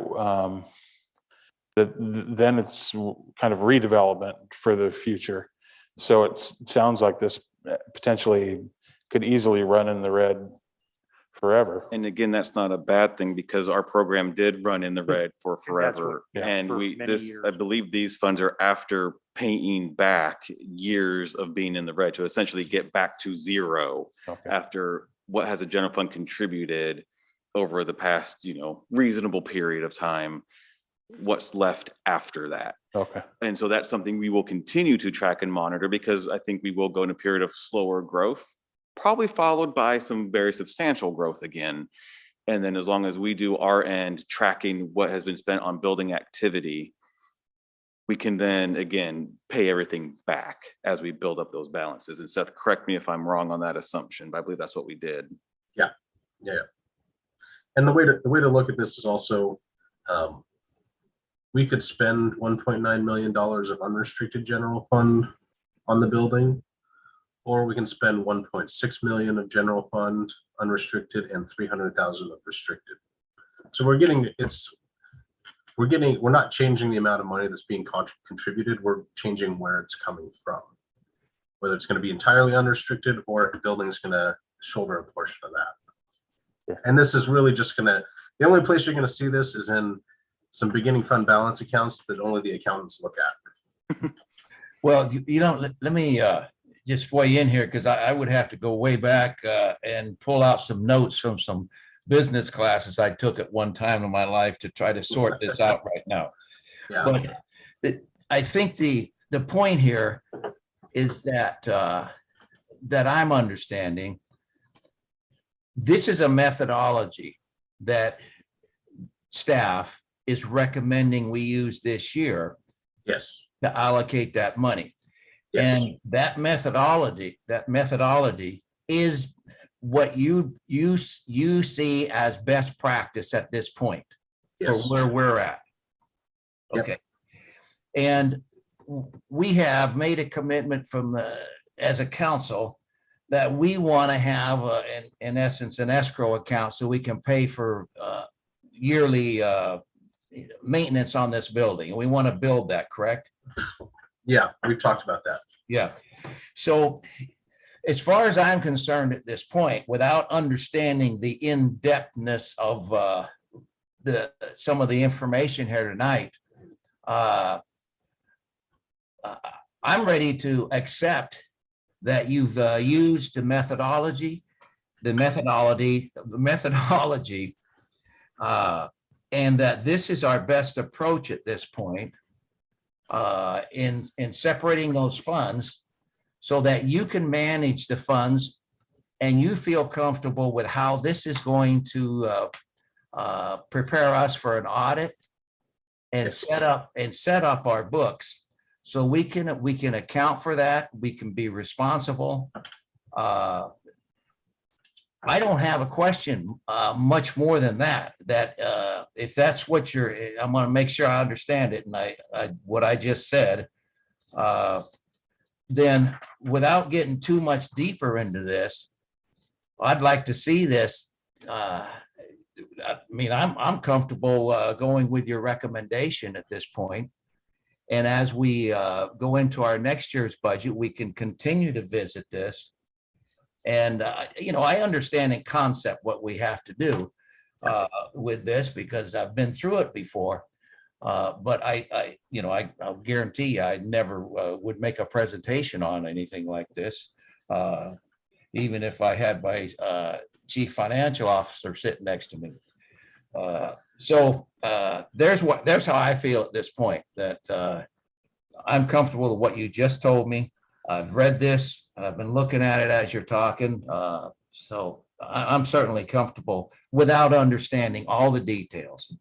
then it's kind of redevelopment for the future. So it sounds like this potentially could easily run in the red forever. And again, that's not a bad thing because our program did run in the red for that's forever. what- yeah, And for we, many I years. believe these funds are after paying back years of being in the red to essentially get back to zero Okay. after what has a general fund contributed over the past, reasonable period of time. What's left after that. Okay. And so that's something we will continue to track and monitor because I think we will go in a period of slower growth, probably followed by some very substantial growth again. And then as long as we do our end tracking what has been spent on building activity, we can then again pay everything back as we build up those balances. And Seth, correct me if I'm wrong on that assumption, but I believe that's what we did. Yeah. And the way to look at this is also, we could spend $1.9 million of unrestricted general fund on the building, or we can spend 1.6 million of general fund unrestricted and 300,000 of restricted. So we're not changing the amount of money that's being contributed. We're changing where it's coming from, whether it's going to be entirely unrestricted or if the building's going to shoulder a portion of that. And this is really just the only place you're going to see this is in some beginning fund balance accounts that only the accountants look at. well, let me just weigh in here because I would have to go way back and pull out some notes from some business classes I took at one time in my life to try to sort this out right now. Yeah. But I think the point here is that I'm understanding this is a methodology that staff is recommending we use this year Yes. to allocate that money. Yes. And that methodology is what you see as best practice at this point for Yes. where we're at. Yep. Okay. And we have made a commitment as a council that we want to have, in essence, an escrow account so we can pay for yearly maintenance on this building. And we want to build that, correct? Yeah, we've talked about that. Yeah. So as far as I'm concerned at this point, without understanding the in-depthness of some of the information here tonight, I'm ready to accept that you've used the methodology, and that this is our best approach at this point in separating those funds so that you can manage the funds and you feel comfortable with how this is going to prepare us for an audit and set up our books. So we can account for that. We can be responsible. I don't have a question much more than that. If that's what I'm going to make sure I understand it. And what I just said, then without getting too much deeper into this, I'd like to see this. I mean, I'm comfortable going with your recommendation at this point. And as we go into our next year's budget, we can continue to visit this. And, I understand in concept what we have to do with this because I've been through it before. But I'll guarantee you, I never would make a presentation on anything like this, even if I had my chief financial officer sitting next to me. So there's how I feel at this point, that I'm comfortable with what you just told me. I've read this and I've been looking at it as you're talking. So I'm certainly comfortable without understanding all the details.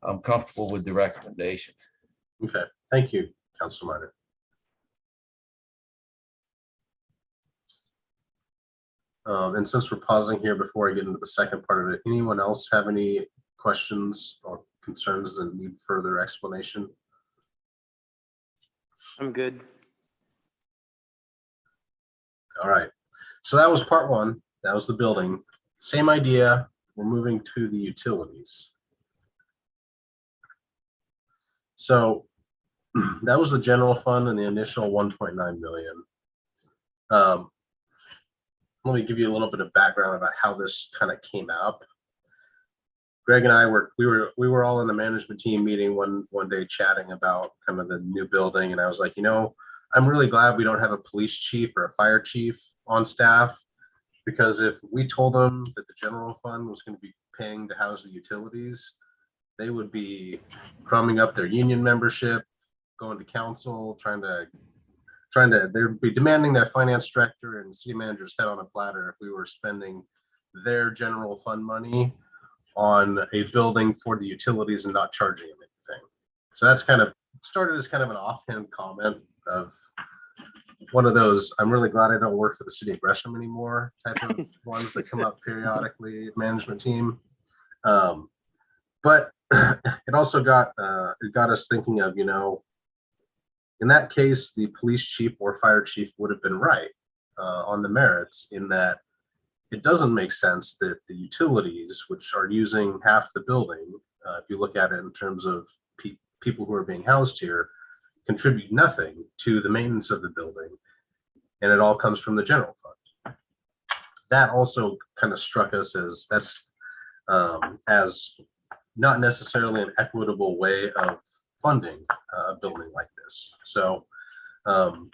I'm comfortable with the recommendation. Okay, thank you, Councilor Minor. And since we're pausing here before I get into the second part of it, anyone else have any questions or concerns that need further explanation? I'm good. All right, so that was part one. That was the building. Same idea. We're moving to the utilities. So that was the general fund and the initial 1.9 million. Let me give you a little bit of background about how this kind of came up. Greg and I we were all in the management team meeting one day chatting about kind of the new building, and I was like, I'm really glad we don't have a police chief or a fire chief on staff, because if we told them that the general fund was going to be paying to house the utilities, they would be drumming up their union membership, going to council, they'd be demanding their finance director and city manager's head on a platter if we were spending their general fund money on a building for the utilities and not charging them anything. So that's kind of started as kind of an offhand comment of one of those, I'm really glad I don't work for the city of Gresham anymore type of ones that come up periodically, management team. But it also got us thinking of, in that case, the police chief or fire chief would have been right on the merits, in that it doesn't make sense that the utilities, which are using half the building, if you look at it in terms of people who are being housed here, contribute nothing to the maintenance of the building, and it all comes from the general fund. That also kind of struck us as as not necessarily an equitable way of funding a building like this. So kind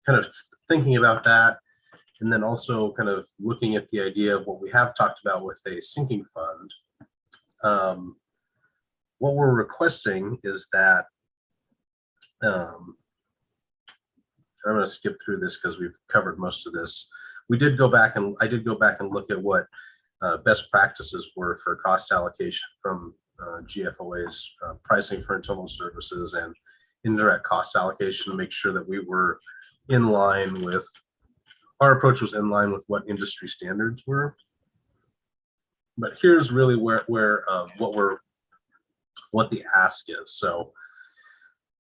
of thinking about that, and then also kind of looking at the idea of what we have talked about with a sinking fund. What we're requesting is that, I'm going to skip through this because we've covered most of this. I did go back and look at what best practices were for cost allocation from GFOA's pricing for internal services and indirect cost allocation to make sure that we were in line with, our approach was in line with what industry standards were. But here's really what the ask is. So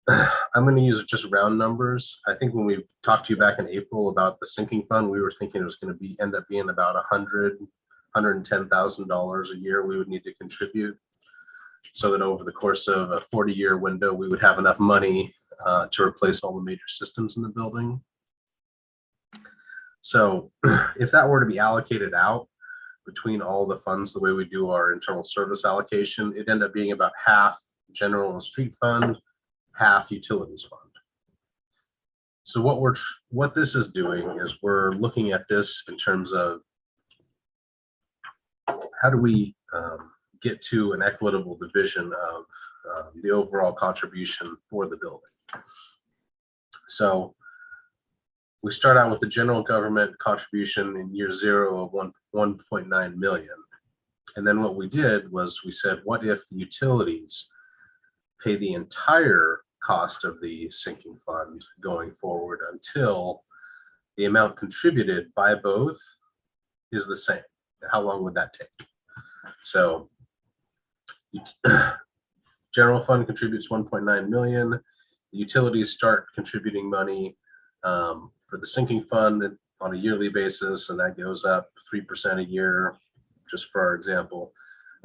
I'm going to use just round numbers. I think when we talked to you back in April about the sinking fund, we were thinking it was going to end up being about $110,000 a year we would need to contribute, so that over the course of a 40-year window, we would have enough money to replace all the major systems in the building. So if that were to be allocated out between all the funds, the way we do our internal service allocation, it'd end up being about half general and street fund, half utilities fund. So what this is doing is we're looking at this in terms of how do we get to an equitable division of the overall contribution for the building. So we start out with the general government contribution in year 0 of 1.9 million. And then what we did was we said, what if the utilities pay the entire cost of the sinking fund going forward until the amount contributed by both is the same? How long would that take? So general fund contributes 1.9 million. The utilities start contributing money for the sinking fund on a yearly basis, and that goes up 3% a year, just for our example,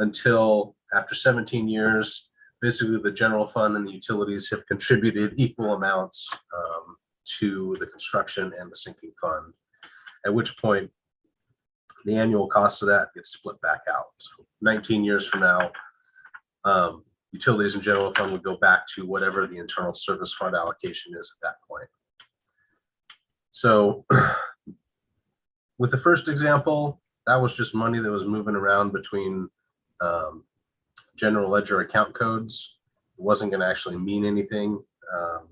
until after 17 years, basically the general fund and the utilities have contributed equal amounts to the construction and the sinking fund, at which point the annual cost of that gets split back out. So 19 years from now, utilities and general fund would go back to whatever the internal service fund allocation is at that point. So with the first example, that was just money that was moving around between general ledger account codes. It wasn't going to actually mean anything or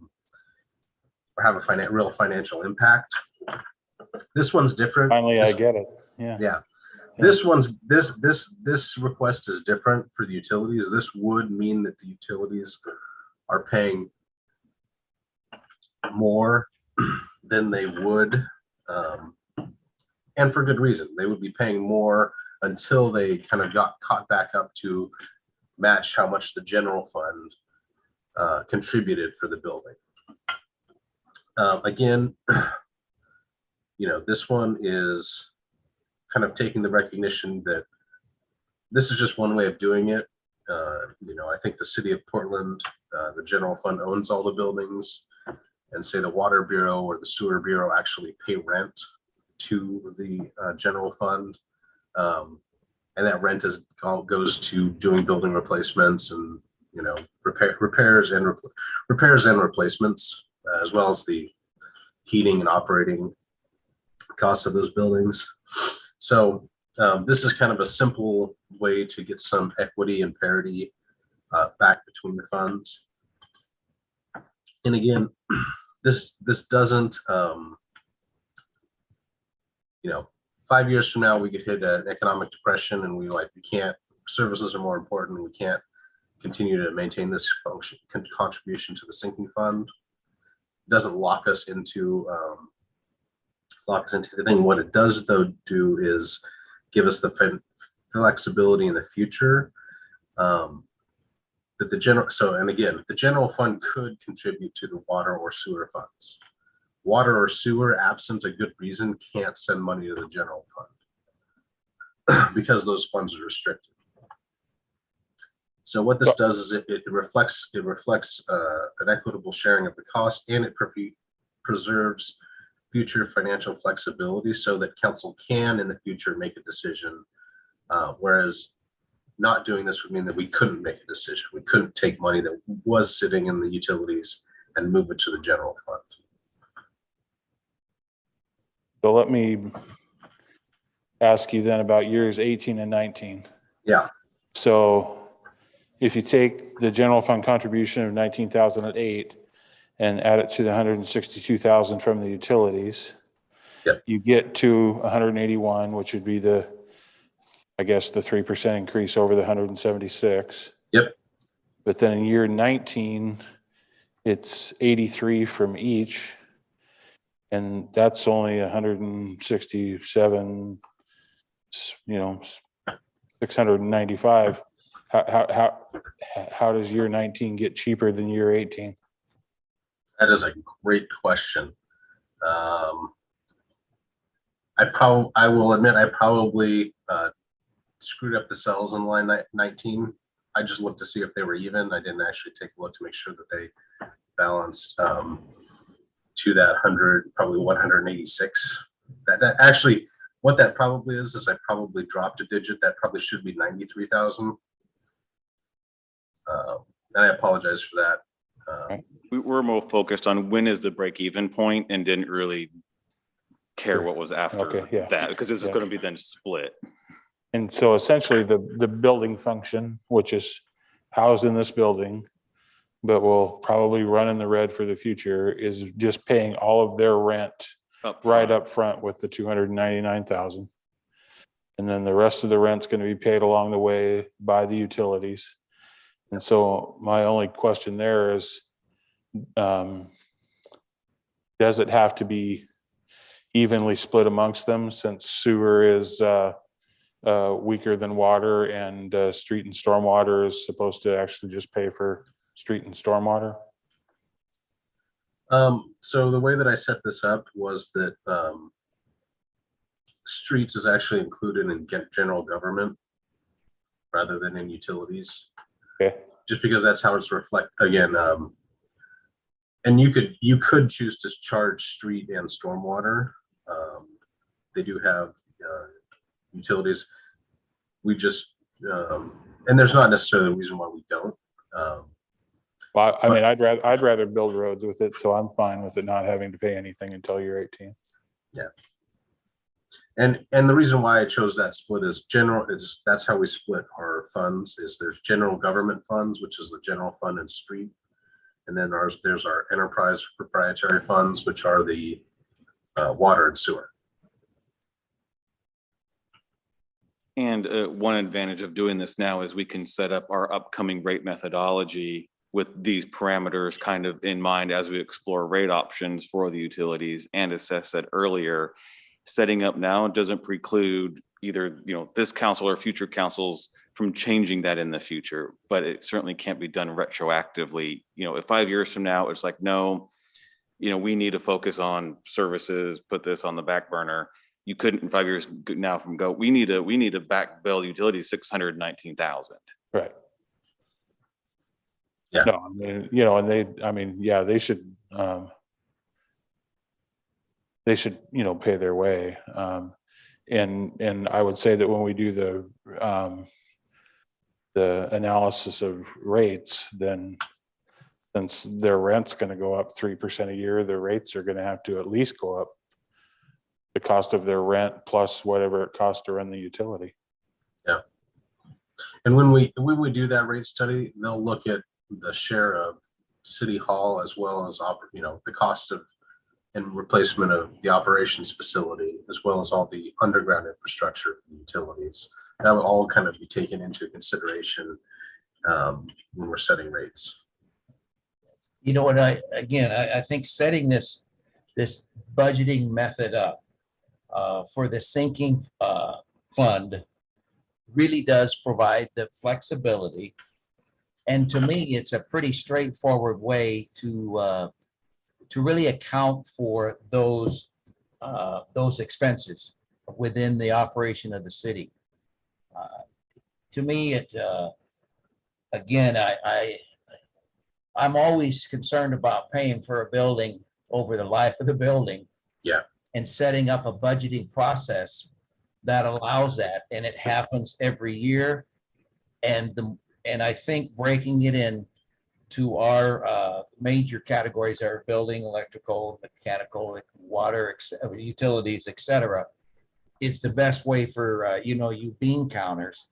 have a real financial impact. This one's different. Finally, I get it. Yeah. Yeah. This request is different for the utilities. This would mean that the utilities are paying more than they would, and for good reason. They would be paying more until they kind of got caught back up to match how much the general fund contributed for the building. Again, this one is kind of taking the recognition that this is just one way of doing it. I think the city of Portland, the general fund owns all the buildings, and say the water bureau or the sewer bureau actually pay rent to the general fund. And that rent goes to doing building replacements and, repairs and replacements, as well as the heating and operating costs of those buildings. So this is kind of a simple way to get some equity and parity back between the funds. And again, this doesn't, 5 years from now, we could hit an economic depression and we can't, services are more important. We can't continue to maintain this function, contribution to the sinking fund. It doesn't lock us into anything. What it does though do is give us the flexibility in the future that the general fund could contribute to the water or sewer funds. Water or sewer, absent a good reason, can't send money to the general fund because those funds are restricted. So what this does is it reflects an equitable sharing of the cost, and it preserves future financial flexibility so that council can in the future make a decision. Whereas not doing this would mean that we couldn't make a decision. We couldn't take money that was sitting in the utilities and move it to the general fund. So let me ask you then about years 18 and 19. Yeah. So if you take the general fund contribution of 19,008 and add it to the 162,000 from the utilities, yep, you get to 181, which would be the 3% increase over the 176. Yep. But then in year 19, it's 83 from each. And that's only 167, 695. How does year 19 get cheaper than year 18? That is a great question. I will admit, I probably screwed up the cells in line 19. I just looked to see if they were even. I didn't actually take a look to make sure that they balanced to that 100, probably 186. That actually, what that probably is I probably dropped a digit. That probably should be 93,000. And I apologize for that. We're more focused on when is the break even point and didn't really care what was after that, because this is going to be then split. And so essentially the building function, which is housed in this building, but will probably run in the red for the future, is just paying all of their rent right up front with the 299,000. And then the rest of the rent's going to be paid along the way by the utilities. And so my only question there is, does it have to be evenly split amongst them, since sewer is weaker than water, and street and stormwater is supposed to actually just pay for street and stormwater? So the way that I set this up was that streets is actually included in general government rather than in utilities. Okay. Just because that's how it's reflect again. And you could choose to charge street and stormwater. They do have utilities. We just and there's not necessarily a reason why we don't. Well, I mean, I'd rather build roads with it, so I'm fine with it not having to pay anything until you're 18. Yeah. And the reason why I chose that split is that's how we split our funds. Is there's general government funds, which is the general fund and street, and then there's our enterprise proprietary funds, which are the water and sewer. And one advantage of doing this now is we can set up our upcoming rate methodology with these parameters kind of in mind as we explore rate options for the utilities. And as Seth said earlier, setting up now doesn't preclude either, this council or future councils from changing that in the future, but it certainly can't be done retroactively. If 5 years from now, it's like, no, we need to focus on services, put this on the back burner. You couldn't in 5 years now from go, we need to back bill utilities 619,000. Right. Yeah. No, I mean, they should, pay their way. And I would say that when we do the analysis of rates, then since their rent's going to go up 3% a year, their rates are going to have to at least go up the cost of their rent plus whatever it costs to run the utility. Yeah. And when we do that rate study, they'll look at the share of City Hall as well as the cost of and replacement of the operations facility, as well as all the underground infrastructure for the utilities. That will all kind of be taken into consideration when we're setting rates. And I think setting this budgeting method up for the sinking fund really does provide the flexibility. And to me, it's a pretty straightforward way to really account for those expenses within the operation of the city. To me, I'm always concerned about paying for a building over the life of the building. Yeah. And setting up a budgeting process that allows that, and it happens every year. And I think breaking it in to our major categories are building, electrical, mechanical, water, utilities, etc., is the best way for you bean counters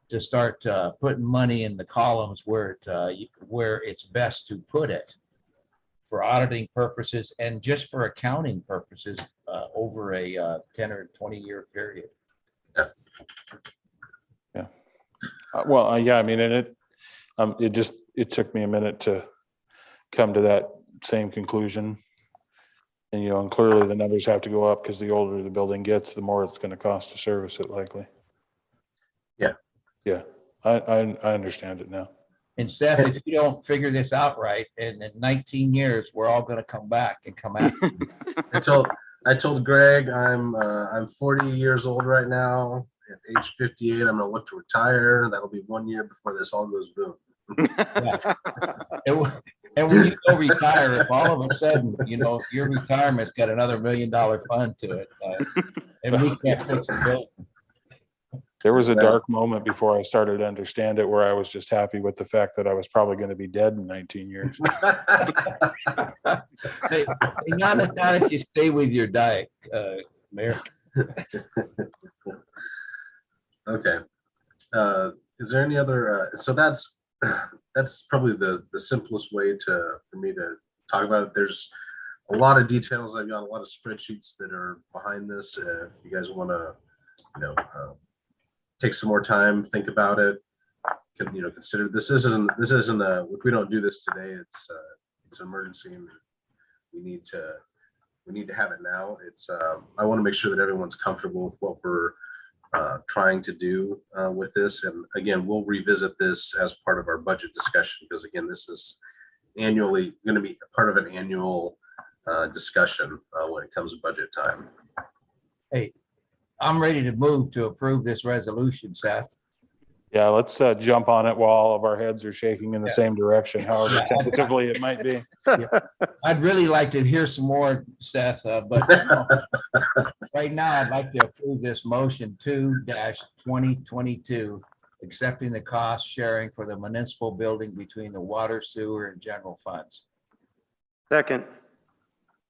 to start putting money in the columns where it's best to put it for auditing purposes and just for accounting purposes over a 10 or 20 year period. Yeah. Yeah. Well, yeah, I mean, and it took me a minute to come to that same conclusion. And, and clearly the numbers have to go up because the older the building gets, the more it's going to cost to service it likely. Yeah. Yeah, I understand it now. And Seth, if you don't figure this out right, in 19 years, we're all gonna come back and come after you. I told Greg I'm 40 years old right now. At age 58, I'm gonna look to retire. That'll be 1 year before this all goes boom. And when you go retire, if all of a sudden, your retirement's got another $1 million fund to it, and we can't fix the building. There was a dark moment before I started to understand it where I was just happy with the fact that I was probably going to be dead in 19 years. Hey, not if you stay with your diet, Mayor. Okay. Is there any other, so that's probably the simplest way for me to talk about it. There's a lot of details. I've got a lot of spreadsheets that are behind this. If you guys want to, take some more time, think about it, consider this isn't if we don't do this today, it's an emergency and we need to have it now. I want to make sure that everyone's comfortable with what we're trying to do with this. And again, we'll revisit this as part of our budget discussion, because again, this is annually going to be part of an annual discussion when it comes to budget time. Hey, I'm ready to move to approve this resolution, Seth. Yeah, let's jump on it while all of our heads are shaking in the same direction, however tentatively it might be. I'd really like to hear some more, Seth, but right now I'd like to approve this motion 2-2022, accepting the cost sharing for the municipal building between the water, sewer, and general funds. Second.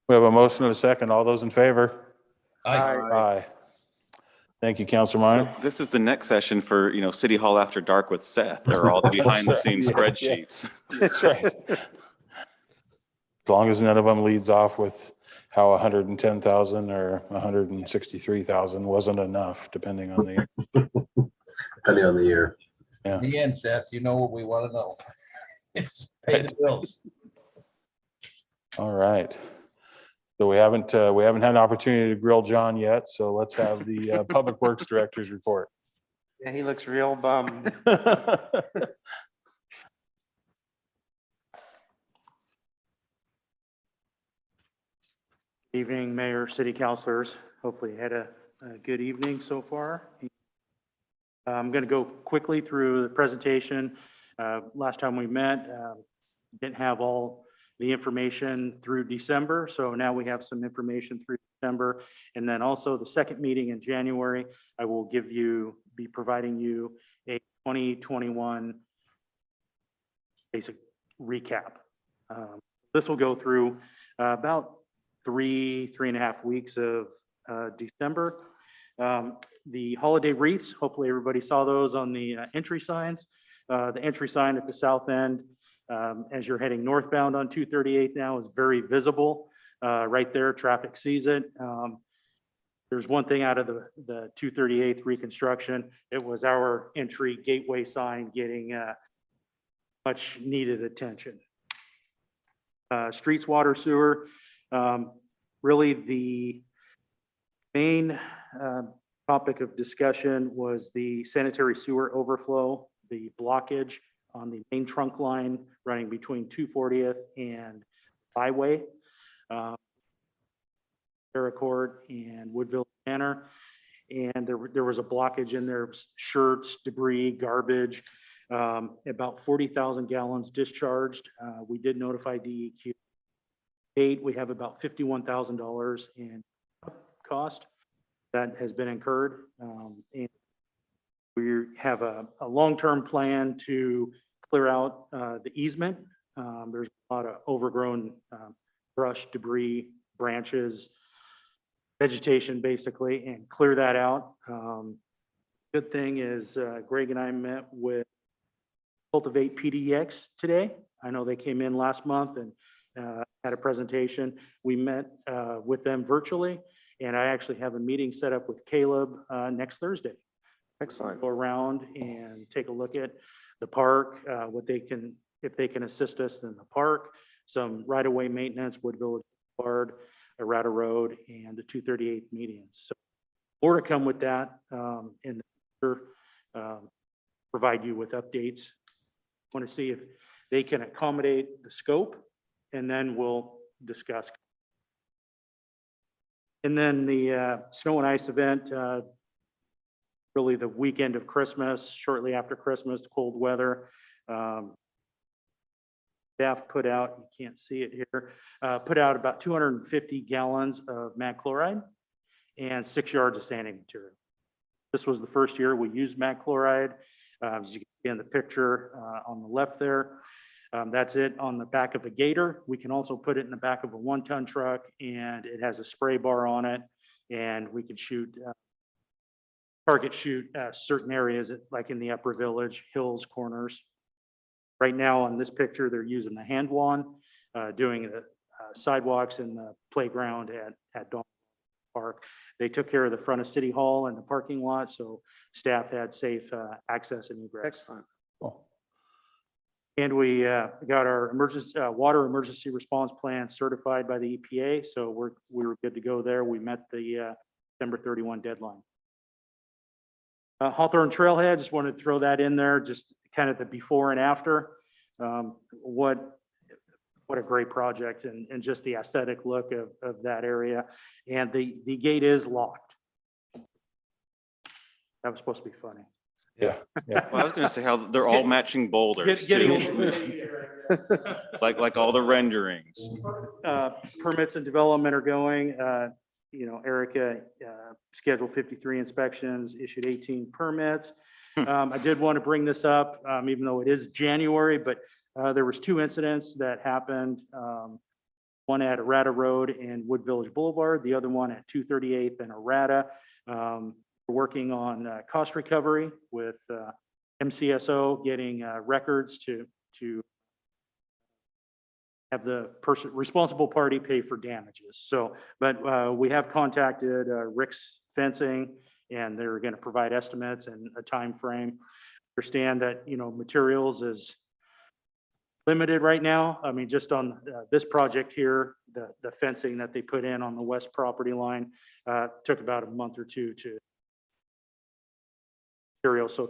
We have a motion and a second. All those in favor? Aye. Aye. Thank you, Councilor Minor. This is the next session for, City Hall After Dark with Seth, or all the behind the scenes Yeah, spreadsheets. That's right. As long as none of them leads off with how 110,000 or 163,000 wasn't enough, depending on the year. Yeah. In the end, Seth, you know what we want to know. It's pay the bills. All right. So we haven't had an opportunity to grill John yet, so let's have the Public Works Director's report. Yeah, he looks real bummed. Evening, Mayor, City Councilors. Hopefully you had a good evening so far. I'm going to go quickly through the presentation. Last time we met, didn't have all the information through December. So now we have some information through December. And then also the second meeting in January, I will be providing you a 2021 basic recap. This will go through about 3.5 weeks of December. The holiday wreaths, hopefully everybody saw those on the entry signs. The entry sign at the south end, as you're heading northbound on 238 now, is very visible. Right there, traffic sees it. There's one thing out of the 238th reconstruction. It was our entry gateway sign getting much needed attention. Streets, water, sewer. Really the main topic of discussion was the sanitary sewer overflow, the blockage on the main trunk line running between 240th and Highway, Paracord and Woodville Manor. And there was a blockage in there, shirts, debris, garbage, about 40,000 gallons discharged. We did notify DEQ. We have about $51,000 in cost that has been incurred. And we have a long-term plan to clear out the easement. There's a lot of overgrown brush, debris, branches, vegetation basically, and clear that out. Good thing is Greg and I met with Cultivate PDX today. I know they came in last month and had a presentation. We met with them virtually, and I actually have a meeting set up with Caleb next Thursday. Excellent. Go around and take a look at the park, if they can assist us in the park, some right-of-way maintenance, Wood Village Boulevard, Arata Road, and the 238 medians. So more to come with that in the future. Provide you with updates. Want to see if they can accommodate the scope, and then we'll discuss. And then the snow and ice event, really the weekend of Christmas, shortly after Christmas, the cold weather. Staff put out, you can't see it here, put out about 250 gallons of mag chloride and 6 yards of sanding material. This was the first year we used mag chloride. As you can see in the picture on the left there, that's it on the back of a gator. We can also put it in the back of a 1-ton truck, and it has a spray bar on it, and we can shoot, target shoot certain areas like in the upper village, hills, corners. Right now on this picture, they're using the hand wand, doing the sidewalks and the playground at Dawn Park. They took care of the front of City Hall and the parking lot, so staff had safe access and egress. Excellent. Cool. And we got our emergency water emergency response plan certified by the EPA, so we were good to go there. We met the December 31 deadline. Hawthorne Trailhead, just wanted to throw that in there, just kind of the before and after. What a great project, and just the aesthetic look of that area. And the gate is locked. That was supposed to be funny. Yeah. Yeah. Well, I was gonna say how they're all matching boulders Getting too. Like all the renderings. Permits and development are going. Erica scheduled 53 inspections, issued 18 permits. I did want to bring this up, even though it is January, but there was 2 incidents that happened. One at Arata Road and Wood Village Boulevard, the other one at 238th and Arata. We're working on cost recovery with MCSO, getting records to have the person, responsible party pay for damages. So, but we have contacted Rick's Fencing, and they're going to provide estimates and a time frame. Understand that, materials is limited right now. I mean, just on this project here, the fencing that they put in on the west property line took about a month or 2 to material. So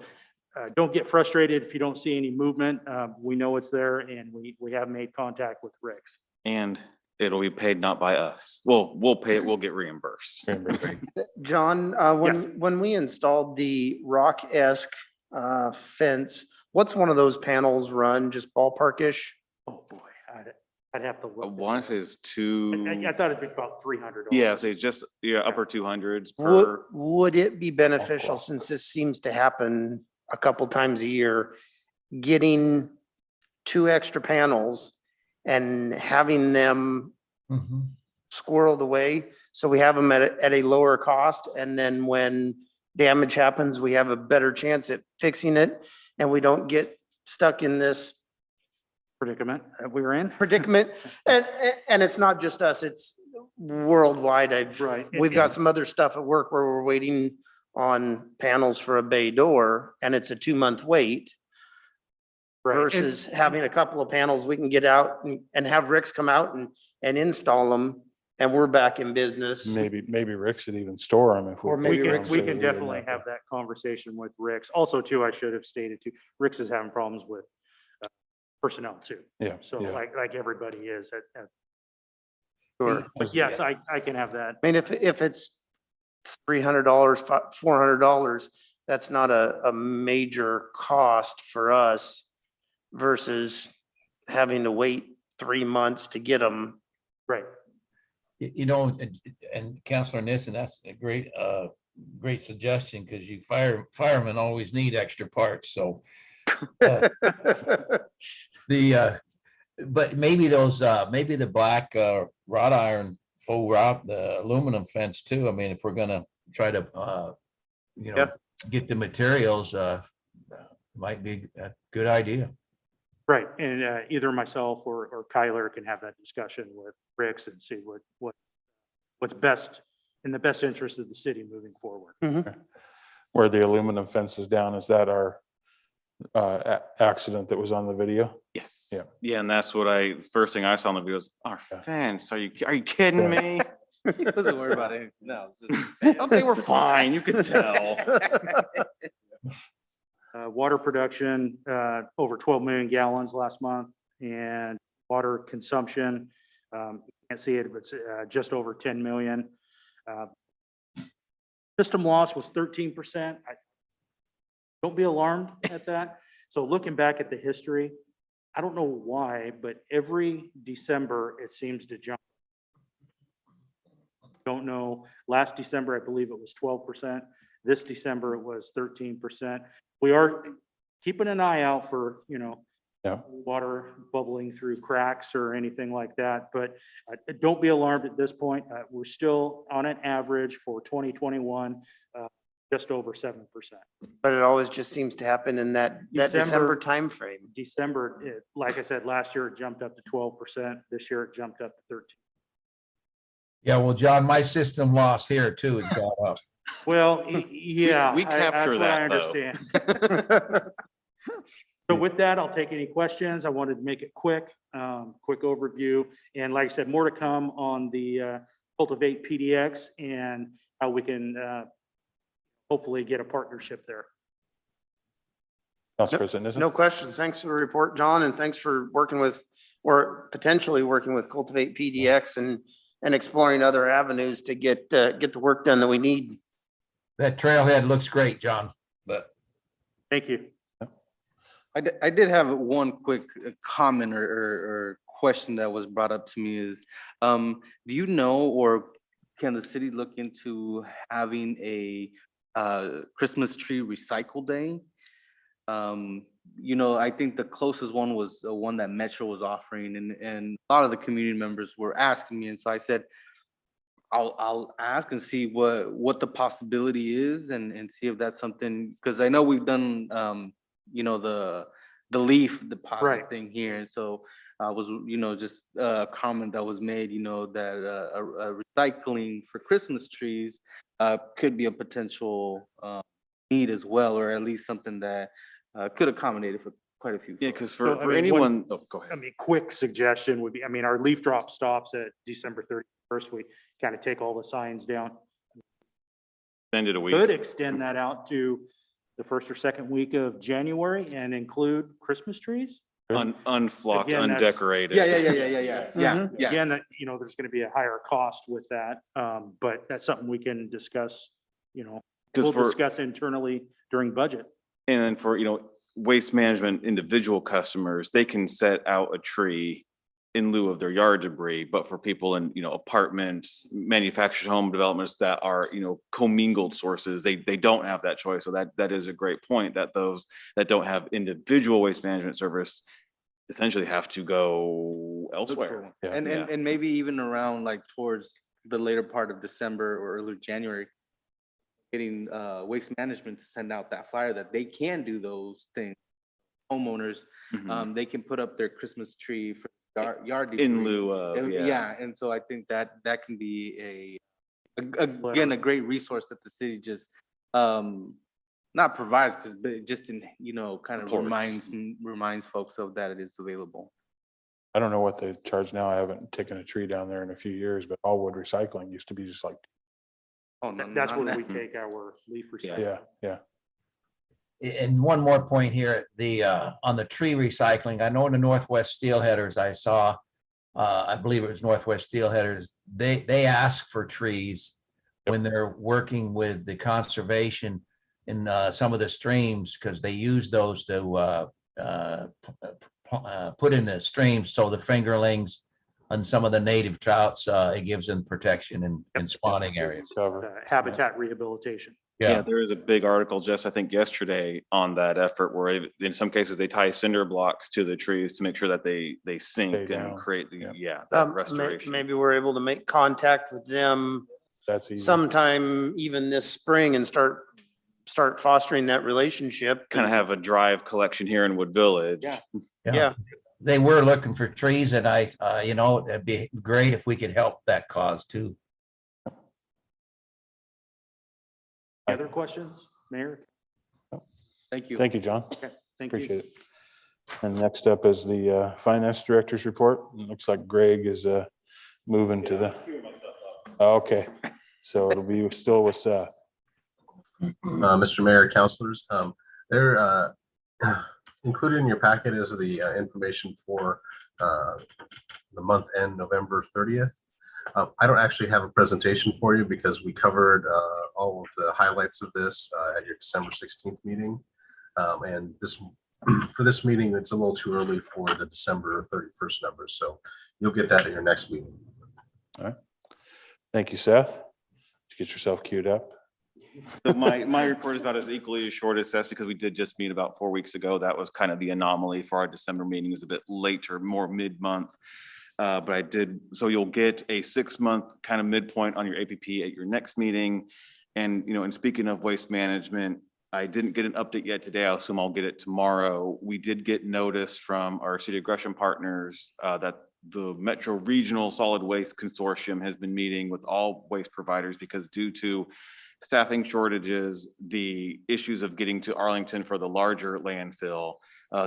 don't get frustrated if you don't see any movement. We know it's there, and we have made contact with Rick's. And it'll be paid not by us. Well, we'll pay it, we'll get reimbursed. John, Yes. when we installed the rock-esque fence, what's one of those panels run, just ballparkish? Oh, boy, I'd have to I look. want to say it's two, I thought it'd be about $300. yeah, so it's just, upper 200s per. Would it be beneficial, since this seems to happen a couple times a year, getting 2 extra panels and having them squirreled away, so we have them at a lower cost, and then when damage happens, we have a better chance at fixing it, and we don't get stuck in this Predicament that we were in. predicament. And it's not just us, it's worldwide. Right. We've got some other stuff at work where we're waiting on panels for a bay door, and it's a 2-month wait. Right. Versus having a couple of panels, we can get out and have Rick's come out and install them, and we're back in business. Maybe Rick should even store them if we. Or maybe We Rick's can so that definitely wouldn't have that conversation with Rick's. Also, too, I should have stated too, Rick's is having problems with personnel too. Yeah. So yeah. like everybody is at. Sure. But yes, I can have that. I mean, if it's $300, $400, that's not a major cost for us versus having to wait 3 months to get them. Right. And Counselor Nissen, that's a great suggestion, because you firemen always need extra parts, so. But maybe maybe the black wrought iron faux wrought, the aluminum fence too. I mean, if we're gonna try to, get the materials, might be a good idea. Right. And either myself or Kyler can have that discussion with Rick's and see what's best in the best interest of the city moving forward. Where the aluminum fence is down, is that our accident that was on the video. Yes. Yeah. Yeah, and that's what first thing I saw on the video was our Yeah. fence. Are you kidding me? He wasn't worried about it. No, it's just. Oh, they were fine. You could tell. Water production, over 12 million gallons last month, and water consumption, can't see it, but it's just over 10 million. System loss was 13%. Don't be alarmed at that. So looking back at the history, I don't know why, but every December it seems to jump. Don't know. Last December, I believe it was 12%. This December, it was 13%. We are keeping an eye out for, Yeah. water bubbling through cracks or anything like that. But don't be alarmed at this point. We're still on an average for 2021, just over 7%. But it always just seems to happen in that December timeframe. December, like I said, last year it jumped up to 12%. This year it jumped up to 13%. Yeah, well, John, my system loss here too has gone up. Well, yeah. We capture that's what I that, though. understand. So with that, I'll take any questions. I wanted to make it quick, quick overview. And like I said, more to come on the Cultivate PDX and how we can hopefully get a partnership there. Council President Nizam? No questions. Thanks for the report, John, and thanks for working with, or potentially working with Cultivate PDX and exploring other avenues to get the work done that we need. That trailhead looks great, John, but Thank you. I did have one quick comment or question that was brought up to me is, do you know, or can the city look into having a Christmas tree recycle day? I think the closest one was the one that Metro was offering, and a lot of the community members were asking me, and so I said, I'll ask and see what the possibility is and see if that's something, because I know we've done the leaf deposit Right. thing here, and so was just a comment that was made, that a recycling for Christmas trees could be a potential need as well, or at least something that could accommodate it for quite a few. Yeah, folks. because So, I for mean, anyone, oh, go ahead. Quick suggestion would be, our leaf drop stops at December 31st. We kind of take all the signs down. End of the week. Could extend that out to the first or second week of January and include Christmas trees. Unflocked, Again, that's- undecorated. Yeah. Again, that, there's going to be a higher cost with that, but that's something we can discuss, we'll discuss internally during budget. And then for, waste management individual customers, they can set out a tree in lieu of their yard debris. But for people in, apartments, manufactured home developments that are, commingled sources, they don't have that choice. So that is a great point, that those that don't have individual waste management service essentially have to go elsewhere. Yeah. And maybe even around like towards the later part of December or early January, getting waste management to send out that flyer that they can do those things. Homeowners, Mhm. they can put up their Christmas tree for yard In debris. lieu of, yeah. And so I think that can be again, a great resource that the city just not provides, but just in, kind of Supports. reminds folks of that it is available. I don't know what they charge now. I haven't taken a tree down there in a few years, but Allwood Recycling used to be just like, Oh, no, That's not where that. we take our leaf recycling. yeah. and one more point here, on the tree recycling, I know in the Northwest Steelheaders, I saw, I believe it was Northwest Steelheaders, they ask for trees when they're working with the conservation in some of the streams, because they use those to put in the streams, so the fingerlings and some of the native trouts, it gives them protection in spawning areas. Cover. Habitat rehabilitation. Yeah, there is a big article just, I think, yesterday on that effort where in some cases they tie cinder blocks to the trees to make sure that they sink Stay down. and create the, Yeah. that restoration. Maybe we're able to make contact with them That's easy. sometime even this spring and start fostering that relationship. Kind of have a drive collection here in Wood Village. Yeah. Yeah. They were looking for trees, and it'd be great if we could help that cause too. Any other questions, Mayor? Thank you. Thank you, John. Thank you. Appreciate it. And next up is the finance director's report. It looks like Greg is moving to the. Oh, okay, so it'll be still with Seth. Mr. Mayor, councilors, there included in your packet is the information for the month end November 30th. I don't actually have a presentation for you because we covered all of the highlights of this at your December 16th meeting. And this for this meeting, it's a little too early for the December 31st numbers. So you'll get that in your next meeting. All right. Thank you, Seth. Get yourself queued up. So my report is about as equally as short as Seth's because we did just meet about 4 weeks ago. That was kind of the anomaly for our December meeting, is a bit later, more mid-month. But I did, so you'll get a 6-month kind of midpoint on your APP at your next meeting. And, you know, and speaking of waste management, I didn't get an update yet today. I assume I'll get it tomorrow. We did get notice from our City of Gresham partners that the Metro Regional Solid Waste Consortium has been meeting with all waste providers because due to staffing shortages, the issues of getting to Arlington for the larger landfill,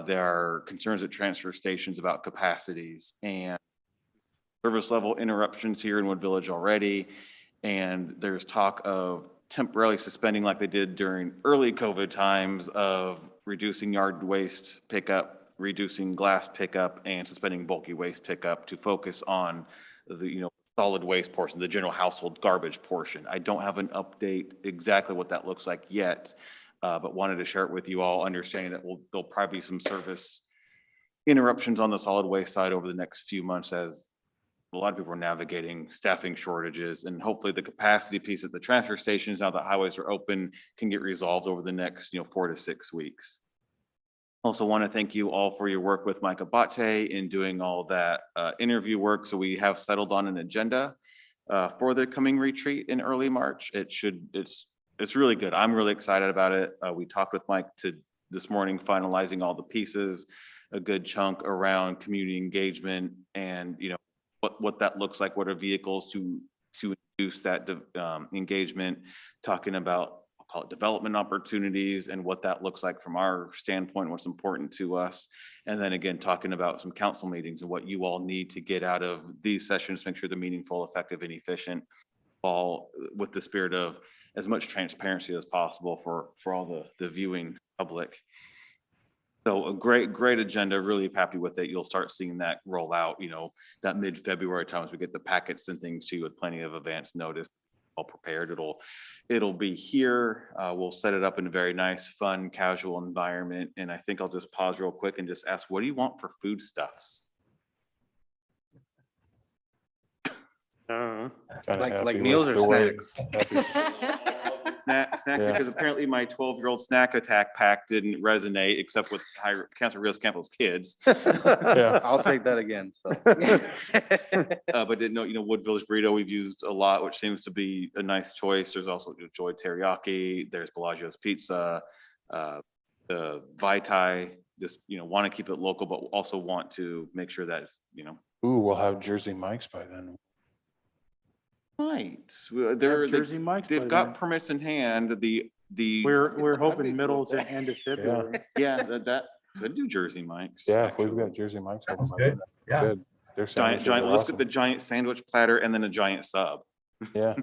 there are concerns at transfer stations about capacities and service level interruptions here in Wood Village already. And there's talk of temporarily suspending, like they did during early COVID times, of reducing yard waste pickup, reducing glass pickup, and suspending bulky waste pickup to focus on the, you know, solid waste portion, the general household garbage portion. I don't have an update exactly what that looks like yet, but wanted to share it with you all, understanding that there'll probably be some service interruptions on the solid waste side over the next few months as a lot of people are navigating staffing shortages, and hopefully the capacity piece at the transfer stations, now that highways are open, can get resolved over the next, 4 to 6 weeks. Also want to thank you all for your work with Mike Abate in doing all that interview work. So we have settled on an agenda for the coming retreat in early March. It's really good. I'm really excited about it. We talked with Mike this morning, finalizing all the pieces, a good chunk around community engagement and, what that looks like, what are vehicles to induce that engagement, talking about, I'll call it development opportunities and what that looks like from our standpoint, what's important to us. And then again, talking about some council meetings and what you all need to get out of these sessions, make sure they're meaningful, effective, and efficient, all with the spirit of as much transparency as possible for all the viewing public. So a great agenda, really happy with it. You'll start seeing that roll out, that mid-February time as we get the packets and things to you with plenty of advance notice, all prepared. It'll be here. We'll set it up in a very nice, fun, casual environment. And I think I'll just pause real quick and just ask, what do you want for foodstuffs? Like meals or snacks? Snack because apparently my 12-year-old snack attack pack didn't resonate except with Councilor Rios Campbell's kids. Yeah, I'll take that again. So. But didn't know, Wood Village burrito we've used a lot, which seems to be a nice choice. There's also Joy Teriyaki. There's Bellagio's Pizza, the Vitae. Just want to keep it local, but also want to make sure that it's Ooh, we'll have Jersey Mike's by then. Right. Jersey Mike's. They've got permits in hand. We're hoping middle to end of February. Yeah, that could do Jersey Mike's. Yeah, actually. if we've got Jersey Mike's. Sounds good. Yeah. Good. Their Giant, sandwiches are let's awesome. get the giant sandwich platter and then a giant sub. Yeah.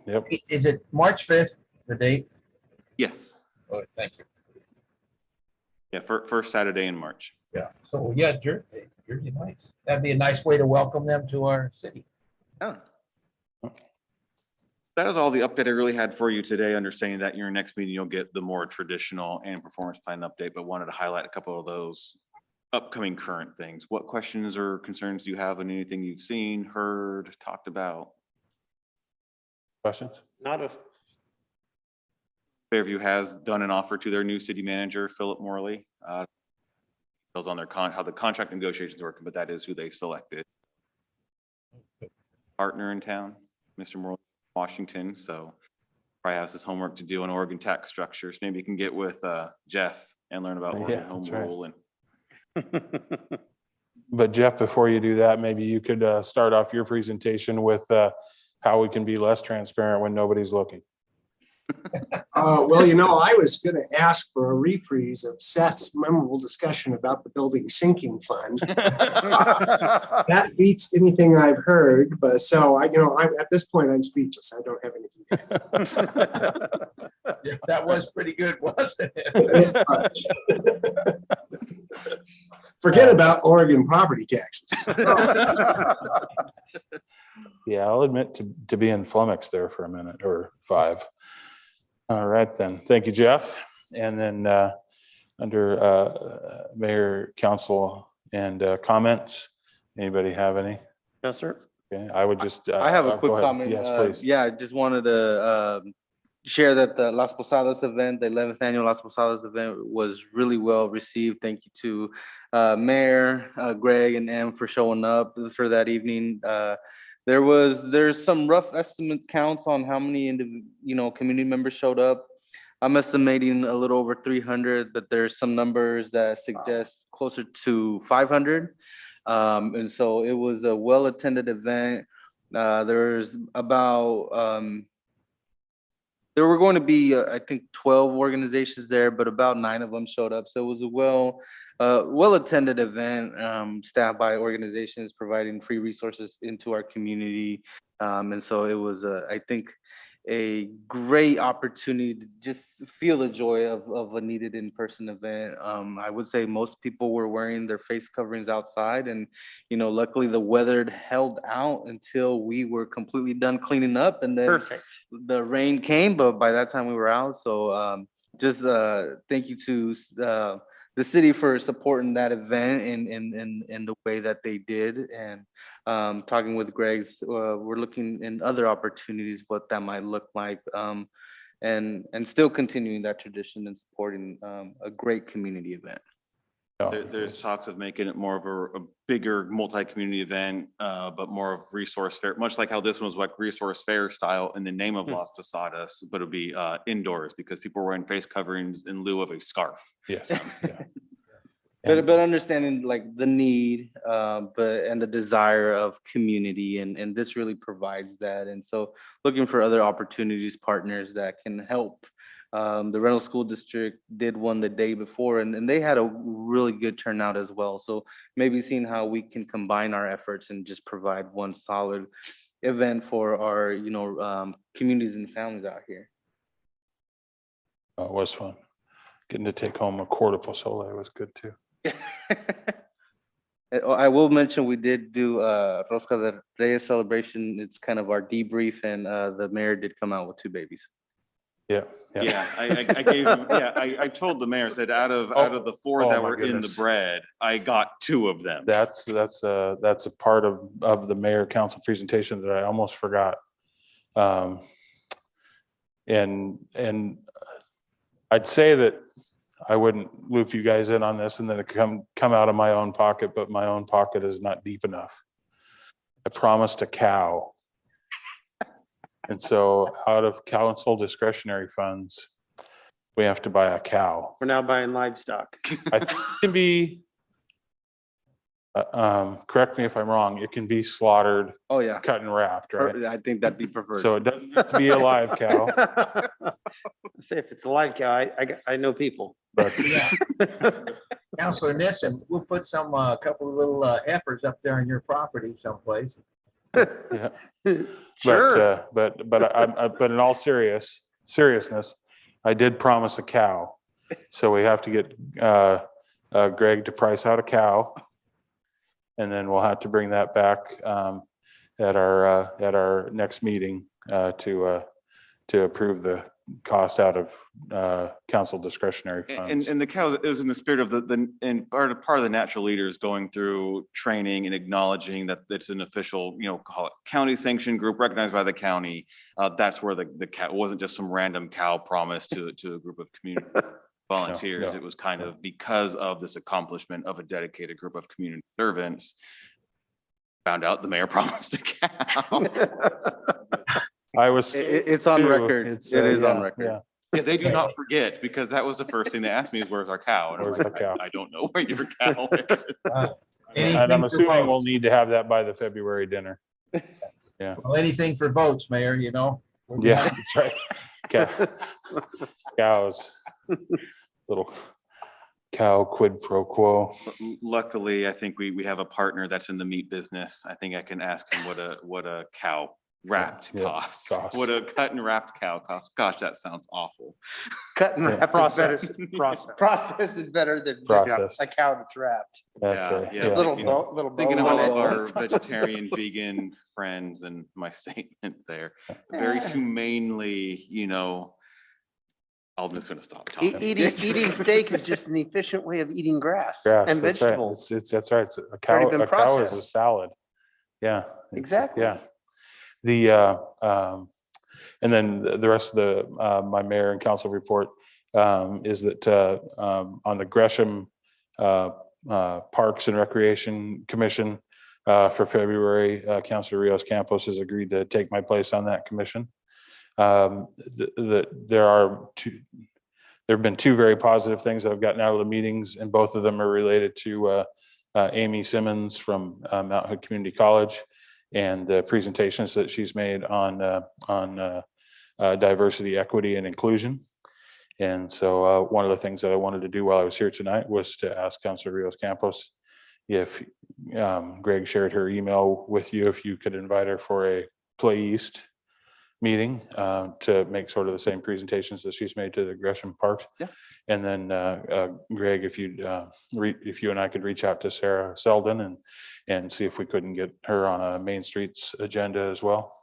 Yep. Is it March 5th, the date? Yes. Oh, thank you. Yeah, first Saturday in March. Yeah. So yeah, Jersey Mike's. That'd be a nice way to welcome them to our city. Oh. That is all the update I really had for you today, understanding that in your next meeting, you'll get the more traditional and performance plan update, but wanted to highlight a couple of those upcoming current things. What questions or concerns do you have on anything you've seen, heard, talked about? Questions? Fairview has done an offer to their new city manager, Philip Morley. Details on how the contract negotiations work, but that is who they selected. Partner in town, Mr. Morley, Washington. So probably has his homework to do on Oregon tax structures. Maybe you can get with Jeff and learn about Oregon home rule. And But Jeff, before you do that, maybe you could start off your presentation with how we can be less transparent when nobody's looking. Well, I was going to ask for a reprise of Seth's memorable discussion about the building sinking fund. That beats anything I've heard, but so I at this point, I'm speechless. I don't have anything to add. That was pretty good, wasn't it? Forget about Oregon property taxes. Yeah, I'll admit to being flummoxed there for a minute or 5. All right, then. Thank you, Jeff. And then under mayor, council, and comments, anybody have any? No, sir. Okay, I would just. I have a go quick ahead. comment. Yes, please. Yeah, I just wanted to share that the Las Posadas event, the 11th annual Las Posadas event was really well received. Thank you to Mayor Greg and Em for showing up for that evening. There's some rough estimate counts on how many community members showed up. I'm estimating a little over 300, but there's some numbers that suggest closer to 500. And so it was a well-attended event. There's about there were going to be, I think, 12 organizations there, but about 9 of them showed up. So it was a well-attended event, staffed by organizations providing free resources into our community. And so it was, I think, a great opportunity to just feel the joy of a needed in-person event. I would say most people were wearing their face coverings outside, and luckily the weather held out until we were completely done cleaning up, and then Perfect. the rain came, but by that time we were out. So just thank you to the city for supporting that event in the way that they did. And talking with Greg's, we're looking in other opportunities what that might look like, and still continuing that tradition and supporting a great community event. There's talks of making it more of a bigger multi-community event, but more of resource fair, much like how this one was like resource fair style in the name of Las Posadas, but it'll be indoors because people are wearing face coverings in lieu of a scarf. Yes. But understanding like the need, and the desire of community, and this really provides that. And so looking for other opportunities, partners that can help. The Reynolds School District did one the day before, and they had a really good turnout as well. So maybe seeing how we can combine our efforts and just provide one solid event for our, communities and families out here. It was fun. Getting to take home a quart of pozole was good too. I will mention we did do Rosca de Reyes celebration. It's kind of our debrief, and the mayor did come out with 2 babies. Yeah. Yeah, I gave him, I told the mayor, said out of the 4 that were in the bread, I got 2 of them. That's a part of the mayor council presentation that I almost forgot. And I'd say that I wouldn't loop you guys in on this and then it come out of my own pocket, but my own pocket is not deep enough. I promised a cow. And so out of council discretionary funds, we have to buy a cow. We're now buying livestock. I think it can be, correct me if I'm wrong, it can be slaughtered, Oh, yeah. cut and wrapped, right? I think that'd be preferred. So it doesn't have to be a live cow, Say if it's a live cow, I know people. but Counselor Nissen, we'll put a couple of little heifers up there on your property someplace. yeah. Sure. But in all seriousness, I did promise a cow. So we have to get Greg to price out a cow. And then we'll have to bring that back at our next meeting to approve the cost out of council discretionary funds. And the cow is in the spirit of and part of the natural leaders going through training and acknowledging that it's an official, call it county sanctioned group recognized by the county. That's where the cow wasn't just some random cow promised to a group of community volunteers. no. It was kind of because of this accomplishment of a dedicated group of community servants. Found out the mayor promised a cow. I was. It's on record. It is on record. Yeah, they do not forget, because that was the first thing they asked me is, where's our cow? And I'm Where's like, our cow? I don't know where your cow is. And I'm assuming we'll need to have that by the February dinner. Well, anything for votes, Mayor, Yeah, that's right. cows, little cow quid pro quo. Luckily, I think we have a partner that's in the meat business. I think I can ask him what a cow wrapped Yeah, costs. costs. What a cut and wrapped cow costs. Gosh, that sounds awful. Cut and wrap is better. Process. Process is better than just Processed. a cow that's wrapped. That's Yeah, right. yeah. Yeah. Little Thinking- bow, little Thinking of bow all on of our it. vegetarian, vegan friends and my statement there, very humanely, I'm just gonna stop talking. Eating steak is just an efficient way of eating grass Grass, and that's right. vegetables. That's right. It's a already been a cow is a processed. salad. Yeah. Exactly. Yeah. And then the rest of the, my mayor and council report is that on the Gresham Parks and Recreation Commission for February, Councilor Rios Campos has agreed to take my place on that commission. There have been two very positive things that I've gotten out of the meetings, and both of them are related to Amy Simmons from Mount Hood Community College and the presentations that she's made on diversity, equity, and inclusion. And so one of the things that I wanted to do while I was here tonight was to ask Councilor Rios Campos if Greg shared her email with you, if you could invite her for a Play East meeting to make sort of the same presentations that she's made to the Gresham Parks. Yeah. And then Greg, if you and I could reach out to Sarah Selden and see if we couldn't get her on a Main Streets agenda as well.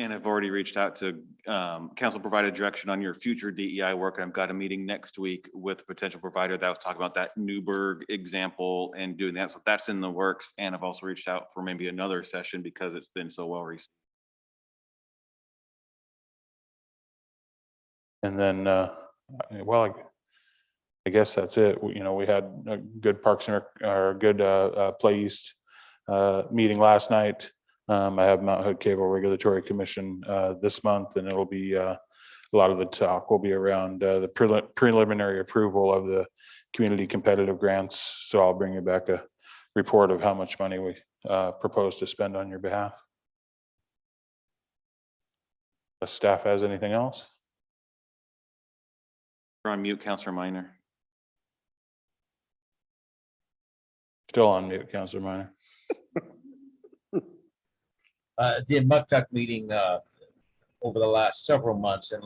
And I've already reached out to council provided direction on your future DEI work. I've got a meeting next week with a potential provider that was talking about that Newburgh example and doing that. So that's in the works. And I've also reached out for maybe another session because it's been so well received. And then, well, I guess that's it. We had a good Parks and or good Play East meeting last night. I have Mount Hood Cable Regulatory Commission this month, and it'll be a lot of the talk will be around the preliminary approval of the community competitive grants. So I'll bring you back a report of how much money we propose to spend on your behalf. The staff has anything else? You're on mute, Councilor Minor. Still on mute, Councilor Minor. The MUCTUC meeting over the last several months and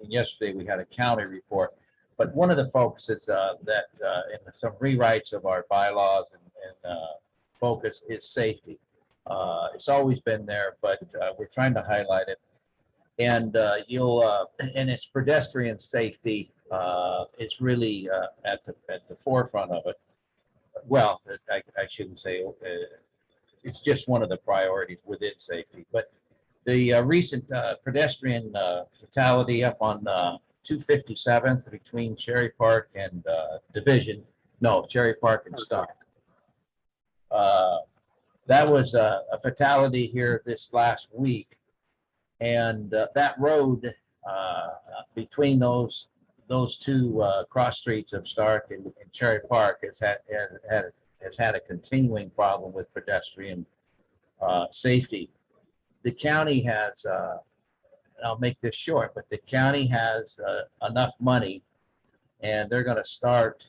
yesterday we had a county report. But one of the focuses that in some rewrites of our bylaws and focus is safety. It's always been there, but we're trying to highlight it. And and it's pedestrian safety. It's really at the forefront of it. Well, I shouldn't say it's just one of the priorities within safety. But the recent pedestrian fatality up on 257th between Cherry Park and Cherry Park and Stark. That was a fatality here this last week. And that road between those two cross streets of Stark and Cherry Park has had a continuing problem with pedestrian safety. The county has, and I'll make this short, but the county has enough money, and they're going to start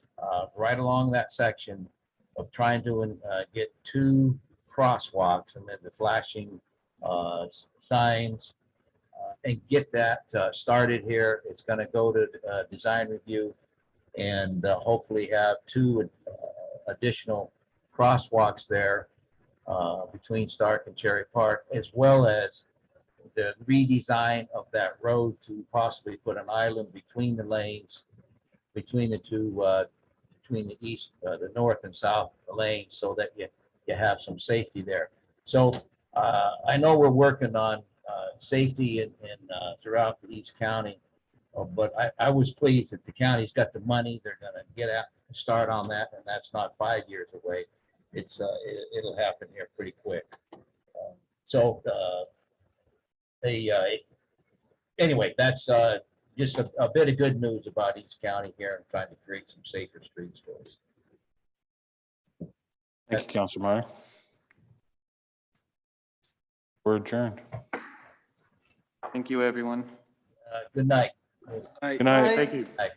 right along that section of trying to get 2 crosswalks and then the flashing signs and get that started here. It's going to go to design review and hopefully have 2 additional crosswalks there between Stark and Cherry Park, as well as the redesign of that road to possibly put an island between the lanes, between the two, between the east, the north and south lanes, so that you have some safety there. So I know we're working on safety in throughout the East County, but I was pleased that the county's got the money. They're going to get out and start on that, and that's not 5 years away. It'll happen here pretty quick. Anyway, that's just a bit of good news about East County here and trying to create some safer streets for us. Thank you, Councilor Meyer. We're adjourned. Thank you, everyone. Good night. Good night. Thank you. Bye.